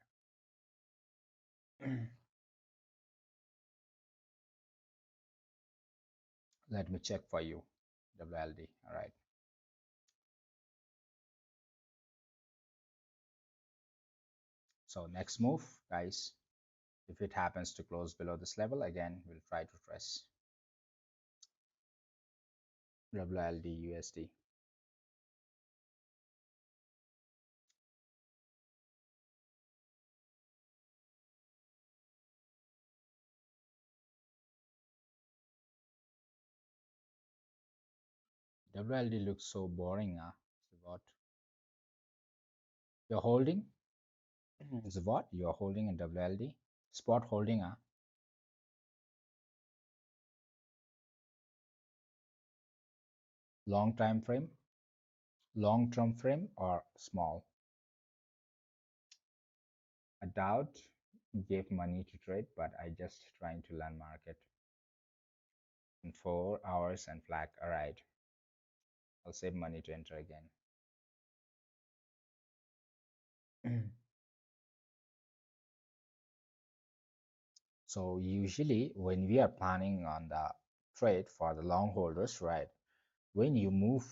Let me check for you. WLD. All right. So next move, guys, if it happens to close below this level, again, we'll try to trace WLD USD. WLD looks so boring, huh? So what? You're holding? Is what? You're holding in WLD? Spot holding, huh? Long time frame? Long term frame or small? I doubt gave money to trade, but I just trying to learn market in 4 hours and flag. All right. I'll save money to enter again. So usually when we are planning on the trade for the long holders, right? When you move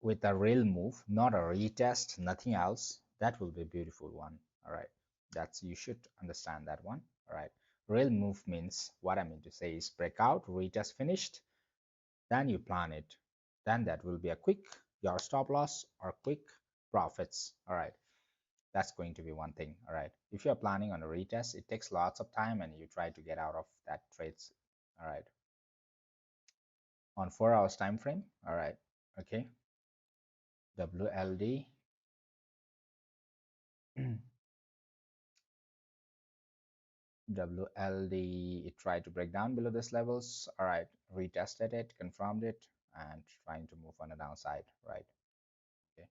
with a real move, not a retest, nothing else, that will be a beautiful one. All right. That's you should understand that one. All right. Real move means what I mean to say is breakout, retest finished, then you plan it. Then that will be a quick your stop loss or quick profits. All right. That's going to be one thing. All right. If you're planning on a retest, it takes lots of time and you try to get out of that trades. All right. On 4 hours time frame. All right. Okay. WLD. WLD, it tried to break down below this levels. All right. Retested it, confirmed it, and trying to move on the downside. Right. Okay.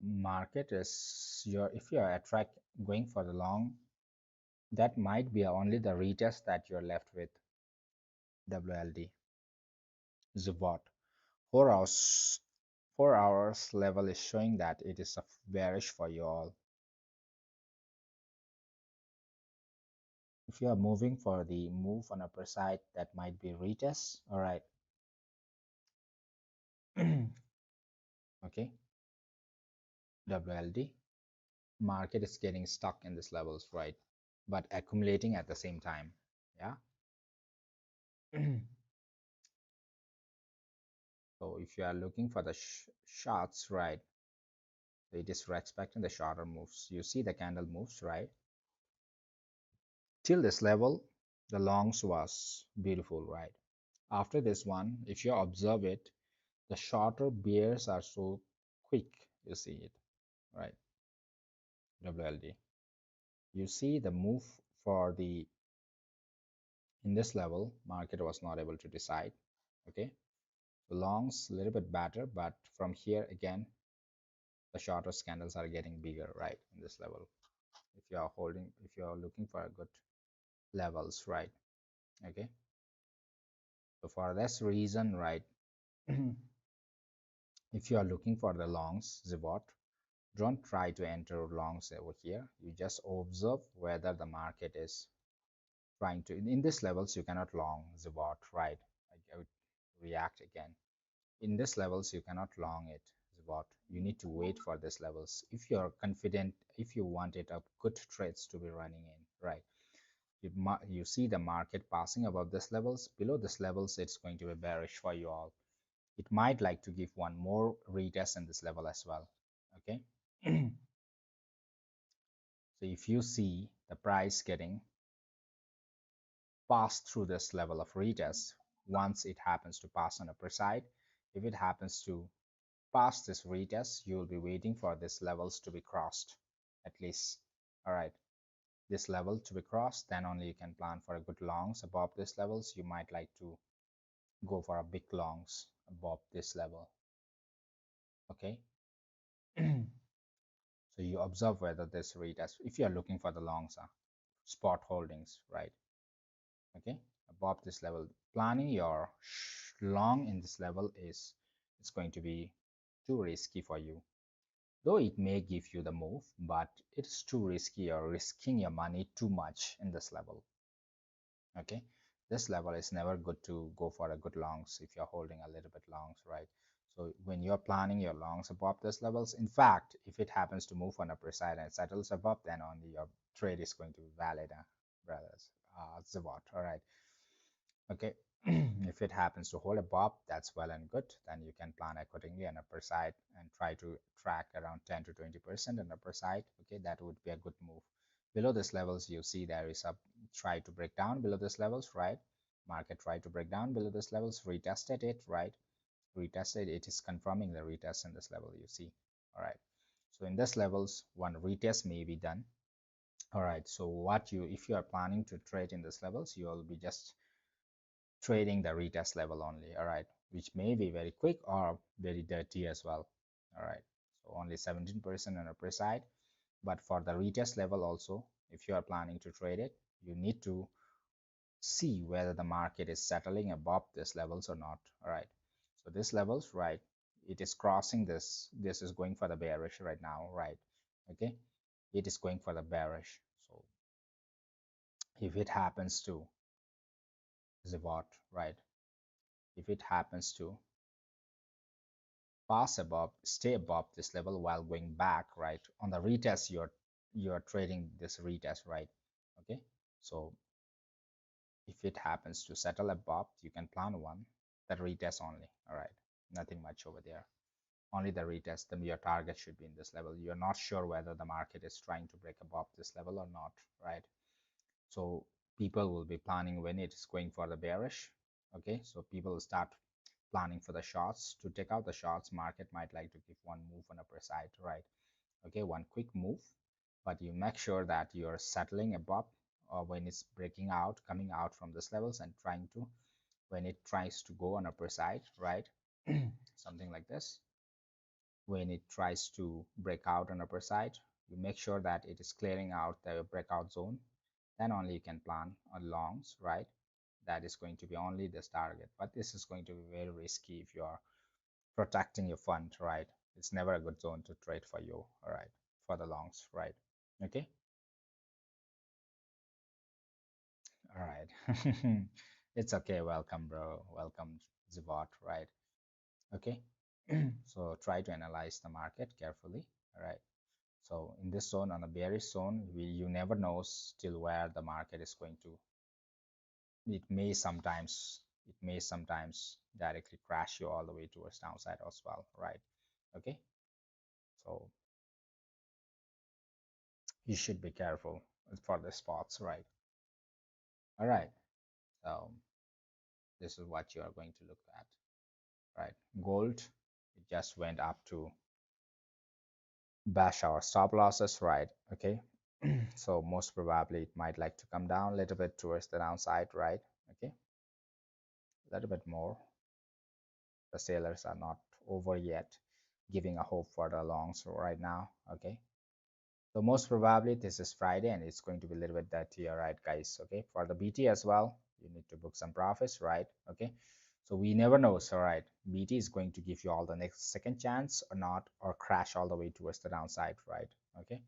Market is your if you're attract going for the long, that might be only the retest that you're left with. WLD is what 4 hours 4 hours level is showing that it is a bearish for you all. If you are moving for the move on upper side, that might be retest. All right. Okay. WLD market is getting stuck in these levels, right? But accumulating at the same time. Yeah. So if you are looking for the shots, right, it is respecting the shorter moves. You see the candle moves, right? Till this level, the longs was beautiful, right? After this one, if you observe it, the shorter bears are so quick. You see it, right? WLD. You see the move for the in this level, market was not able to decide. Okay, the longs a little bit better, but from here again, the shorter candles are getting bigger, right? In this level, if you are holding, if you are looking for a good levels, right? Okay, so for this reason, right? If you are looking for the longs, Zibot, Don't try to enter longs over here. You just observe whether the market is trying to, in this levels you cannot long the bot, right? I would react again. In this levels you cannot long it, the bot. You need to wait for this levels if you're confident, if you want it a good trades to be running in, right? You see the market passing above this levels, below this levels it's going to be bearish for you all. It might like to give one more retest in this level as well. Okay. So if you see the price getting passed through this level of retest, once it happens to pass on upper side, if it happens to pass this retest, you will be waiting for this levels to be crossed at least. All right, this level to be crossed, then only you can plan for a good longs above this levels. You might like to go for a big longs above this level. Okay. So you observe whether this retest, if you are looking for the longs, spot holdings, right? Okay, above this level, planning your long in this level is, it's going to be too risky for you, though it may give you the move, but it's too risky. You're risking your money too much in this level. Okay, this level is never good to go for a good longs if you're holding a little bit longs, right? So when you're planning your longs above these levels, in fact, if it happens to move on upper side and settles above, then only your trade is going to be valid, brothers. Zavot, all right. Okay. If it happens to hold above, that's well and good. Then you can plan accordingly on upper side and try to track around 10 to 20% on upper side. Okay, that would be a good move. Below this levels, you see there is a try to break down below this levels, right? Market try to break down below this levels, retested it, right? Retested it, is confirming the retest in this level, you see. All right. So in this levels, one retest may be done. All right. So what you, if you are planning to trade in this levels, you will be just trading the retest level only, all right, which may be very quick or very dirty as well. All right, so only 17% on upper side, but for the retest level also, if you are planning to trade it, you need to see whether the market is settling above this levels or not. All right, so this levels, right, it is crossing this, this is going for the bearish right now, right? Okay, it is going for the bearish. So if it happens to, is what, right, if it happens to pass above, stay above this level while going back, right? On the retest, you're trading this retest, right? Okay, so if it happens to settle above, you can plan one, that retest only. All right, nothing much over there. Only the retest, then your target should be in this level. You're not sure whether the market is trying to break above this level or not, right? So people will be planning when it is going for the bearish. Okay, so people will start planning for the shots. To take out the shots, market might like to give one move on upper side, right? Okay, one quick move, but you make sure that you're settling above, or when it's breaking out, coming out from this levels and trying to, when it tries to go on upper side, right? Something like this, when it tries to break out on upper side, you make sure that it is clearing out the breakout zone, then only you can plan on longs, right? That is going to be only this target, but this is going to be very risky if you are protecting your fund, right? It's never a good zone to trade for you, all right, for the longs, right? Okay, all right. It's okay. Welcome, bro. Welcome, Zibot, right? Okay. So try to analyze the market carefully, all right? So in this zone, on a bearish zone, you never know still where the market is going to. It may sometimes directly crash you all the way towards downside as well, right? Okay, so you should be careful for the spots, right? All right, so this is what you are going to look at, right? Gold, it just went up to bash our stop losses, right? Okay, so most probably it might like to come down a little bit towards the downside, right? Okay, a little bit more. The sellers are not over yet, giving a hope for the longs right now. Okay, so most probably this is Friday and it's going to be a little bit dirty, all right, guys. Okay, for the BT as well, you need to book some profits, right? Okay, So we never know. So right, BT is going to give you all the next second chance or not, or crash all the way towards the downside, right? Okay.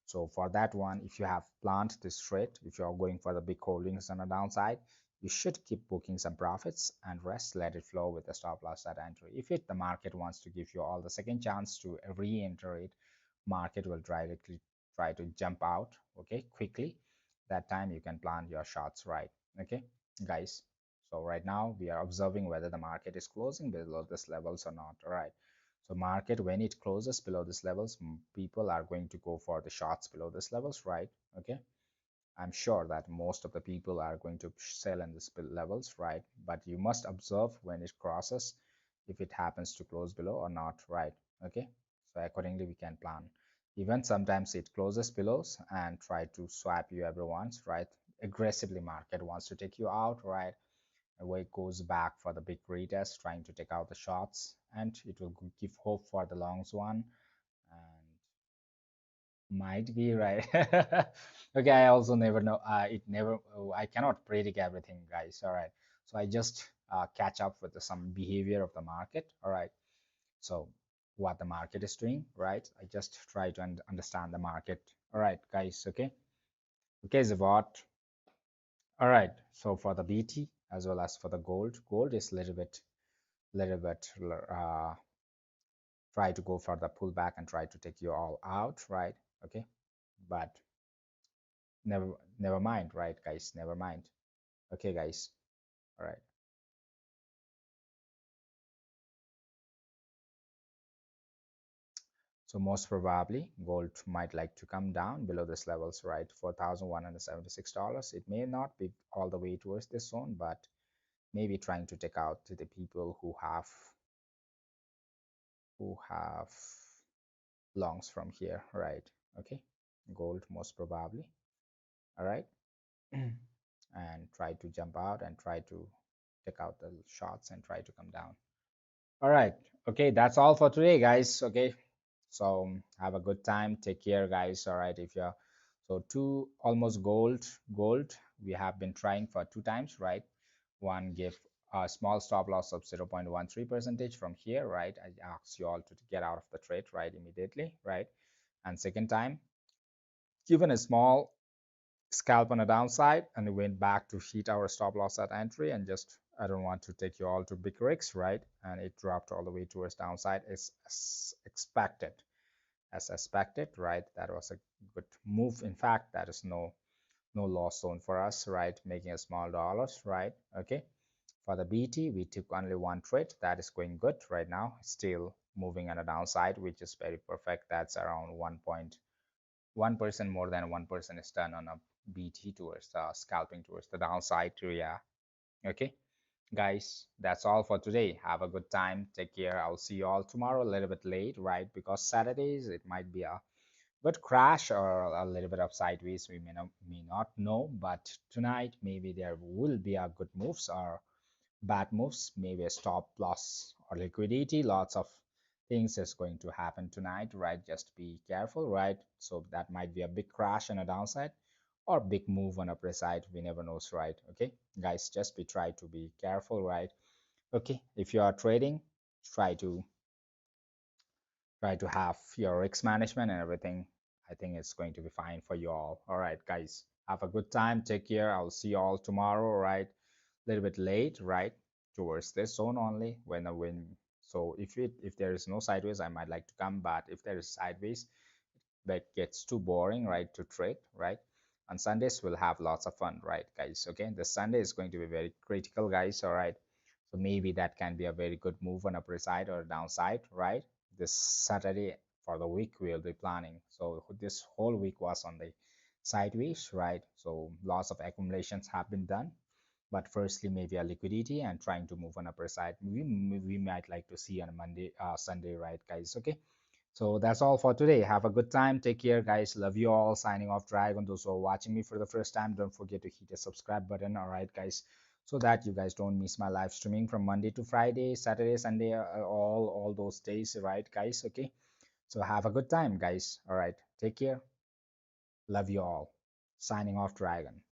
So for that one, if you have planned this trade, if you are going for the big holdings on the downside, you should keep booking some profits and rest, let it flow with the stop loss at entry. If the market wants to give you all the second chance to re-enter it, market will directly try to jump out, okay, quickly. That time you can plan your shots right, okay, guys. So right now we are observing whether the market is closing below this levels or not. All right. So market, when it closes below this levels, people are going to go for the shots below this levels, right? Okay. I'm sure that most of the people are going to sell in this levels, right? But you must observe when it crosses, if it happens to close below or not, right? Okay. So accordingly, we can plan. Even sometimes it closes below and try to swap you everyone's, right? Aggressively market wants to take you out, right? Away it goes back for the big retest, trying to take out the shots, and it will give hope for the longs one, and might be right. Okay, I also never know. It never. I cannot predict everything, guys. All right, so I just catch up with some behavior of the market. All right, so what the market is doing, right? I just try to understand the market. All right, guys. Okay. Okay, so what? All right. So for the BT as well as for the gold is little bit try to go for the pullback and try to take you all out, right? Okay, but never mind, right, guys? Never mind. Okay, guys. All right. So most probably gold might like to come down below this levels, right? $4,176. It may not be all the way towards this zone, but maybe trying to take out to the people who have longs from here, right? Okay, gold most probably. All right. And try to jump out and try to take out the shots and try to come down. All right. Okay, that's all for today, guys. Okay. So have a good time. Take care, guys. All right. If you're so two almost gold, we have been trying for two times, right? One give a small stop loss of 0.13 percentage from here, right? I asked you all to get out of the trade, right, immediately, right? And second time, given a small scalp on a downside and we went back to hit our stop loss at entry and just I don't want to take you all to big risks, right? And it dropped all the way towards downside as expected, right? That was a good move. In fact, that is no loss zone for us, right? Making a small dollars, right? Okay. For the BT, we took only one trade. That is going good right now. Still moving on a downside, which is very perfect. That's around 1% more than 1% is done on a BT towards scalping towards the downside area. Okay, guys, that's all for today. Have a good time. Take care. I'll see you all tomorrow a little bit late, right? Because Saturdays it might be a good crash or a little bit of sideways. We may not know, but tonight maybe there will be a good moves or bad moves, maybe a stop loss or liquidity. Lots of things is going to happen tonight, right? Just be careful, right? So that might be a big crash on a downside or big move on upper side. We never knows, right? Okay, guys, just be try to be careful, right? Okay, if you are trading, try to have your risk management and everything. I think it's going to be fine for you all. All right, guys, have a good time. Take care. I'll see you all tomorrow, right? A little bit late, right? Towards this zone only when so if there is no sideways, I might like to come, but if there is sideways, that gets too boring, right, to trade, right? On Sundays we'll have lots of fun, right, guys? Okay, the Sunday is going to be very critical, guys. All right, so maybe that can be a very good move on upper side or downside, right? This Saturday for the week we'll be planning. So this whole week was on the sideways, right? So lots of accumulations have been done, but firstly maybe a liquidity and trying to move on upper side. We might like to see on a Monday, Sunday, right, guys? Okay, so that's all for today. Have a good time. Take care, guys. Love you all. Signing off, Dragon. Those who are watching me for the first time, don't forget to hit the subscribe button. All right, guys, so that you guys don't miss my live streaming from Monday to Friday, Saturday, Sunday, all those days, right, guys? Okay, so have a good time, guys. All right, take care. Love you all. Signing off, Dragon.